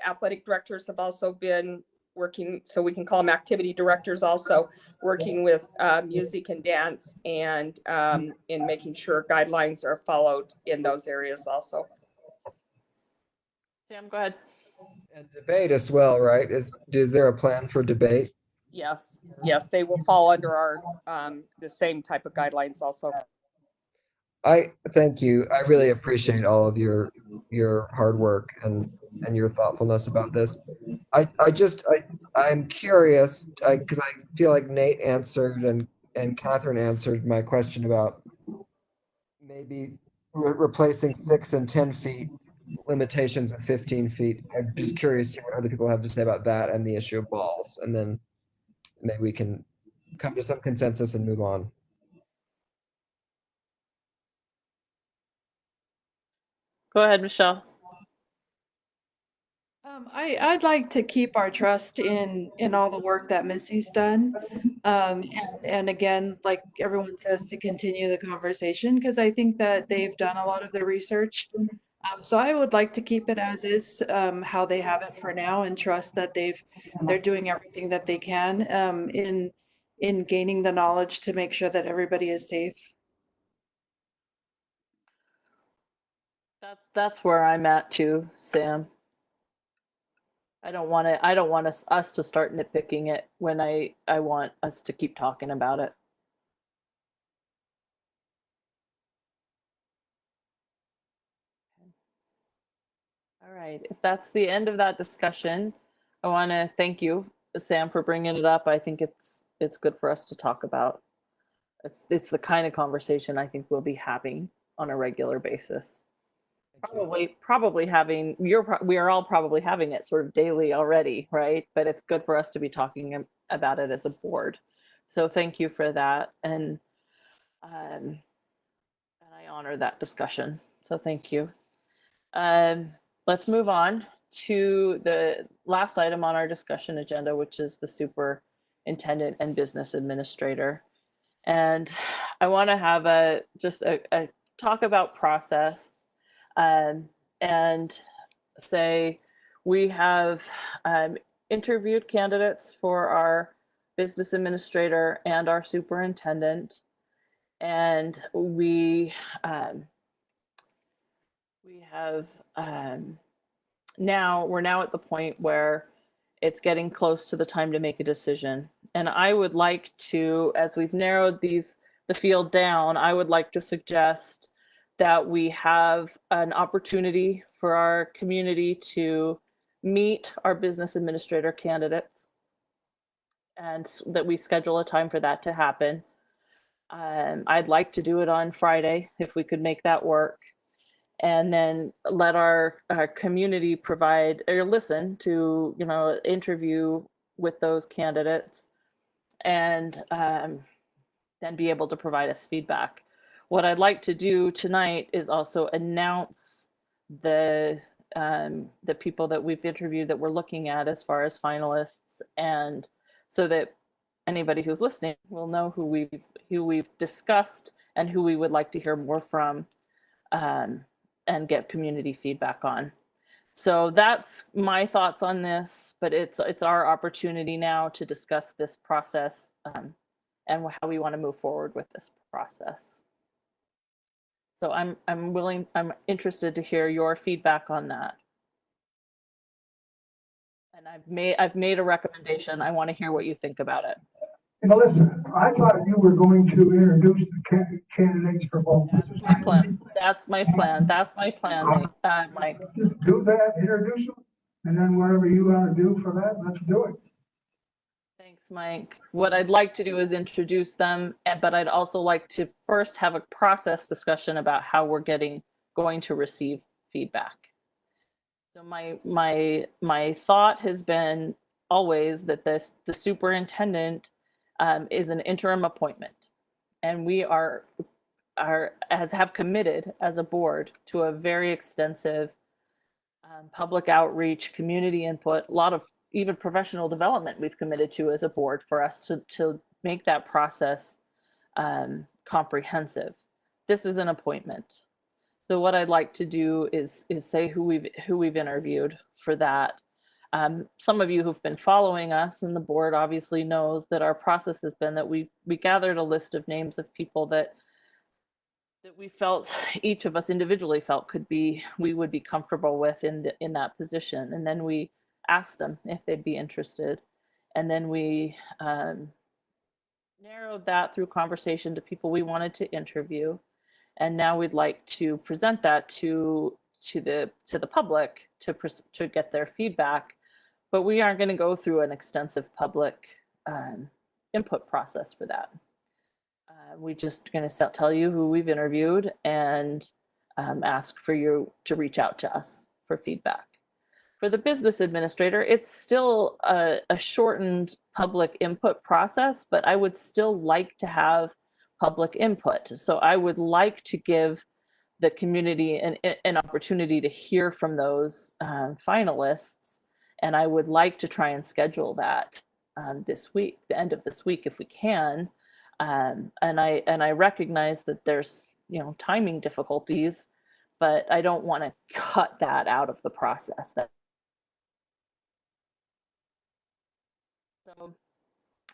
athletic directors have also been working, so we can call them activity directors also, working with music and dance and in making sure guidelines are followed in those areas also. Sam, go ahead. And debate as well, right? Is there a plan for debate? Yes, yes, they will fall under our the same type of guidelines also. I thank you. I really appreciate all of your hard work and your thoughtfulness about this. I'm curious because I feel like Nate answered and Catherine answered my question about maybe replacing 6 and 10 feet limitations with 15 feet. I'm just curious to see what other people have to say about that and the issue of balls, and then maybe we can come to some consensus and move on. Go ahead, Michelle. I'd like to keep our trust in all the work that Missy's done. And again, like everyone says, to continue the conversation, because I think that they've done a lot of the research. So I would like to keep it as is, how they have it for now, and trust that they're doing everything that they can in gaining the knowledge to make sure that everybody is safe. That's where I'm at too, Sam. I don't want us to start nitpicking it when I want us to keep talking about it. All right, if that's the end of that discussion, I want to thank you, Sam, for bringing it up. I think it's good for us to talk about. It's the kind of conversation I think we'll be having on a regular basis. Probably having we are all probably having it sort of daily already, right? But it's good for us to be talking about it as a board. So thank you for that, and I honor that discussion. So thank you. Let's move on to the last item on our discussion agenda, which is the superintendent and business administrator. And I want to have a talk about process, and say we have interviewed candidates for our business administrator and our superintendent, and we have we're now at the point where it's getting close to the time to make a decision. And I would like to, as we've narrowed the field down, I would like to suggest that we have an opportunity for our community to meet our business administrator candidates, and that we schedule a time for that to happen. I'd like to do it on Friday if we could make that work, and then let our community provide or listen to, interview with those candidates, and then be able to provide us feedback. What I'd like to do tonight is also announce the people that we've interviewed that we're looking at as far as finalists, and so that anybody who's listening will know who we've discussed and who we would like to hear more from, and get community feedback on. So that's my thoughts on this, but it's our opportunity now to discuss this process, and how we want to move forward with this process. So I'm interested to hear your feedback on that. And I've made a recommendation. I want to hear what you think about it. Now listen, I thought you were going to introduce the candidates for both. That's my plan. Mike. Just do that, introduce them, and then whatever you want to do for that, let's do it. Thanks, Mike. What I'd like to do is introduce them, but I'd also like to first have a process discussion about how we're going to receive feedback. So my thought has been always that the superintendent is an interim appointment, and we have committed as a board to a very extensive public outreach, community input, a lot of even professional development we've committed to as a board for us to make that process comprehensive. This is an appointment. So what I'd like to do is say who we've interviewed for that. Some of you who've been following us and the board obviously knows that our process has been that we gathered a list of names of people that we felt, each of us individually felt we would be comfortable with in that position. And then we asked them if they'd be interested. And then we narrowed that through conversation to people we wanted to interview. And now we'd like to present that to the public to get their feedback. But we aren't going to go through an extensive public input process for that. We're just going to tell you who we've interviewed and ask for you to reach out to us for feedback. For the business administrator, it's still a shortened public input process, but I would still like to have public input. So I would like to give the community an opportunity to hear from those finalists. And I would like to try and schedule that this week, the end of this week, if we can. And I recognize that there's, timing difficulties, but I don't want to cut that out of the process. So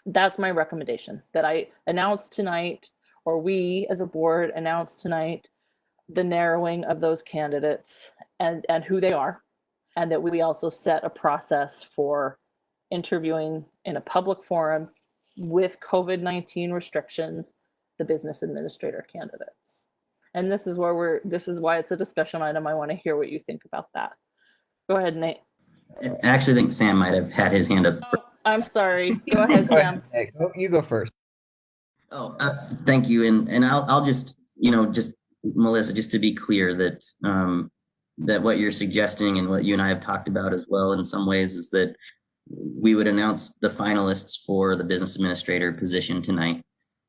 that's my recommendation, that I announce tonight, or we as a board announce tonight, the narrowing of those candidates and who they are, and that we also set a process for interviewing in a public forum with COVID-19 restrictions, the business administrator candidates. And this is why it's a discussion item. I want to hear what you think about that. Go ahead, Nate. I actually think Sam might have had his hand up. Oh, I'm sorry. Go ahead, Sam. You go first. Oh, thank you. And I'll just, just Melissa, just to be clear that that what you're suggesting and what you and I have talked about as well in some ways is that we would announce the finalists for the business administrator position tonight,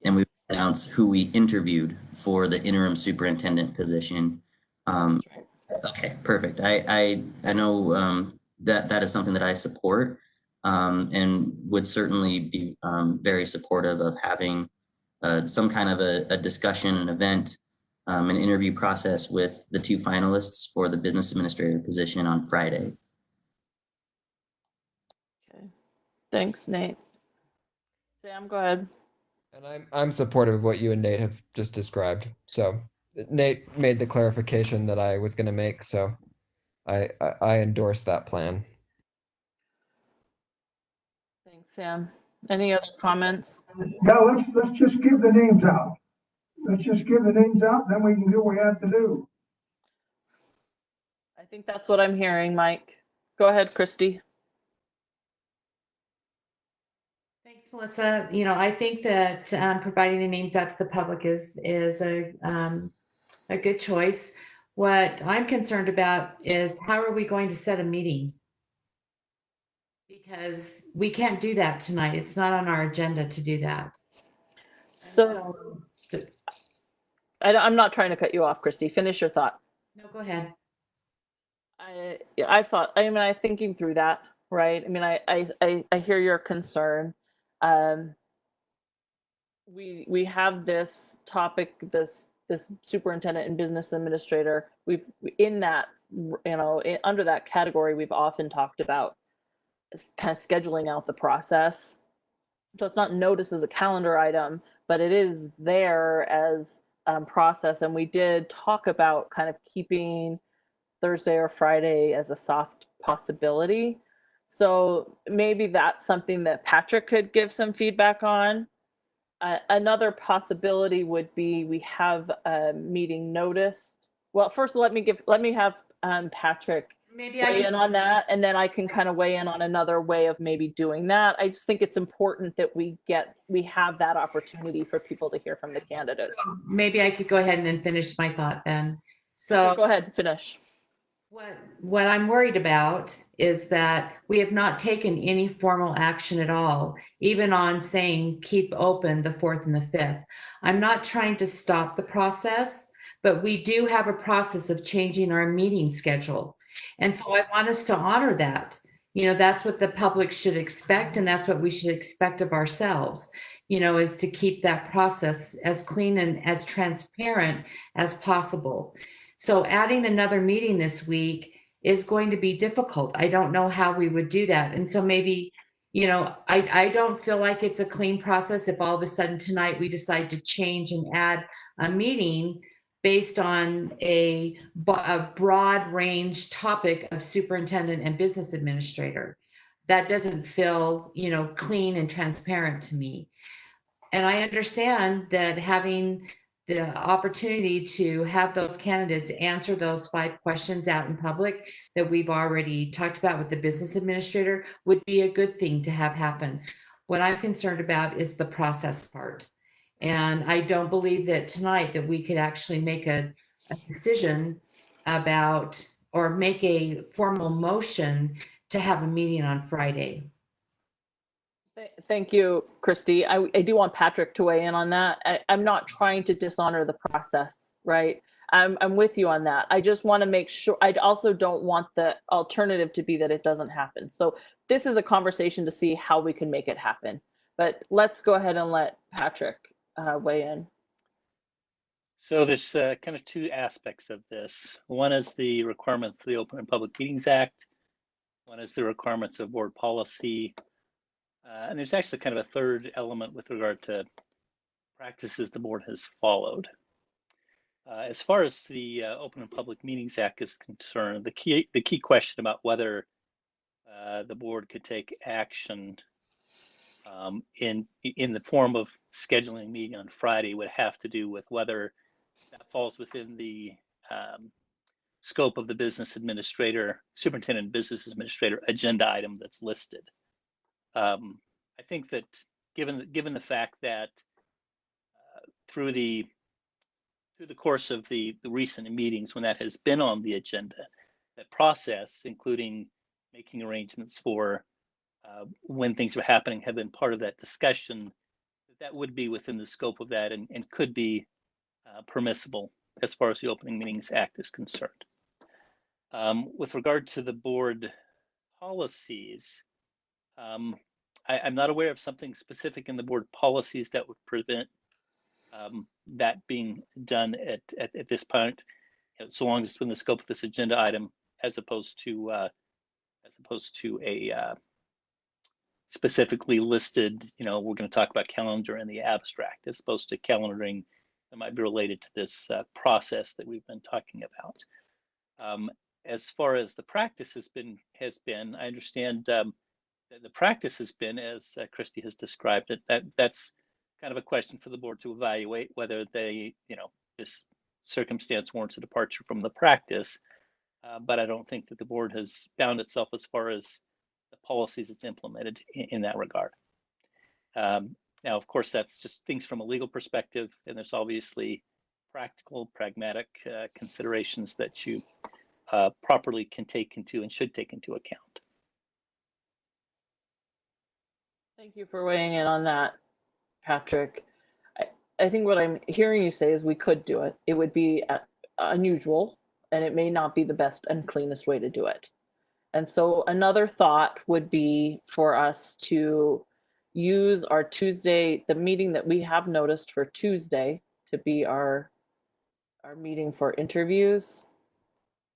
and we would announce who we interviewed for the interim superintendent position. Okay, perfect. I know that is something that I support and would certainly be very supportive of having some kind of a discussion, an event, an interview process with the two finalists for the business administrator position on Friday. Okay. Thanks, Nate. Sam, go ahead. And I'm supportive of what you and Nate have just described. So Nate made the clarification that I was going to make, so I endorse that plan. Thanks, Sam. Any other comments? Yeah, let's just give the names out. Let's just give the names out, then we can do what we have to do. I think that's what I'm hearing, Mike. Go ahead, Christy. Thanks, Melissa. I think that providing the names out to the public is a good choice. What I'm concerned about is how are we going to set a meeting? Because we can't do that tonight. It's not on our agenda to do that. So I'm not trying to cut you off, Christy. Finish your thought. No, go ahead. I'm thinking through that, right? I mean, I hear your concern. We have this topic, this superintendent and business administrator. Under that category, we've often talked about kind of scheduling out the process. So it's not noticed as a calendar item, but it is there as process. And we did talk about kind of keeping Thursday or Friday as a soft possibility. So maybe that's something that Patrick could give some feedback on. Another possibility would be we have a meeting noticed. Well, first let me have Patrick weigh in on that, and then I can kind of weigh in on another way of maybe doing that. I just think it's important that we have that opportunity for people to hear from the candidates. So maybe I could go ahead and then finish my thought then. So okay, go ahead, finish. What I'm worried about is that we have not taken any formal action at all, even on saying keep open the 4th and the 5th. I'm not trying to stop the process, but we do have a process of changing our meeting schedule. And so I want us to honor that. That's what the public should expect, and that's what we should expect of ourselves, is to keep that process as clean and as transparent as possible. So adding another meeting this week is going to be difficult. I don't know how we would do that. And so maybe, I don't feel like it's a clean process if all of a sudden tonight we decide to change and add a meeting based on a broad range topic of superintendent and business administrator. That doesn't feel, clean and transparent to me. And I understand that having the opportunity to have those candidates answer those 5 questions out in public that we've already talked about with the business administrator would be a good thing to have happen. What I'm concerned about is the process part. And I don't believe that tonight that we could actually make a decision about or make a formal motion to have a meeting on Friday. Thank you, Christy. I do want Patrick to weigh in on that. I'm not trying to dishonor the process, right? I'm with you on that. I just want to make sure. I also don't want the alternative to be that it doesn't happen. So this is a conversation to see how we can make it happen. But let's go ahead and let Patrick weigh in. So there's kind of 2 aspects of this. One is the requirements of the Open and Public Meetings Act. One is the requirements of board policy. And there's actually kind of a third element with regard to practices the board has followed. As far as the Open and Public Meetings Act is concerned, the key question about whether the board could take action in the form of scheduling a meeting on Friday would have to do with whether that falls within the scope of the superintendent business administrator agenda item that's listed. I think that given the fact that through the course of the recent meetings when that has been on the agenda, that process, including making arrangements for when things are happening, have been part of that discussion, that would be within the scope of that and could be permissible as far as the Opening Meetings Act is concerned. With regard to the board policies, I'm not aware of something specific in the board policies that would prevent that being done at this point, so long as it's within the scope of this agenda item, as opposed to a specifically listed, we're going to talk about calendar in the abstract, as opposed to calendaring that might be related to this process that we've been talking about. As far as the practice has been, I understand the practice has been, as Christy has described it, that's kind of a question for the board to evaluate whether this circumstance warrants a departure from the practice. But I don't think that the board has bound itself as far as the policies it's implemented in that regard. Now, of course, that's just things from a legal perspective, and there's obviously practical, pragmatic considerations that you properly can take into and should take into account. Thank you for weighing in on that, Patrick. I think what I'm hearing you say is we could do it. It would be unusual, and it may not be the best and cleanest way to do it. And so another thought would be for us to use our Tuesday, the meeting that we have noticed for Tuesday, to be our meeting for interviews.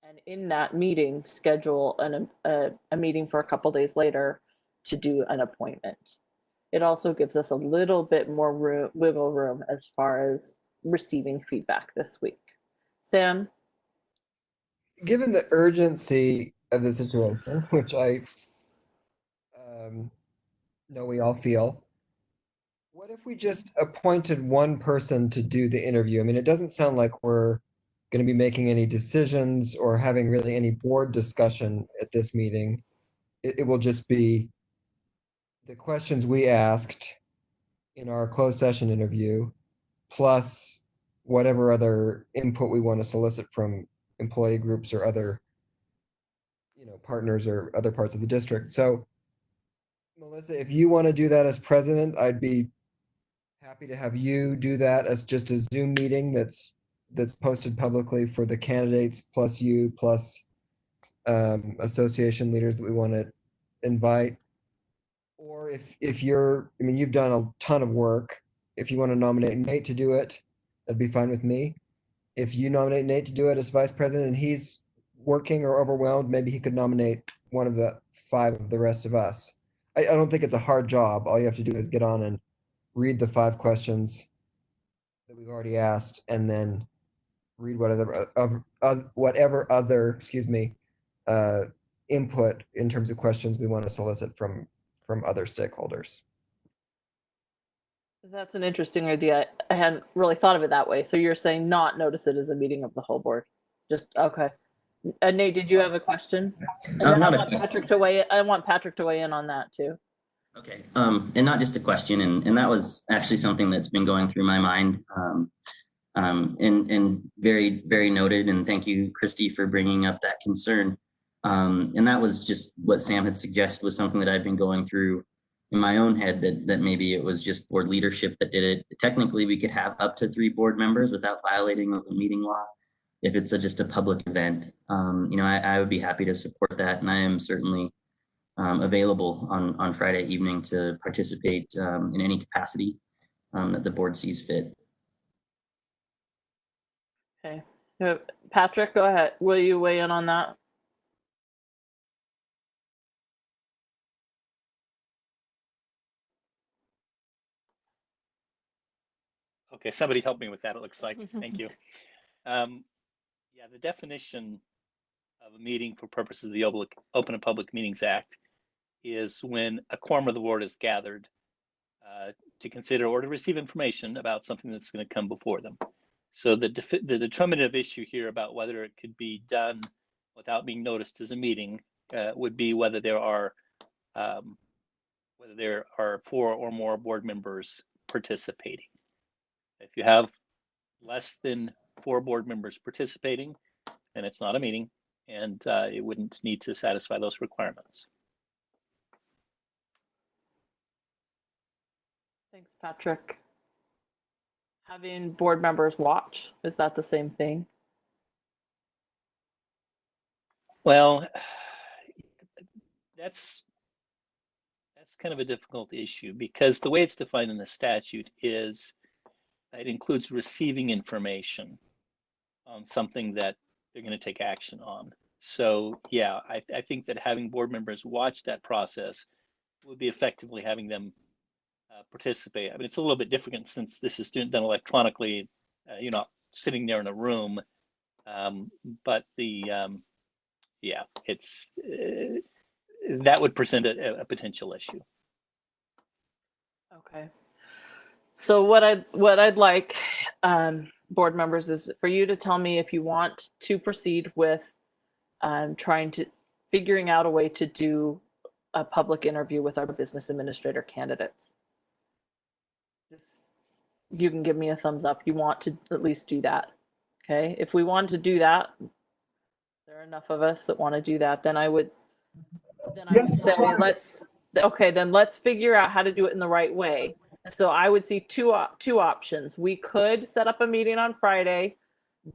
And in that meeting, schedule a meeting for a couple days later to do an appointment. It also gives us a little bit more wiggle room as far as receiving feedback this week. Sam? Given the urgency of the situation, which I know we all feel, what if we just appointed one person to do the interview? I mean, it doesn't sound like we're going to be making any decisions or having really any board discussion at this meeting. It will just be the questions we asked in our closed session interview, plus whatever other input we want to solicit from employee groups or other, partners or other parts of the district. So, Melissa, if you want to do that as president, I'd be happy to have you do that as just a Zoom meeting that's posted publicly for the candidates plus you plus association leaders that we want to invite. Or if you're, you've done a ton of work. If you want to nominate Nate to do it, that'd be fine with me. If you nominate Nate to do it as vice president and he's working or overwhelmed, maybe he could nominate one of the 5 of the rest of us. I don't think it's a hard job. All you have to do is get on and read the 5 questions that we've already asked, and then read whatever other, input in terms of questions we want to solicit from other stakeholders. That's an interesting idea. I hadn't really thought of it that way. So you're saying not notice it as a meeting of the whole board. Just okay. Nate, did you have a question? And then Not I a want question. Patrick to weigh in on that too. Okay, and not just a question, and that was actually something that's been going through my mind, and very, very noted, and thank you, Christy, for bringing up that concern. And that was just what Sam had suggested was something that I've been going through in my own head, that maybe it was just board leadership that did it. Technically, we could have up to 3 board members without violating the meeting law if it's just a public event. I would be happy to support that, and I am certainly available on Friday evening to participate in any capacity that the board sees fit. Okay. Patrick, go ahead. Will you weigh in on that? Okay, somebody help me with that, it looks like. Thank you. Yeah, the definition of a meeting for purposes of the Open and Public Meetings Act is when a quorum of the board is gathered to consider or to receive information about something that's going to come before them. So the determinative issue here about whether it could be done without being noticed as a meeting would be whether there are 4 or more board members participating. If you have less than 4 board members participating, then it's not a meeting, and it wouldn't need to satisfy those requirements. Thanks, Patrick. Having board members watch, is that the same thing? Well, that's kind of a difficult issue, because the way it's defined in the statute is it includes receiving information on something that they're going to take action on. So yeah, I think that having board members watch that process would be effectively having them participate. I mean, it's a little bit different since this is done electronically. You're not sitting there in a room, but yeah, it's that would present a potential issue. Okay. So what I'd like, board members, is for you to tell me if you want to proceed with figuring out a way to do a public interview with our business administrator candidates. You can give me a thumbs up. You want to at least do that. Okay. If we want to do that, there are enough of us that want to do that, then I would say let's figure out how to do it in the right way. And so I would see two options. We could set up a meeting on Friday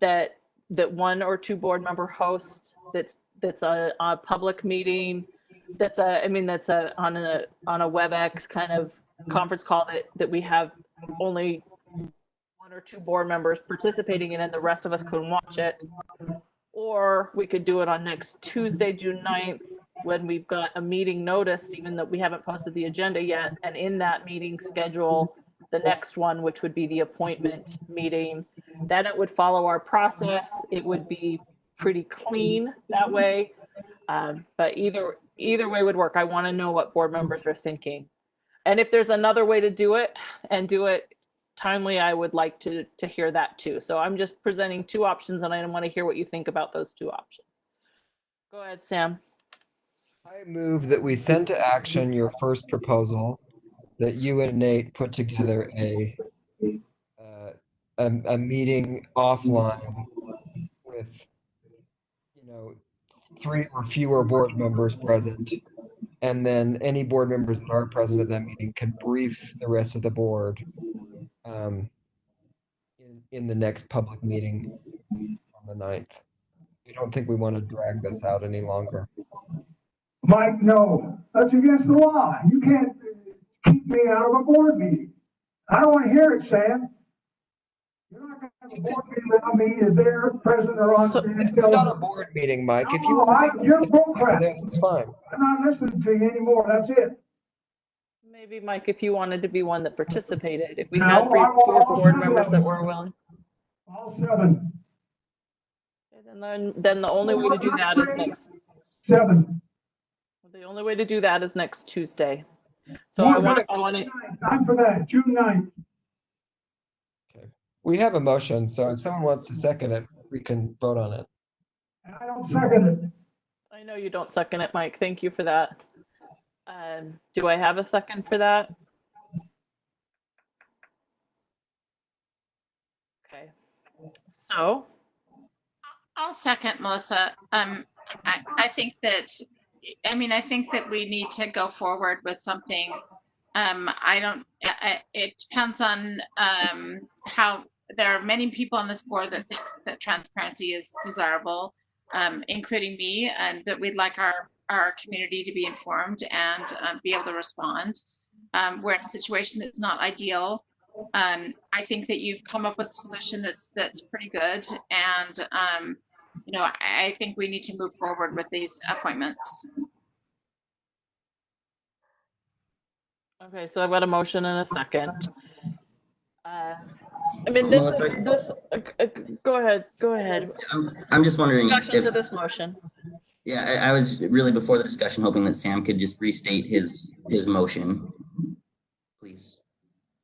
that 1 or 2 board member host that's a public meeting, that's on a WebEx kind of conference call that we have only 1 or 2 board members participating in, and the rest of us can watch it. Or we could do it on next Tuesday, June 9th, when we've got a meeting noticed, even though we haven't posted the agenda yet, and in that meeting schedule the next one, which would be the appointment meeting. Then it would follow our process. It would be pretty clean that way. But either way would work. I want to know what board members are thinking. And if there's another way to do it and do it timely, I would like to hear that too. So I'm just presenting 2 options, and I want to hear what you think about those 2 options. Go ahead, Sam. I move that we send to action your first proposal, that you and Nate put together a meeting offline with 3 or fewer board members present, and then any board members that are present at that meeting can brief the rest of the board in the next public meeting on the 9th. I don't think we want to drag this out any longer. Mike, no, that's against the law. You can't keep me out of a board meeting. I don't want to hear it, Sam. You're not going to board meeting without me is there, present or on So- stand. This is not a board meeting, Mike. If you No, want you're to bullcrap. there, that's fine. I'm not listening to you anymore, that's it. maybe Mike, if you wanted to be one that participated, if we No, had I want four all board 7 members of that them. were willing. All 7. And then the only way to do that is next. 7. The only way to do that is next Tuesday. So I want to. Time for that, June 9th. We have a motion, so if someone wants to second it, we can vote on it. And I don't second it. I know you don't second it, Mike. Thank you for that. Do I have a second for that? Okay. So, I'll second Melissa. I think that, I think that we need to go forward with something. It depends on how there are many people on this board that think that transparency is desirable, including me, and that we'd like our community to be informed and be able to respond. We're in a situation that's not ideal. I think that you've come up with a solution that's pretty good, and I think we need to move forward with these appointments. okay, so I've got a motion and a second. Go ahead. I'm just wondering Discussion if, to this motion. yeah, I was really before the discussion hoping that Sam could just restate his motion, please.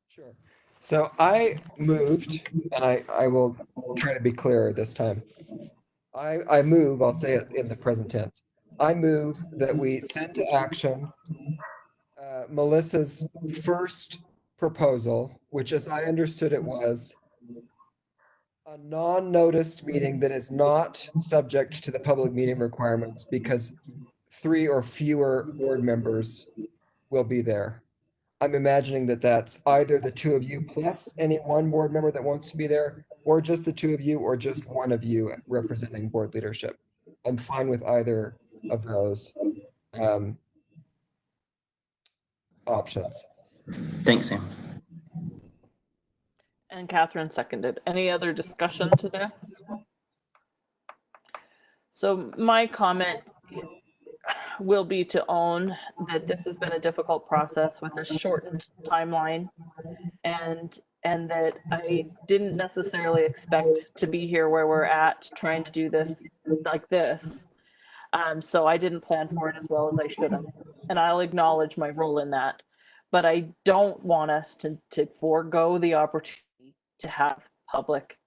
Sure. So I moved, and I will try to be clearer this time. I move, I'll say it in the present tense. I move that we send to action Melissa's first proposal, which as I understood it was a non-noticed meeting that is not subject to the public meeting requirements because 3 or fewer board members will be there. I'm imagining that that's either the 2 of you plus any one board member that wants to be there, or just the 2 of you, or just one of you representing board leadership. I'm fine with either of those options. Thanks, Sam. And Catherine seconded. Any other discussion to this? So my comment will be to own that this has been a difficult process with a shortened timeline, and that I didn't necessarily expect to be here where we're at trying to do this like this. So I didn't plan for it as well as I should have, and I'll acknowledge my role in that. But I don't want us to forego the opportunity to have public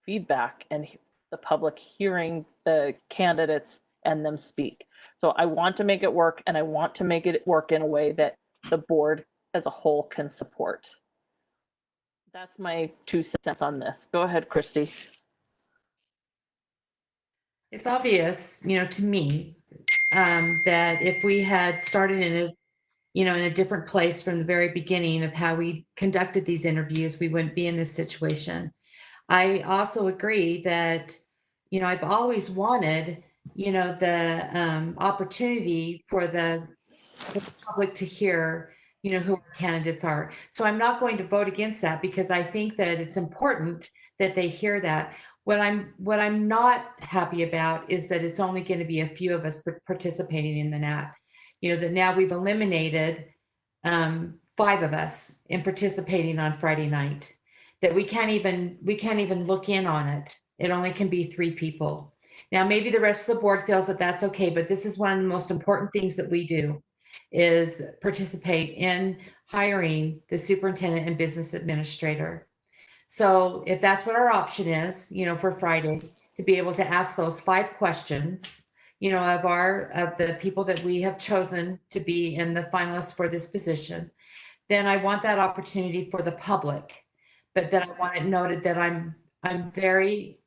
feedback and the public hearing the candidates and them speak. So I want to make it work, and I want to make it work in a way that the board as a whole can support. That's my 2 cents on this. Go ahead, Christy. It's obvious, to me, that if we had started in a different place from the very beginning of how we conducted these interviews, we wouldn't be in this situation. I also agree that, I've always wanted, the opportunity for the public to hear, who our candidates are. So I'm not going to vote against that because I think that it's important that they hear that. What I'm not happy about is that it's only going to be a few of us participating in the NAT. That now we've eliminated 5 of us in participating on Friday night. That we can't even look in on it. It only can be 3 people. Now, maybe the rest of the board feels that that's okay, but this is one of the most important things that we do is participate in hiring the superintendent and business administrator. So if that's what our option is, for Friday, to be able to ask those 5 questions, of the people that we have chosen to be in the finalists for this position, then I want that opportunity for the public. But then I want it noted that I'm very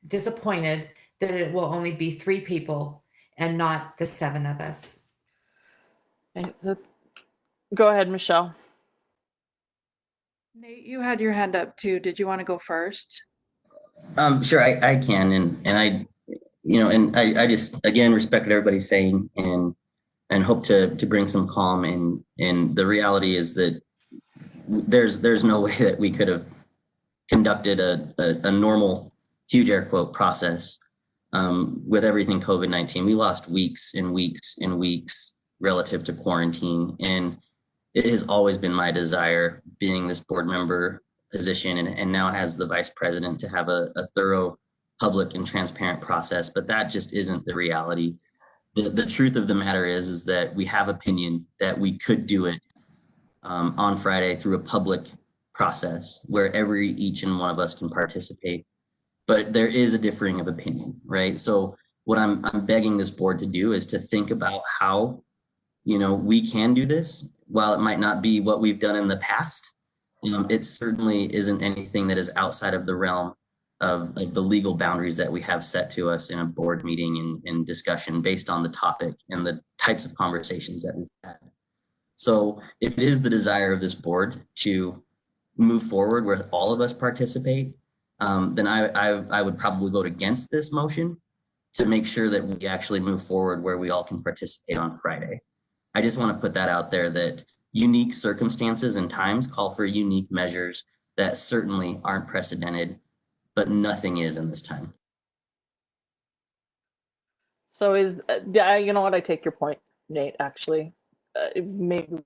disappointed that it will only be 3 people and not the 7 of us. Okay, so go ahead, Michelle. Nate, you had your hand up too. Did you want to go first? Sure, I can, and I just again respect what everybody's saying and hope to bring some calm. And the reality is that there's no way that we could have conducted a normal, huge air quote, process with everything COVID-19. We lost weeks and weeks and weeks relative to quarantine. And it has always been my desire, being this board member position and now as the vice president, to have a thorough, public and transparent process. But that just isn't the reality. The truth of the matter is that we have opinion that we could do it on Friday through a public process where each and one of us can participate. But there is a differing of opinion, right? So what I'm begging this board to do is to think about how, we can do this. While it might not be what we've done in the past, it certainly isn't anything that is outside of the realm of the legal boundaries that we have set to us in a board meeting and discussion based on the topic and the types of conversations that we've had. So if it is the desire of this board to move forward where all of us participate, then I would probably vote against this motion to make sure that we actually move forward where we all can participate on Friday. I just want to put that out there, that unique circumstances and times call for unique measures that certainly aren't precedented, but nothing is in this time. So you know what? I take your point, Nate, actually. Maybe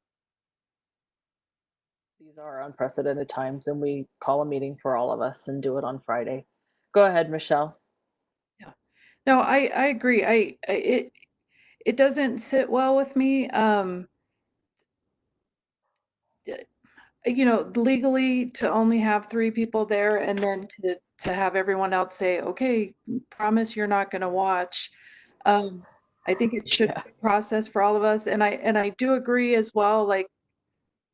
these are unprecedented times and we call a meeting for all of us and do it on Friday. Go ahead, Michelle. Yeah. No, I agree. It doesn't sit well with me. Legally to only have 3 people there and then to have everyone else say, okay, promise you're not going to watch. I think it should be a process for all of us. And I do agree as well, like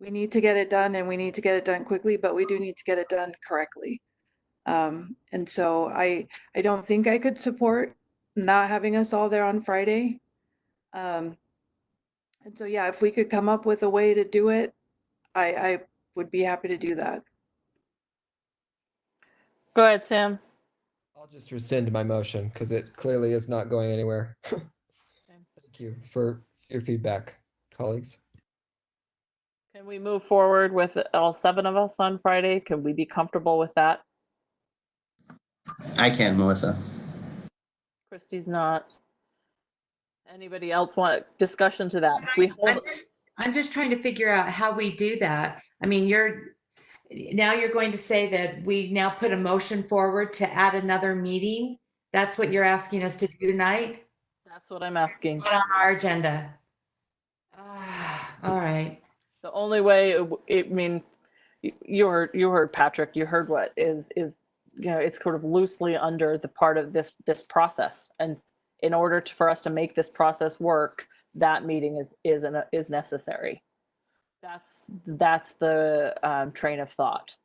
we need to get it done and we need to get it done quickly, but we do need to get it done correctly. And so I don't think I could support not having us all there on Friday. And so, yeah, if we could come up with a way to do it, I would be happy to do that. Go ahead, Sam. I'll just rescind my motion because it clearly is not going anywhere. Thank you for your feedback, colleagues. Can we move forward with all 7 of us on Friday? Can we be comfortable with that? I can, Melissa. Christy's not. Anybody else want discussion to that? If we hold... I'm just trying to figure out how we do that. I mean, you're going to say that we now put a motion forward to add another meeting. That's what you're asking us to do tonight? That's what I'm asking. Not on our agenda. All right. The only way, you heard Patrick, you heard what is it's sort of loosely under the part of this process. And in order for us to make this process work, that meeting is necessary. That's the train of thought.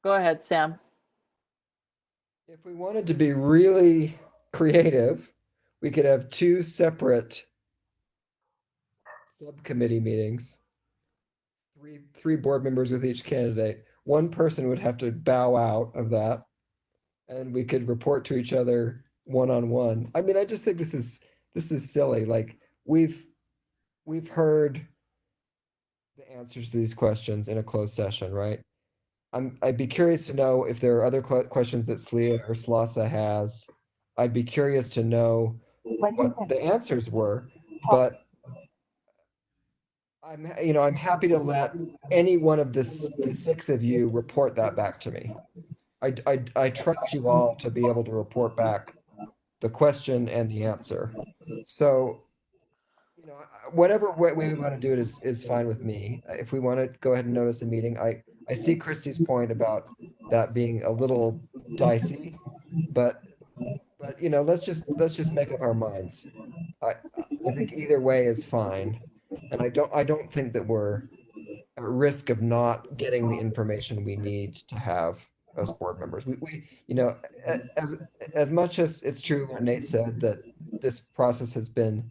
Go ahead, Sam. If we wanted to be really creative, we could have 2 separate subcommittee meetings, three board members with each candidate. One person would have to bow out of that, and we could report to each other one-on-one. I mean, I just think this is silly. Like we've heard the answers to these questions in a closed session, right? I'd be curious to know if there are other questions that SLEA or SLASA has. I'd be curious to know what the answers were, but I'm happy to let any one of the 6 of you report that back to me. I trust you all to be able to report back the question and the answer. So, whatever way we want to do it is fine with me. If we want to go ahead and notice a meeting, I see Christy's point about that being a little dicey, but let's just make up our minds. I think either way is fine, and I don't think that we're at risk of not getting the information we need to have as board members. We as much as it's true what Nate said, that this process has been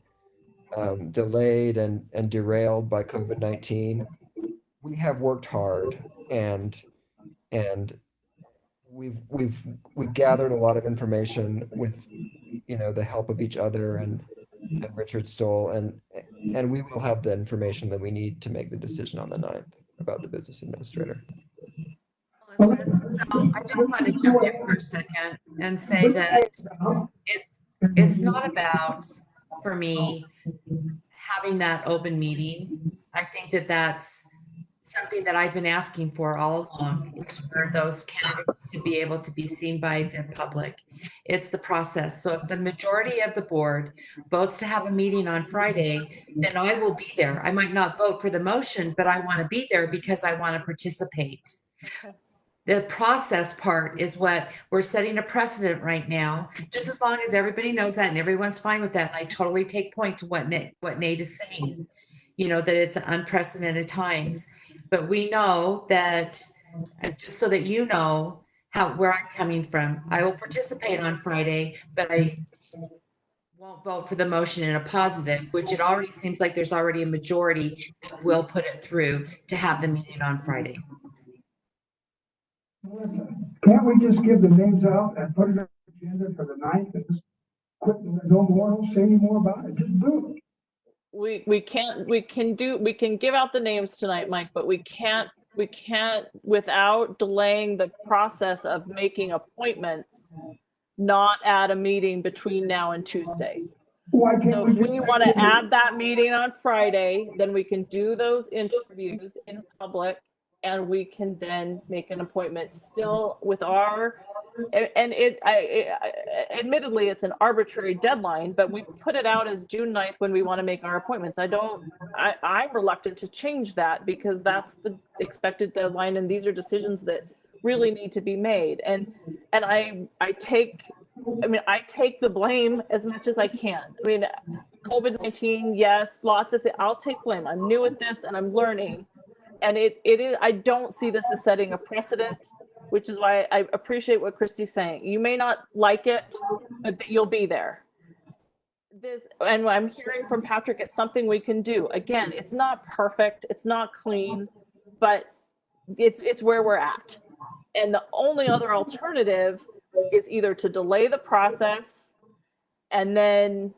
delayed and derailed by COVID-19, we have worked hard and we've gathered a lot of information with the help of each other and Richard Stoll, and we will have the information that we need to make the decision on the 9th about the business administrator. So I just want to jump in for a second and say that it's not about, for me, having that open meeting. I think that that's something that I've been asking for all along, is for those candidates to be able to be seen by the public. It's the process. So if the majority of the board votes to have a meeting on Friday, then I will be there. I might not vote for the motion, but I want to be there because I want to participate. The process part is what we're setting a precedent right now, just as long as everybody knows that and everyone's fine with that. And I totally take point to what Nate is saying, you know, that it's unprecedented times. But we know that, just so that you know where I'm coming from, I will participate on Friday, but I won't vote for the motion in a positive, which it already seems like there's already a majority that will put it through to have the meeting on Friday. Can't we just give the names out and put it on the agenda for the 9th and just quit, no more, don't say any more about it, just do it. We can give out the names tonight, Mike, but we can't without delaying the process of making appointments, not add a meeting between now and Tuesday. Why can't So if we want to add that meeting on Friday, then we can do those interviews in public and we can then make an appointment still with our, and admittedly, it's an arbitrary deadline, but we put it out as June 9th when we want to make our appointments. I'm reluctant to change that because that's the expected deadline and these are decisions that really need to be made. And I take the blame as much as I can. I mean, COVID-19, yes, lots of things. I'll take blame. I'm new at this and I'm learning. And it is, I don't see this as setting a precedent, which is why I appreciate what Christy's saying. You may not like it, but you'll be there. And I'm hearing from Patrick, it's something we can do. Again, it's not perfect, it's not clean, but it's where we're at. And the only other alternative is either to delay the process and then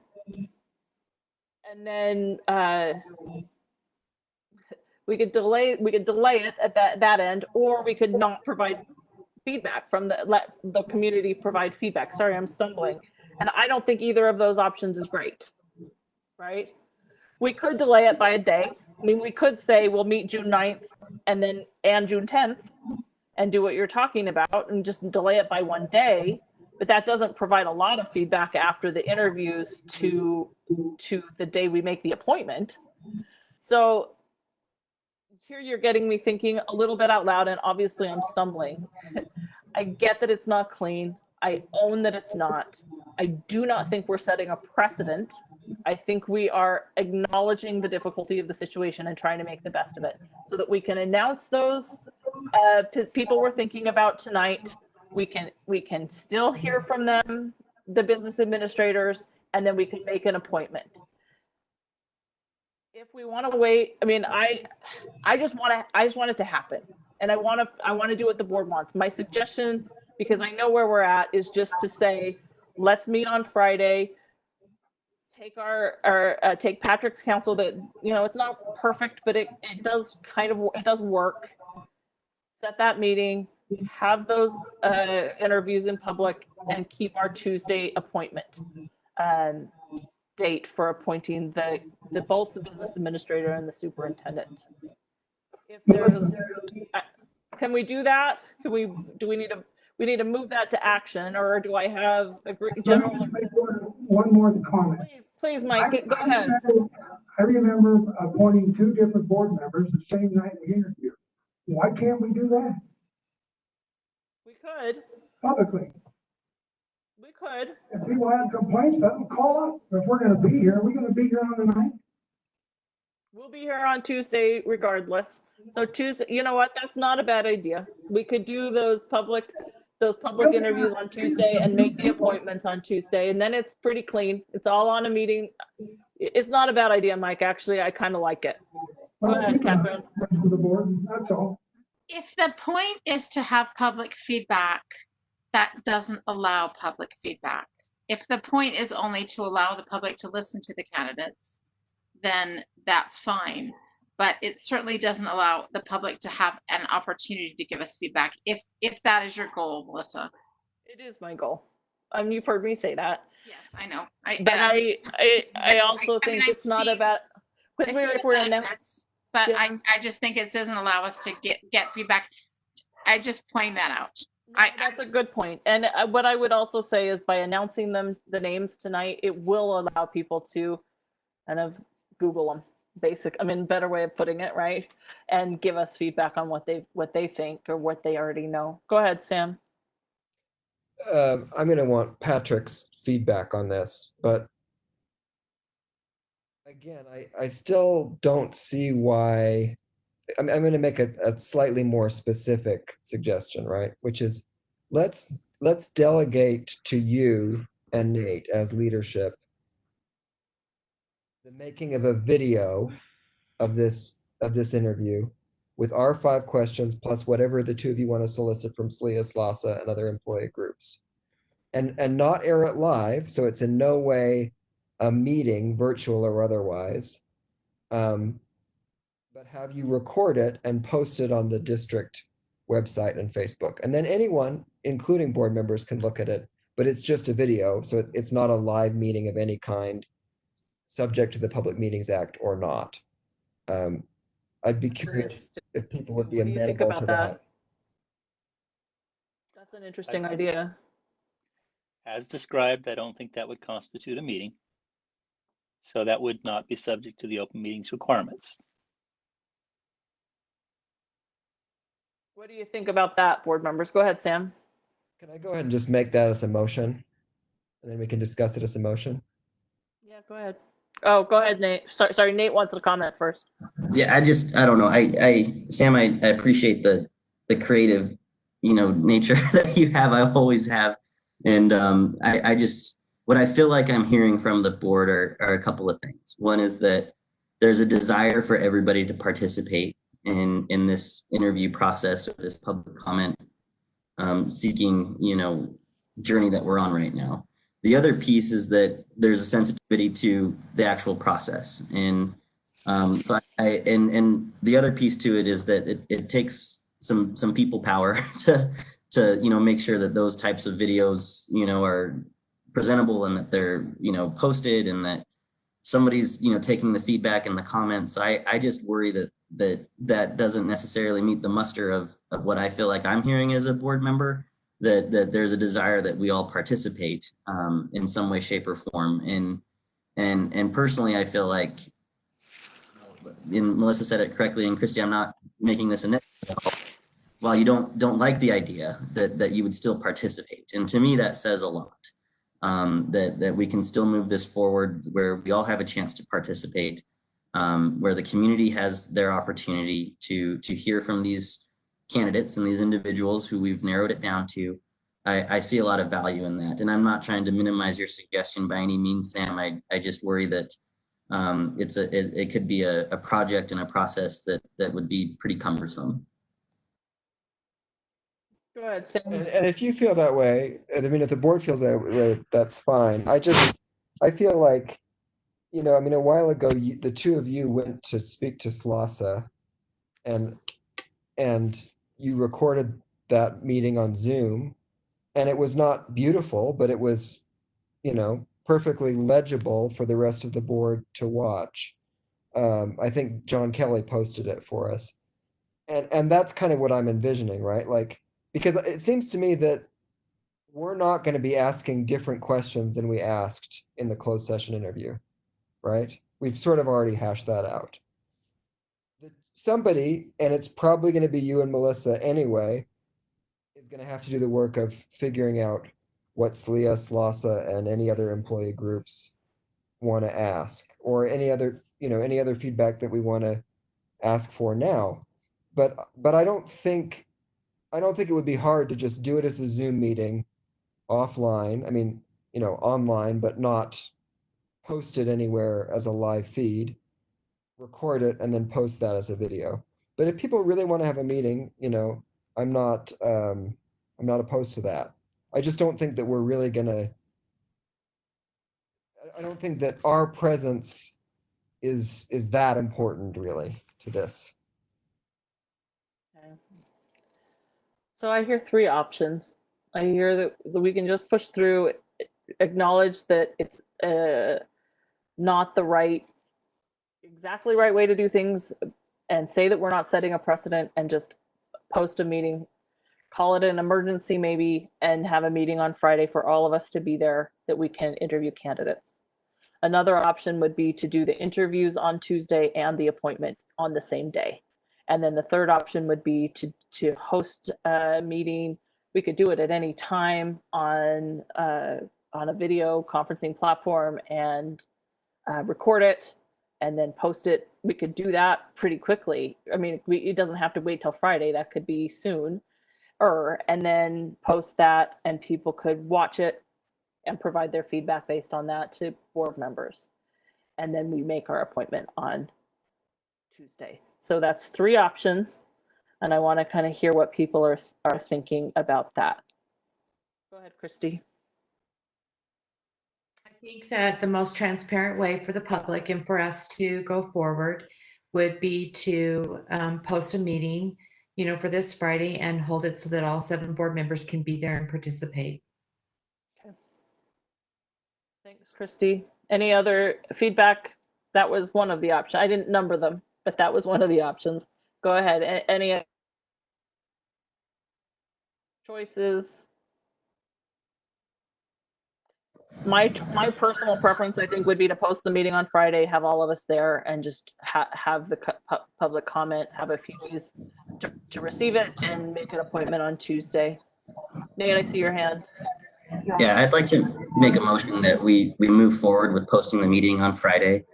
we could delay it at that end, or we could not provide feedback from let the community provide feedback. Sorry, I'm stumbling. And I don't think either of those options is great, right? We could delay it by a day. I mean, we could say we'll meet June 9th and June 10th and do what you're talking about and just delay it by one day, but that doesn't provide a lot of feedback after the interviews to the day we make the appointment. So here you're getting me thinking a little bit out loud, and obviously I'm stumbling. I get that it's not clean. I own that it's not. I do not think we're setting a precedent. I think we are acknowledging the difficulty of the situation and trying to make the best of it so that we can announce those people we're thinking about tonight. We can still hear from them, the business administrators, and then we can make an appointment. If we want to wait, I mean, I just want it to happen, and I want to do what the board wants. My suggestion, because I know where we're at, is just to say, let's meet on Friday. Take Patrick's counsel that, you know, it's not perfect, but it does work. Set that meeting, have those interviews in public, and keep our Tuesday appointment date for appointing both the business administrator and the superintendent. If there's, can we do that? We need to move that to action, or do I have a general? One more comment. Please, Mike, go ahead. I remember appointing 2 different board members the same night we interviewed. Why can't we do that? We could. Publicly. We could. If people have complaints, let them call up. If we're going to be here, are we going to be here on the 9th? We'll be here on Tuesday regardless. So Tuesday, you know what? That's not a bad idea. We could do those public interviews on Tuesday and make the appointments on Tuesday, and then it's pretty clean. It's all on a meeting. It's not a bad idea, Mike. Actually, I kind of like it. Go ahead, Catherine. That's all. If the point is to have public feedback, that doesn't allow public feedback. If the point is only to allow the public to listen to the candidates, then that's fine. but it certainly doesn't allow the public to have an opportunity to give us feedback. If that is your goal, Melissa. It is my goal. You've heard me say that. Yes, I know. But I also think it's not about, because if we're in but yeah. I just think it doesn't allow us to get feedback. I just pointing that out. That's a good point. And what I would also say is by announcing the names tonight, it will allow people to kind of Google them. Better way of putting it, right? And give us feedback on what they think or what they already know. Go ahead, Sam. I'm going to want Patrick's feedback on this, but again, I still don't see why. I'm going to make a slightly more specific suggestion, right? Which is let's delegate to you and Nate as leadership the making of a video of this interview with our 5 questions plus whatever the 2 of you want to solicit from SLEA, SLASA, and other employee groups. And not air it live, so it's in no way a meeting, virtual or otherwise. But have you record it and post it on the district website and Facebook. And then anyone, including board members, can look at it, but it's just a video, so it's not a live meeting of any kind, subject to the Public Meetings Act or not. I'd be curious if people would be amenable to that. That's an interesting idea. As described, I don't think that would constitute a meeting. So that would not be subject to the open meetings requirements. What do you think about that, board members? Go ahead, Sam. Can I go ahead and just make that as a motion? And then we can discuss it as a motion? Yeah, go ahead. Oh, go ahead, Nate. Sorry, Nate wants to comment first. Yeah, I don't know. Sam, I appreciate the creative, nature that you have. I always have. And what I feel like I'm hearing from the board are a couple of things. One is that there's a desire for everybody to participate in this interview process or this public comment seeking, journey that we're on right now. The other piece is that there's a sensitivity to the actual process. And and the other piece to it is that it takes some people power to make sure that those types of videos are presentable and that they're posted and that somebody's taking the feedback and the comments. I just worry that doesn't necessarily meet the muster of what I feel like I'm hearing as a board member, that there's a desire that we all participate in some way, shape, or form. And personally, I feel like, and Melissa said it correctly, and Christy, I'm not making this a net. While you don't like the idea, that you would still participate. And to me, that says a lot. That we can still move this forward where we all have a chance to participate, where the community has their opportunity to hear from these candidates and these individuals who we've narrowed it down to. I see a lot of value in that. And I'm not trying to minimize your suggestion by any means, Sam. I just worry that it could be a project and a process that would be pretty cumbersome. Go ahead, Sam. And if you feel that way, if the board feels that way, that's fine. I feel like, a while ago, the 2 of you went to speak to SLASA and you recorded that meeting on Zoom, and it was not beautiful, but it was, perfectly legible for the rest of the board to watch. I think John Kelly posted it for us. And that's kind of what I'm envisioning, right? Like, because it seems to me that we're not going to be asking different questions than we asked in the closed session interview, right? We've sort of already hashed that out. Somebody, and it's probably going to be you and Melissa anyway, is going to have to do the work of figuring out what SLEA, SLASA, and any other employee groups want to ask, or any other feedback that we want to ask for now. But I don't think it would be hard to just do it as a Zoom meeting offline. Online, but not post it anywhere as a live feed, record it, and then post that as a video. But if people really want to have a meeting, I'm not opposed to that. I just don't think that we're really I don't think that our presence is that important really to this. Okay. So I hear three options. I hear that we can just push through, acknowledge that it's not the exactly right way to do things, and say that we're not setting a precedent, and just post a meeting, call it an emergency maybe, and have a meeting on Friday for all of us to be there, that we can interview candidates. Another option would be to do the interviews on Tuesday and the appointment on the same day. And then the third option would be to host a meeting. We could do it at any time on a video conferencing platform and record it and then post it. We could do that pretty quickly. I mean, it doesn't have to wait till Friday. That could be soon. And then post that, and people could watch it and provide their feedback based on that to board members. And then we make our appointment on Tuesday. So that's three options. And I want to kind of hear what people are thinking about that. Go ahead, Christy. I think that the most transparent way for the public and for us to go forward would be to post a meeting, for this Friday and hold it so that all 7 board members can be there and participate. Okay. Thanks, Christy. Any other feedback? That was one of the options. I didn't number them, but that was one of the options. Go ahead. Any choices? My personal preference, I think, would be to post the meeting on Friday, have all of us there, and just have the public comment, have a few days to receive it, and make an appointment on Tuesday. Nate, I see your hand. Yeah, I'd like to make a motion that we move forward with posting the meeting on Friday,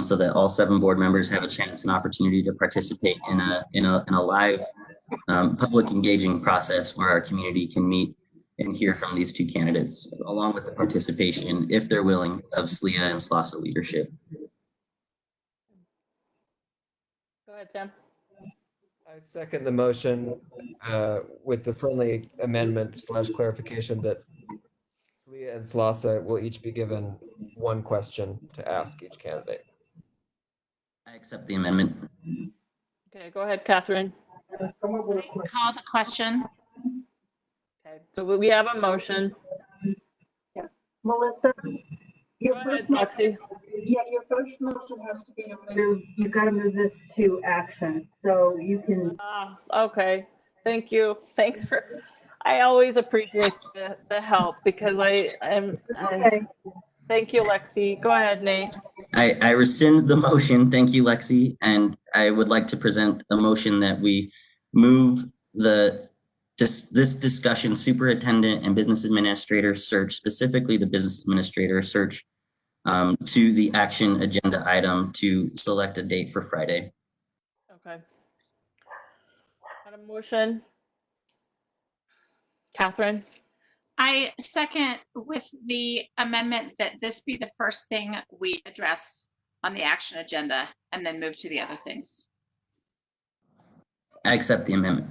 so that all 7 board members have a chance and opportunity to participate in a live public engaging process where our community can meet and hear from these 2 candidates, along with the participation, if they're willing, of SLEA and SLASA leadership. Go ahead, Sam. I second the motion with the friendly amendment / clarification that SLEA and SLASA will each be given 1 question to ask each candidate. I accept the amendment. Okay, go ahead, Catherine. Call the question. Okay, so we have a motion. Melissa, your Go first ahead, Lexi. your first motion has to be to move. You've got to move this to action, so you can. Okay, thank you. Thanks for. I always appreciate the help because thank you, Lexi. Go ahead, Nate. I rescind the motion. Thank you, Lexi. And I would like to present a motion that we move this discussion, superintendent and business administrator search, specifically the business administrator search, to the action agenda item to select a date for Friday. Okay. Got a motion? Catherine? I second with the amendment that this be the first thing we address on the action agenda and then move to the other things. I accept the amendment.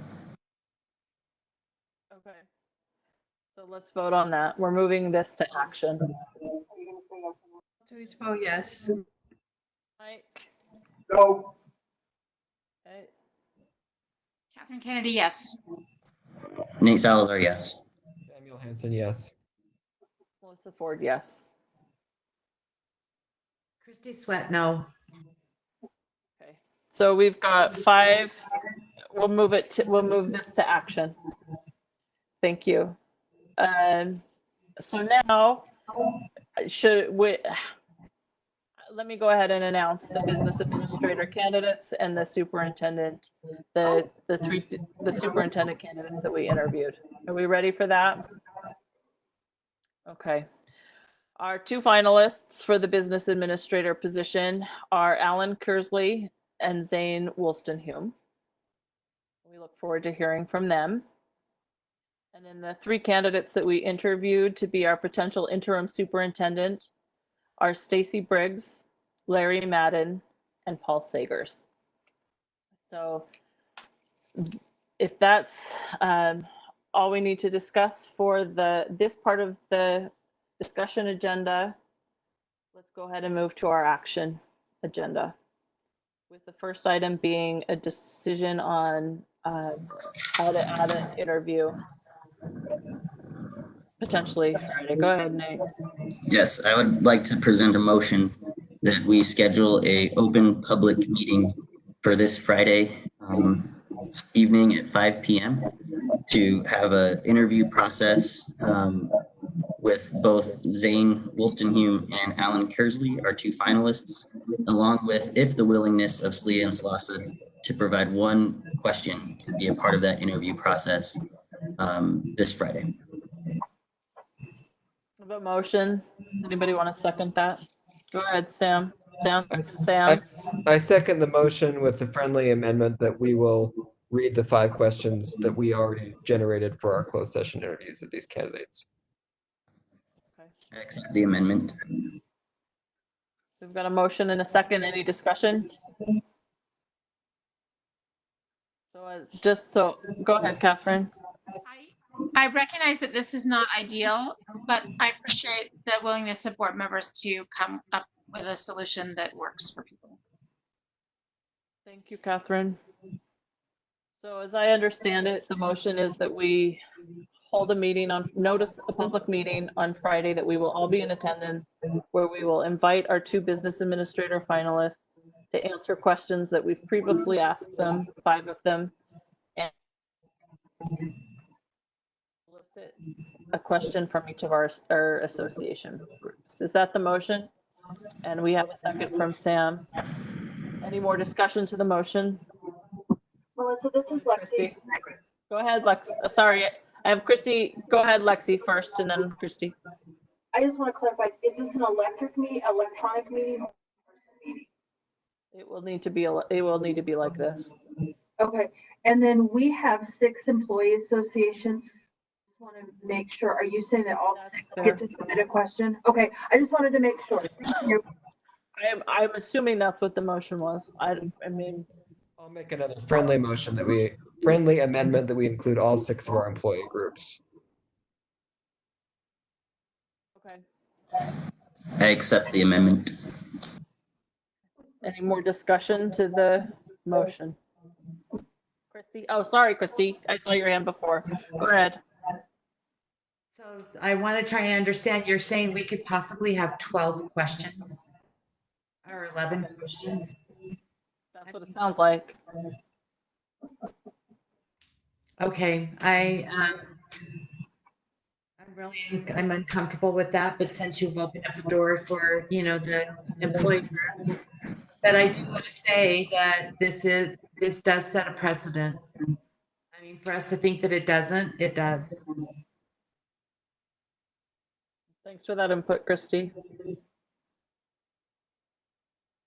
Okay. So let's vote on that. We're moving this to action. To each vote yes. Mike? No. Okay. Catherine Kennedy, yes. Nate Salazar, yes. Samuel Hansen, yes. Melissa Ford, yes. Christy Sweat, no. Okay. So we've got 5. We'll move this to action. Thank you. So now, let me go ahead and announce the business administrator candidates and the superintendent, the superintendent candidates that we interviewed. Are we ready for that? Okay. Our 2 finalists for the business administrator position are Alan Kersley and Zane Wolstenhume. We look forward to hearing from them. And then the 3 candidates that we interviewed to be our potential interim superintendent are Stacy Briggs, Larry Madden, and Paul Sagers. So if that's all we need to discuss for this part of the discussion agenda, let's go ahead and move to our action agenda, with the first item being a decision on how to add an interview. Potentially Friday. Go ahead, Nate. Yes, I would like to present a motion that we schedule a open public meeting for this Friday evening at 5 p.m. to have an interview process with both Zane Wolstenhume and Alan Kersley, our two finalists, along with, if the willingness of Slia and Slauson to provide one question to be a part of that interview process this Friday. A motion. Anybody want to second that? Go ahead, Sam. Sam. I second the motion with the friendly amendment that we will read the 5 questions that we already generated for our closed session interviews of these candidates. I accept the amendment. We've got a motion and a second. Any discussion? So go ahead, Catherine. I recognize that this is not ideal, but I appreciate the willingness of board members to come up with a solution that works for people. Thank you, Catherine. So as I understand it, the motion is that we hold a meeting on notice a public meeting on Friday that we will all be in attendance, where we will invite our 2 business administrator finalists to answer questions that we've previously asked them, 5 of them, and elicit a question from each of our association groups. Is that the motion? And we have a second from Sam. Any more discussion to the motion? Melissa, this is Lexi. Go ahead, Lex. Sorry, I have Christy. Go ahead, Lexi, first, and then Christy. I just want to clarify, is this an electronic meeting or in-person meeting? It will need to be like this. Okay, and then we have 6 employee associations. Just want to make sure, are you saying that all 6 get to submit a question? Okay, I just wanted to make sure. Thank you. I'm assuming that's what the motion was. I mean, I'll make another friendly amendment that we include all 6 of our employee groups. okay. I accept the amendment. Any more discussion to the motion? Christy, oh, sorry, Christy. I saw your hand before. Go ahead. So I want to try and understand, you're saying we could possibly have 12 questions or 11 questions? That's what it sounds like. Okay, I'm uncomfortable with that, but since you've opened up the door for, the employee groups, but I do want to say that this does set a precedent. I mean, for us to think that it doesn't, it does. Thanks for that input, Christy.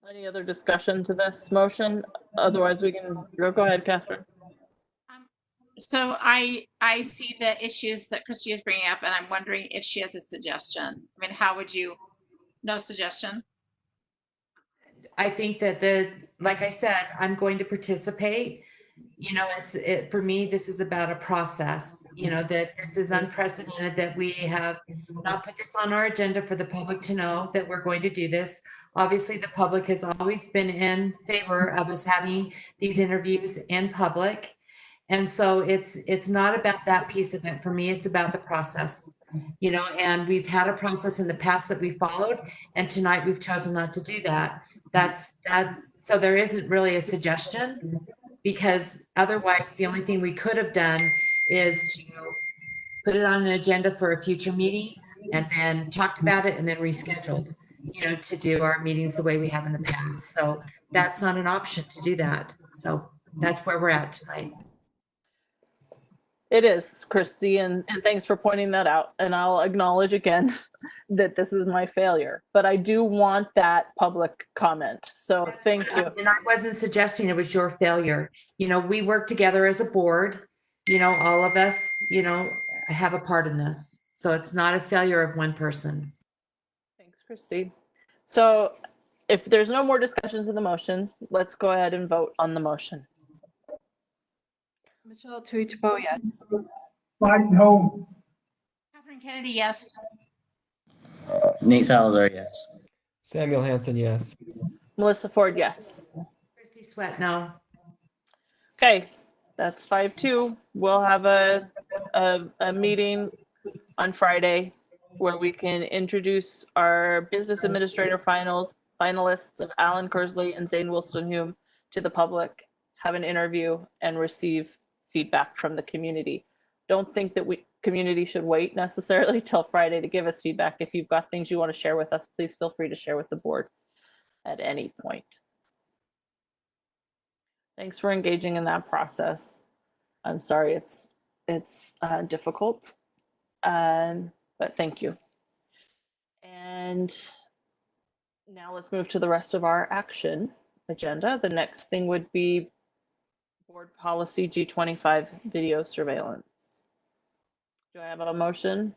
Any other discussion to this motion? Otherwise, we can go ahead, Catherine. So I see the issues that Christy is bringing up, and I'm wondering if she has a suggestion. I mean, how would you? No suggestion? I think that like I said, I'm going to participate. For me, this is about a process, that this is unprecedented, that we have not put this on our agenda for the public to know that we're going to do this. Obviously, the public has always been in favor of us having these interviews in public. And so it's not about that piece of it. For me, it's about the process, and we've had a process in the past that we followed, and tonight we've chosen not to do that. So there isn't really a suggestion, because otherwise the only thing we could have done is to put it on an agenda for a future meeting and then talked about it and then rescheduled, to do our meetings the way we have in the past. So that's not an option to do that. So that's where we're at tonight. It is, Christy, and thanks for pointing that out. And I'll acknowledge again that this is my failure, but I do want that public comment. So thank you. And I wasn't suggesting it was your failure. We work together as a board, all of us, have a part in this. So it's not a failure of one person. Thanks, Christy. So if there's no more discussions in the motion, let's go ahead and vote on the motion. Michelle Tuichbo, yes. Mike, no. Catherine Kennedy, yes. Nate Salazar, yes. Samuel Hansen, yes. Melissa Ford, yes. Christy Sweat, no. Okay, that's 5-2. We'll have a meeting on Friday where we can introduce our business administrator finalists of Alan Kersley and Zane Wilson-Hume to the public, have an interview, and receive feedback from the community. Don't think that community should wait necessarily till Friday to give us feedback. If you've got things you want to share with us, please feel free to share with the board at any point. Thanks for engaging in that process. I'm sorry it's difficult, but thank you. And now let's move to the rest of our action agenda. The next thing would be board policy G25 video surveillance. Do I have a motion?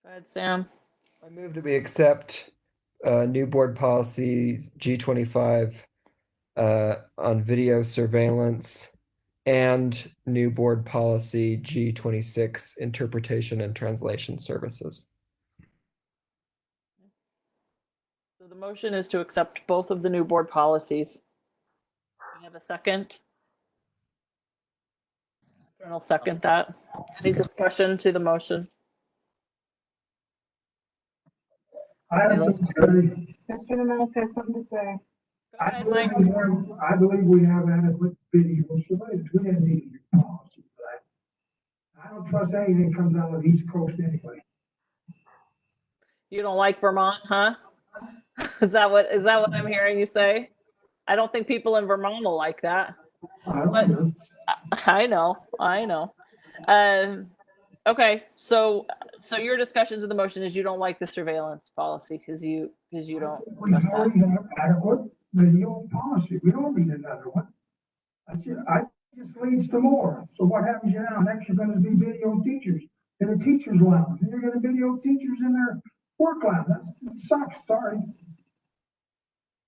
Go ahead, Sam. I move that we accept new board policy G25 on video surveillance and new board policy G26 interpretation and translation services. So the motion is to accept both of the new board policies. We have a second. I'll second that. Any discussion to the motion? I have something to say. Mr. Namelka has something to say. Go ahead, I Mike. believe we have adequate video surveillance. We didn't need a policy for that. I don't trust anything that comes out of the East Coast anyway. You don't like Vermont, huh? Is that what I'm hearing you say? I don't think people in Vermont will like that. I know. Okay, so your discussions of the motion is you don't like the surveillance policy because you don't We trust that. already have adequate video policy. We don't need another one. I just leads to more. So what happens now? Next, you're going to be video teachers in the teachers' lounge. And you're going to video teachers in their work lounge. That sucks. Sorry.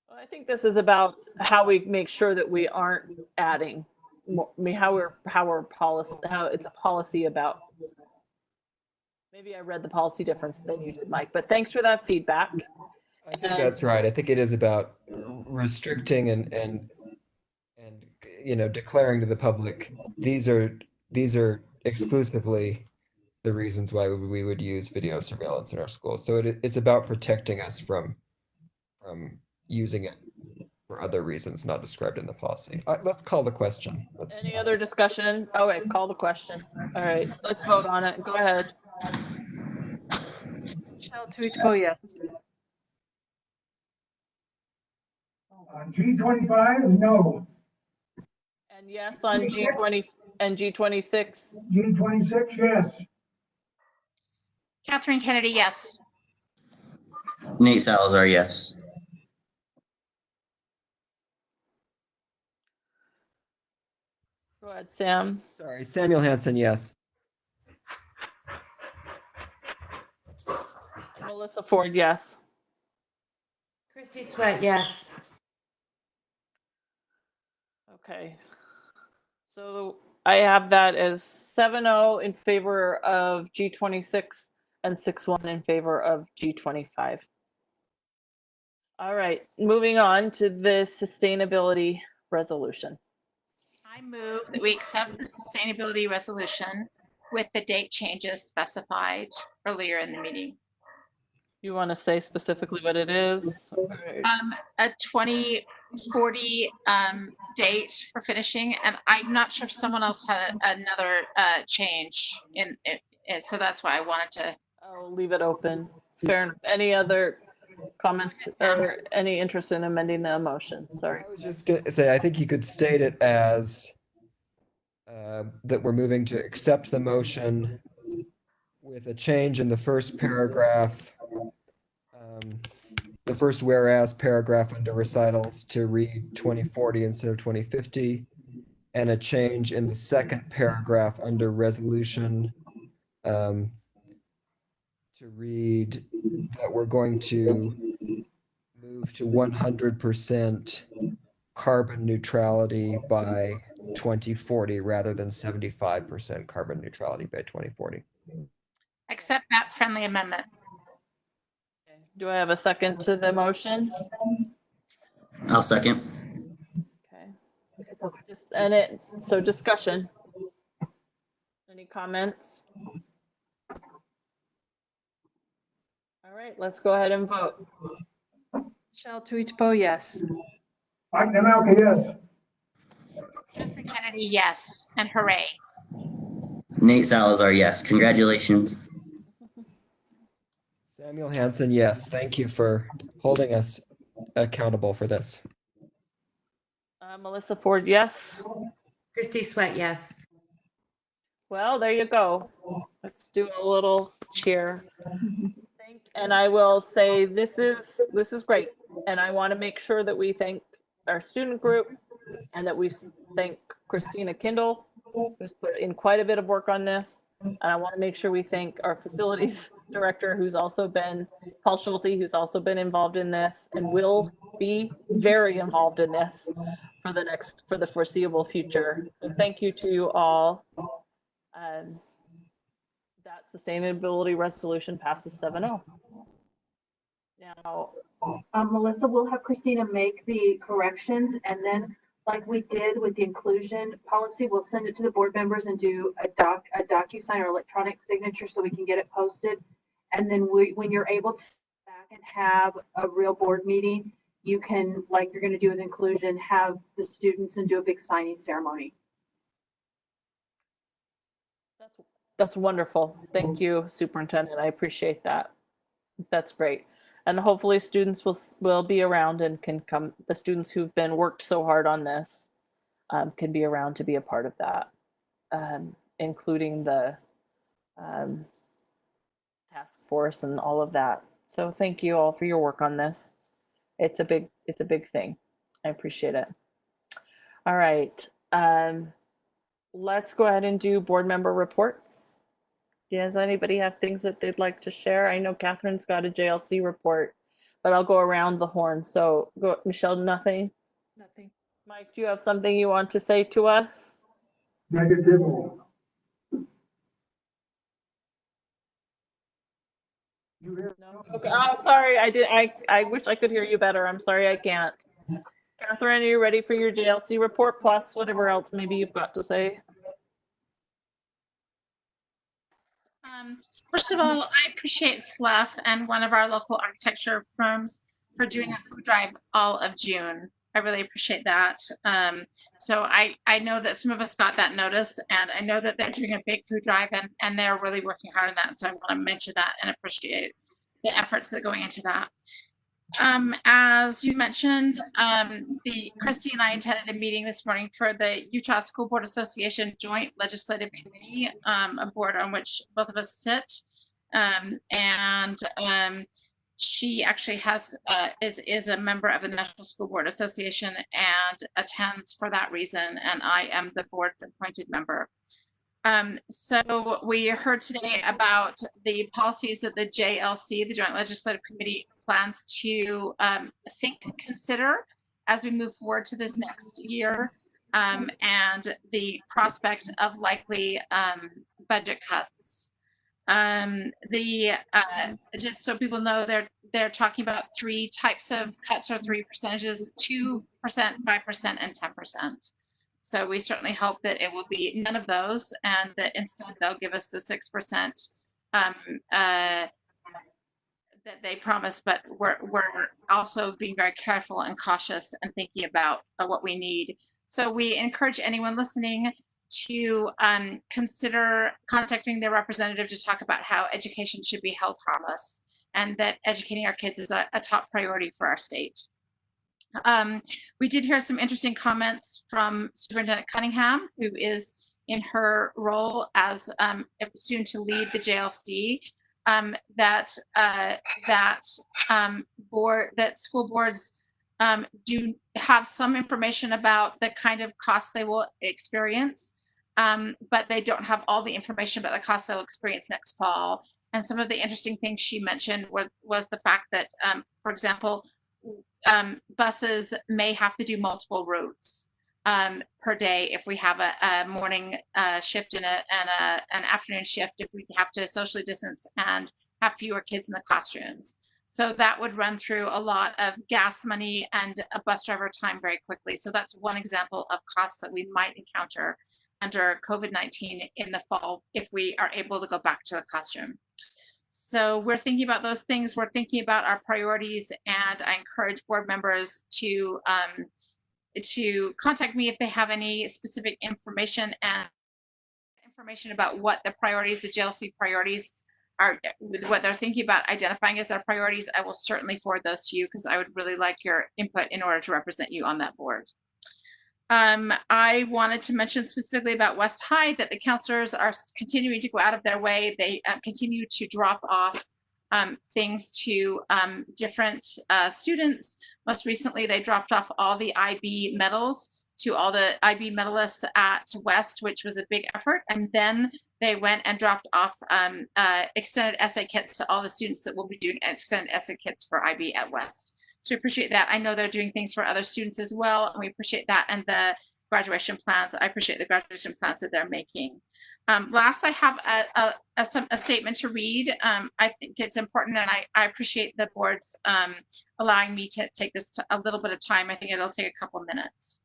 Well, I think this is about how we make sure that we aren't adding more, how it's a policy about. Maybe I read the policy difference than you did, Mike, but thanks for that feedback. I think that's right. I think it is about restricting and declaring to the public these are exclusively the reasons why we would use video surveillance in our schools. So it's about protecting us from using it for other reasons not described in the policy. Let's call the question. Any other discussion? Oh, wait, call the question. All right, let's vote on it. Go ahead. Michelle Tuichko, yes. G25, no. And yes on G20 and G26. G26, yes. Catherine Kennedy, yes. Nate Salazar, yes. Go ahead, Sam. Sorry, Samuel Hansen, yes. Melissa Ford, yes. Christy Sweat, yes. Okay. So I have that as 7-0 in favor of G26 and 6-1 in favor of G25. All right, moving on to the sustainability resolution. I move that we accept the sustainability resolution with the date changes specified earlier in the meeting. You want to say specifically what it is? A 2040 date for finishing, and I'm not sure if someone else had another change in it, so that's why I wanted to. I'll leave it open. Fair enough. Any other comments or any interest in amending the motion? Sorry. I was just going to say, I think you could state it as that we're moving to accept the motion with a change in the first paragraph, the first whereas paragraph under recitals to read 2040 instead of 2050, and a change in the second paragraph under resolution to read that we're going to move to 100% carbon neutrality by 2040 rather than 75% carbon neutrality by 2040. Accept that friendly amendment. Do I have a second to the motion? I'll second. So discussion. Any comments? All right, let's go ahead and vote. Michelle Tuichpo, yes. Mike Namalka, yes. Catherine Kennedy, yes, and hooray. Nate Salazar, yes. Congratulations. Samuel Hansen, yes. Thank you for holding us accountable for this. Melissa Ford, yes. Christy Sweat, yes. Well, there you go. Let's do a little cheer. And I will say this is great. And I want to make sure that we thank our student group and that we thank Christina Kindle, who's put in quite a bit of work on this. And I want to make sure we thank our facilities director, who's also been, Paul Schulte, who's also been involved in this and will be very involved in this for the foreseeable future. So thank you to you all. That sustainability resolution passes 7-0. Now, Melissa, we'll have Christina make the corrections, and then like we did with the inclusion policy, we'll send it to the board members and do a DocuSign or electronic signature so we can get it posted. And then when you're able to sit back and have a real board meeting, you can, like you're going to do with inclusion, have the students and do a big signing ceremony. that's wonderful. Thank you, Superintendent. I appreciate that. That's great. And hopefully students will be around and can come. The students who've been worked so hard on this can be around to be a part of that, including the task force and all of that. So thank you all for your work on this. It's a big thing. I appreciate it. All right. Let's go ahead and do board member reports. Does anybody have things that they'd like to share? I know Catherine's got a JLC report, but I'll go around the horn. So go, Michelle, nothing? Nothing. Mike, do you have something you want to say to us? Negative. No? Okay. Oh, sorry. I wish I could hear you better. I'm sorry I can't. Catherine, are you ready for your JLC report plus whatever else maybe you've got to say? First of all, I appreciate SLUF and one of our local architecture firms for doing a food drive all of June. I really appreciate that. So I know that some of us got that notice, and I know that they're doing a big food drive, and they're really working hard on that. So I want to mention that and appreciate the efforts that are going into that. As you mentioned, Christy and I attended a meeting this morning for the Utah School Board Association Joint Legislative Committee, a board on which both of us sit. She actually is a member of the National School Board Association and attends for that reason, and I am the board's appointed member. So we heard today about the policies that the JLC, the Joint Legislative Committee, plans to consider as we move forward to this next year, and the prospect of likely budget cuts. Just so people know, they're talking about 3 types of cuts or 3 percentages: 2%, 5%, and 10%. So we certainly hope that it will be none of those, and that instead they'll give us the 6% that they promised. But we're also being very careful and cautious and thinking about what we need. So we encourage anyone listening to consider contacting their representative to talk about how education should be held harmless, and that educating our kids is a top priority for our state. We did hear some interesting comments from Superintendent Cunningham, who is in her role as soon to lead the JLC, that school boards do have some information about the kind of costs they will experience, but they don't have all the information about the costs they'll experience next fall. And some of the interesting things she mentioned was the fact that, for example, buses may have to do multiple routes per day if we have a morning shift and an afternoon shift, if we have to socially distance and have fewer kids in the classrooms. So that would run through a lot of gas money and a bus driver time very quickly. So that's one example of costs that we might encounter under COVID-19 in the fall if we are able to go back to the classroom. So we're thinking about those things. We're thinking about our priorities, and I encourage board members to contact me if they have any specific information about what the priorities, the JLC priorities are, what they're thinking about identifying as their priorities. I will certainly forward those to you because I would really like your input in order to represent you on that board. I wanted to mention specifically about West High that the counselors are continuing to go out of their way. They continue to drop off things to different students. Most recently, they dropped off all the IB medals to all the IB medalists at West, which was a big effort. And then they went and dropped off extended essay kits to all the students that will be doing extended essay kits for IB at West. So we appreciate that. I know they're doing things for other students as well, and we appreciate that. And the graduation plans, I appreciate the graduation plans that they're making. Last, I have a statement to read. I think it's important, and I appreciate the board's allowing me to take this to a little bit of time. I think it'll take a couple minutes.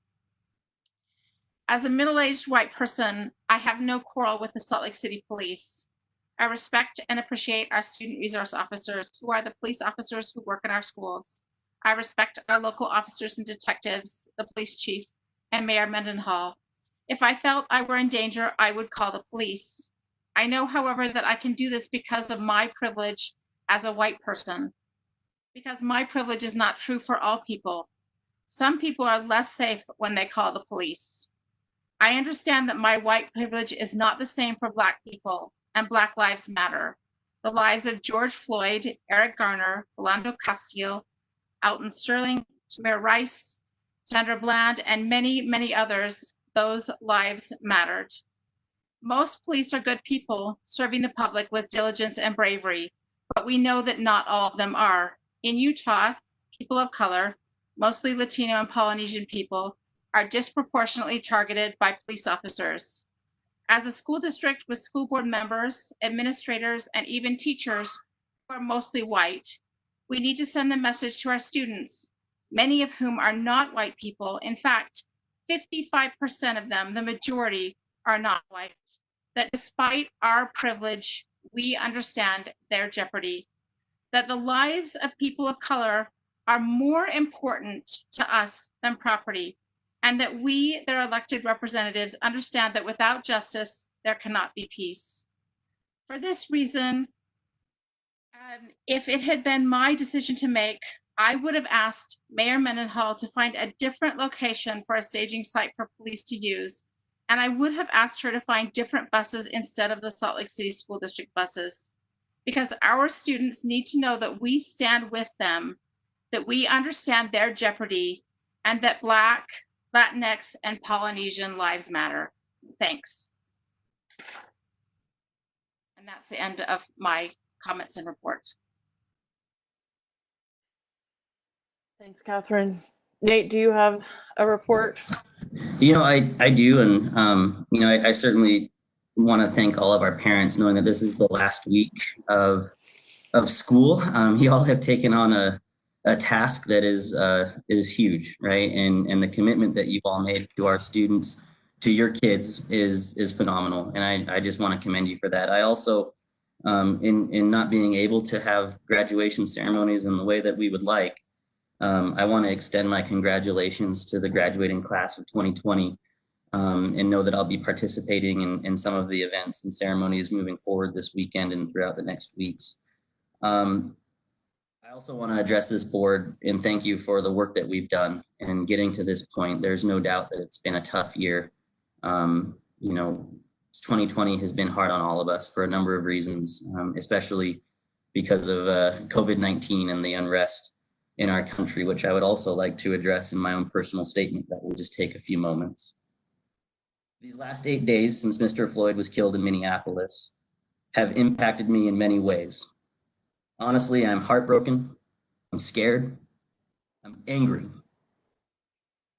As a middle-aged white person, I have no quarrel with the Salt Lake City Police. I respect and appreciate our student resource officers, who are the police officers who work in our schools. I respect our local officers and detectives, the police chief, and Mayor Mendenhall. If I felt I were in danger, I would call the police. I know, however, that I can do this because of my privilege as a white person. Because my privilege is not true for all people. Some people are less safe when they call the police. I understand that my white privilege is not the same for Black people, and Black lives matter. The lives of George Floyd, Eric Garner, Philando Castile, Alton Sterling, Tamir Rice, Sandra Bland, and many, many others, those lives mattered. Most police are good people serving the public with diligence and bravery, but we know that not all of them are. In Utah, people of color, mostly Latino and Polynesian people, are disproportionately targeted by police officers. As a school district with school board members, administrators, and even teachers who are mostly white, we need to send the message to our students, many of whom are not white people. In fact, 55% of them, the majority, are not white, that despite our privilege, we understand their jeopardy, that the lives of people of color are more important to us than property, and that we, their elected representatives, understand that without justice, there cannot be peace. For this reason, if it had been my decision to make, I would have asked Mayor Mendenhall to find a different location for a staging site for police to use, and I would have asked her to find different buses instead of the Salt Lake City School District buses, because our students need to know that we stand with them, that we understand their jeopardy, and that Black, Latinx, and Polynesian lives matter. Thanks. And that's the end of my comments and reports. Thanks, Catherine. Nate, do you have a report? You know, I do. And, you know, I certainly want to thank all of our parents, knowing that this is the last week of school. You all have taken on a task that is huge, right? And the commitment that you've all made to our students, to your kids is phenomenal. And I just want to commend you for that. I also, in not being able to have graduation ceremonies in the way that we would like, I want to extend my congratulations to the graduating class of 2020, and know that I'll be participating in some of the events and ceremonies moving forward this weekend and throughout the next weeks. I also want to address this board and thank you for the work that we've done in getting to this point. There's no doubt that it's been a tough year. You know, 2020 has been hard on all of us for a number of reasons, especially because of COVID-19 and the unrest in our country, which I would also like to address in my own personal statement that will just take a few moments. These last 8 days since Mr. Floyd was killed in Minneapolis have impacted me in many ways. Honestly, I'm heartbroken, I'm scared, I'm angry,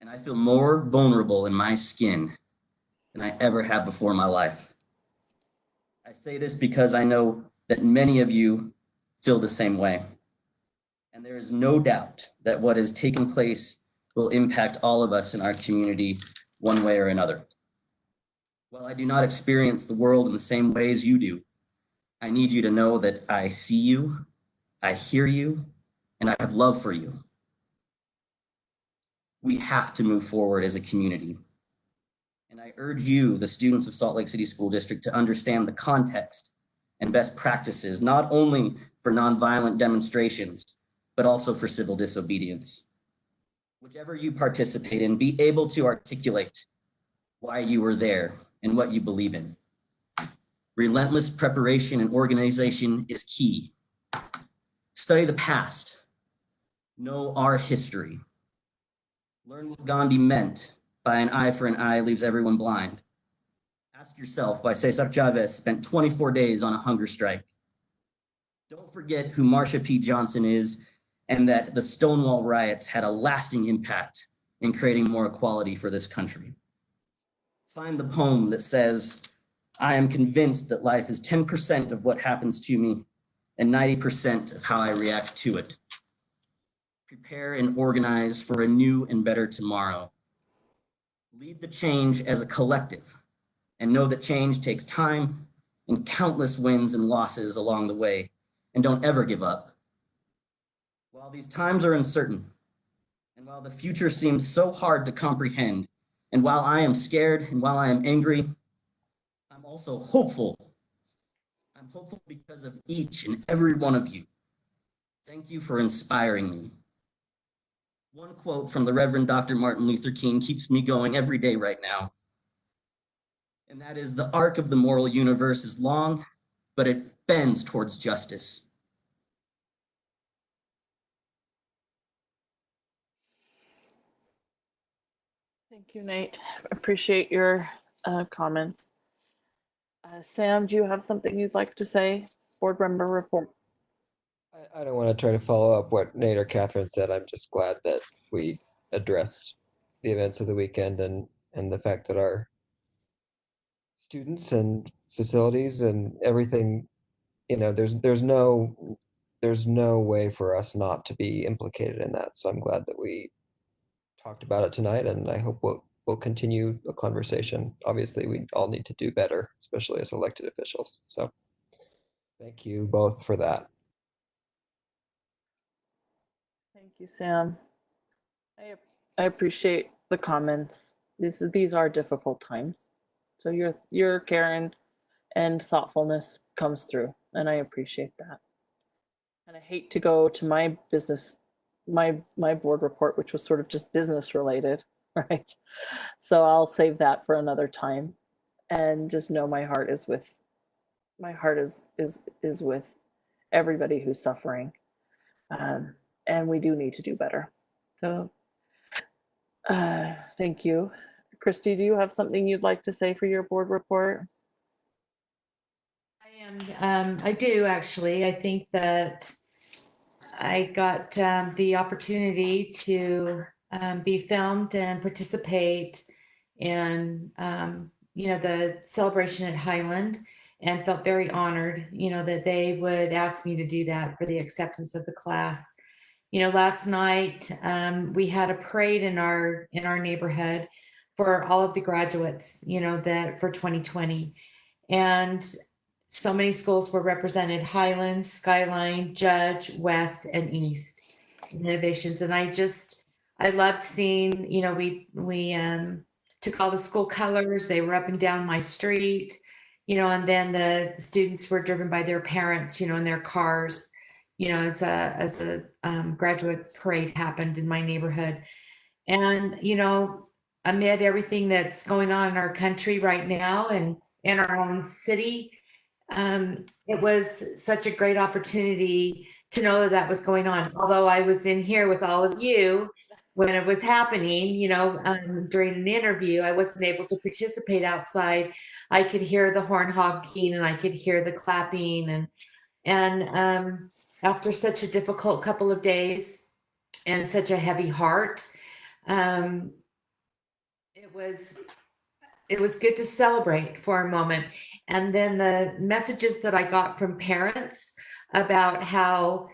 and I feel more vulnerable in my skin than I ever have before in my life. I say this because I know that many of you feel the same way. And there is no doubt that what is taking place will impact all of us in our community one way or another. While I do not experience the world in the same way as you do, I need you to know that I see you, I hear you, and I have love for you. We have to move forward as a community. And I urge you, the students of Salt Lake City School District, to understand the context and best practices, not only for nonviolent demonstrations, but also for civil disobedience. Whichever you participate in, be able to articulate why you were there and what you believe in. Relentless preparation and organization is key. Study the past. Know our history. Learn what Gandhi meant by an eye for an eye leaves everyone blind. Ask yourself why Cesar Chavez spent 24 days on a hunger strike. Don't forget who Marsha P. Johnson is and that the Stonewall riots had a lasting impact in creating more equality for this country. Find the poem that says, I am convinced that life is 10% of what happens to me and 90% of how I react to it. Prepare and organize for a new and better tomorrow. Lead the change as a collective and know that change takes time and countless wins and losses along the way, and don't ever give up. While these times are uncertain, and while the future seems so hard to comprehend, and while I am scared and while I am angry, I'm also hopeful. I'm hopeful because of each and every one of you. Thank you for inspiring me. One quote from the Reverend Dr. Martin Luther King keeps me going every day right now. And that is, the arc of the moral universe is long, but it bends towards justice. Thank you, Nate. Appreciate your comments. Sam, do you have something you'd like to say? Board member report. I don't want to try to follow up what Nate or Catherine said. I'm just glad that we addressed the events of the weekend and the fact that our students and facilities and everything, there's no way for us not to be implicated in that. So I'm glad that we talked about it tonight, and I hope we'll continue a conversation. Obviously, we all need to do better, especially as elected officials. So thank you both for that. Thank you, Sam. I appreciate the comments. These are difficult times. So your care and thoughtfulness comes through, and I appreciate that. And I hate to go to my business, my board report, which was sort of just business related, right? So I'll save that for another time, and just know my heart is with everybody who's suffering, and we do need to do better. So thank you. Christy, do you have something you'd like to say for your board report? I do actually. I think that I got the opportunity to be filmed and participate in, the celebration at Highland, and felt very honored, that they would ask me to do that for the acceptance of the class. Last night we had a parade in our neighborhood for all of the graduates, that for 2020, and so many schools were represented: Highland, Skyline, Judge, West, and East Innovations. And I loved seeing, we took all the school colors. They were up and down my street, and then the students were driven by their parents, in their cars, as a graduate parade happened in my neighborhood. And, amid everything that's going on in our country right now and in our own city, it was such a great opportunity to know that was going on. Although I was in here with all of you when it was happening, during an interview, I wasn't able to participate outside. I could hear the horn honking and I could hear the clapping, and after such a difficult couple of days and such a heavy heart, it was good to celebrate for a moment. And then the messages that I got from parents about how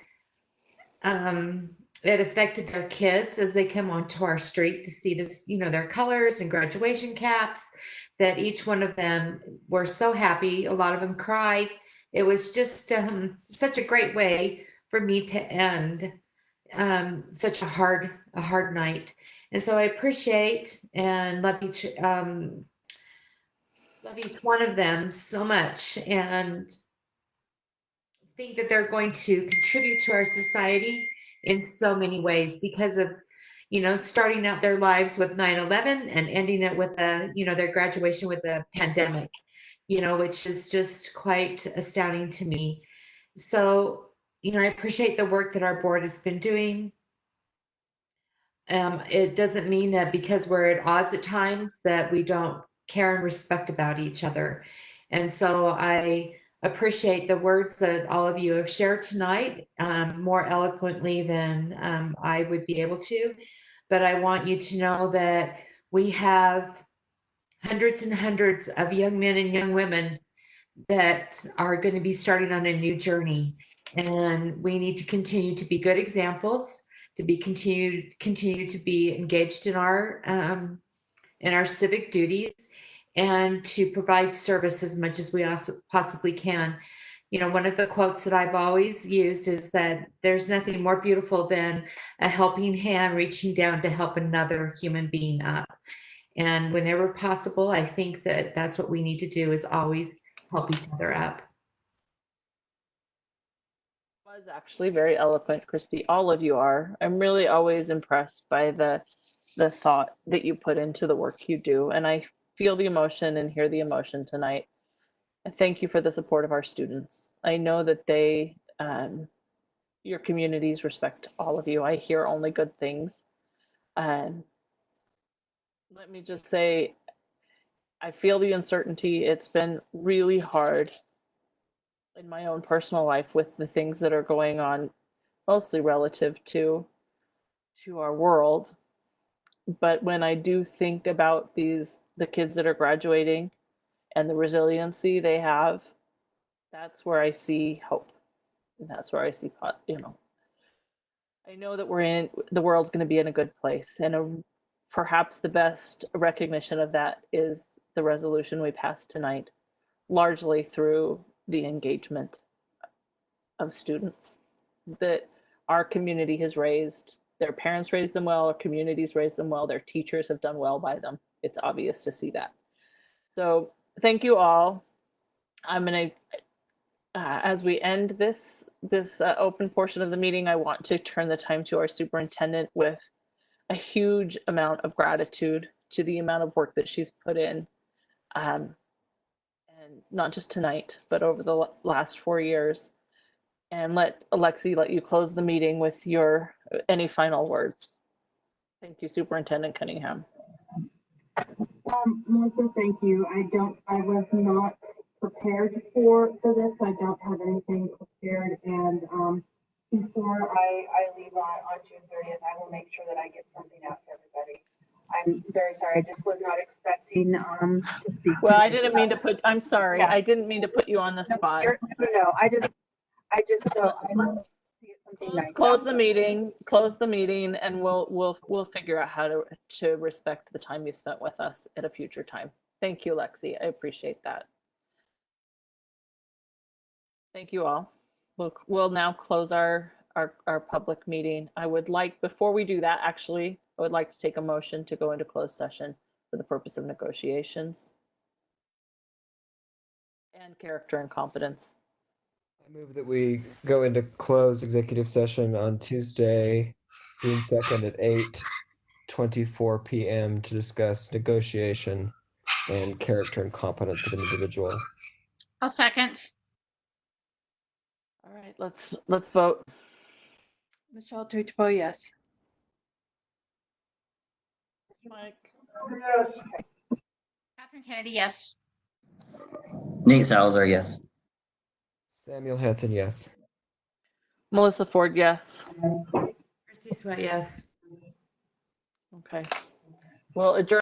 it affected their kids as they come onto our street to see this, their colors and graduation caps, that each one of them were so happy. A lot of them cried. It was just such a great way for me to end such a hard night. And so I appreciate and love each one of them so much, and think that they're going to contribute to our society in so many ways because of, starting out their lives with 9/11 and ending it with their graduation with the pandemic, which is just quite astounding to me. So, I appreciate the work that our board has been doing. It doesn't mean that because we're at odds at times that we don't care and respect about each other. And so I appreciate the words that all of you have shared tonight, more eloquently than I would be able to. But I want you to know that we have hundreds and hundreds of young men and young women that are going to be starting on a new journey. And we need to continue to be good examples, to be continue to be engaged in our civic duties, and to provide service as much as we also possibly can. One of the quotes that I've always used is that there's nothing more beautiful than a helping hand reaching down to help another human being up. And whenever possible, I think that that's what we need to do, is always help each other up. Was actually very eloquent, Christy. All of you are. I'm really always impressed by the thought that you put into the work you do, and I feel the emotion and hear the emotion tonight. And thank you for the support of our students. I know that they, your communities respect all of you. I hear only good things. Let me just say, I feel the uncertainty. It's been really hard in my own personal life with the things that are going on, mostly relative to our world. But when I do think about the kids that are graduating and the resiliency they have, that's where I see hope. And that's where I see, I know that the world's going to be in a good place. And perhaps the best recognition of that is the resolution we passed tonight, largely through the engagement of students that our community has raised. Their parents raised them well, our communities raised them well, their teachers have done well by them. It's obvious to see that. So thank you all. I'm going to, as we end this open portion of the meeting, I want to turn the time to our superintendent with a huge amount of gratitude to the amount of work that she's put in. And not just tonight, but over the last 4 years. And let you close the meeting with any final words. Thank you, Superintendent Cunningham. Melissa, thank you. I was not prepared for this. I don't have anything prepared. And before I leave on June 30th, I will make sure that I get something out to everybody. I'm very sorry. I just was not expecting to speak. Well, I didn't mean to put, I'm sorry. Yeah. I didn't mean to put you on the spot. No, I just don't. Close the meeting, and we'll figure out how to respect the time you spent with us at a future time. Thank you, Lexi. I appreciate that. Thank you all. We'll now close our public meeting. I would like, before we do that, actually, I would like to take a motion to go into closed session for the purpose of negotiations and character and competence. I move that we go into closed executive session on Tuesday, June 2nd at 8:24 p.m. to discuss negotiation and character and competence of an individual. I'll second. All right, let's vote. Michelle Trechbo, yes. Mike. Yes. Catherine Kennedy, yes. Nate Salazar, yes. Samuel Hanson, yes. Melissa Ford, yes. Christy Sweat, yes. Okay. Well, adjourn.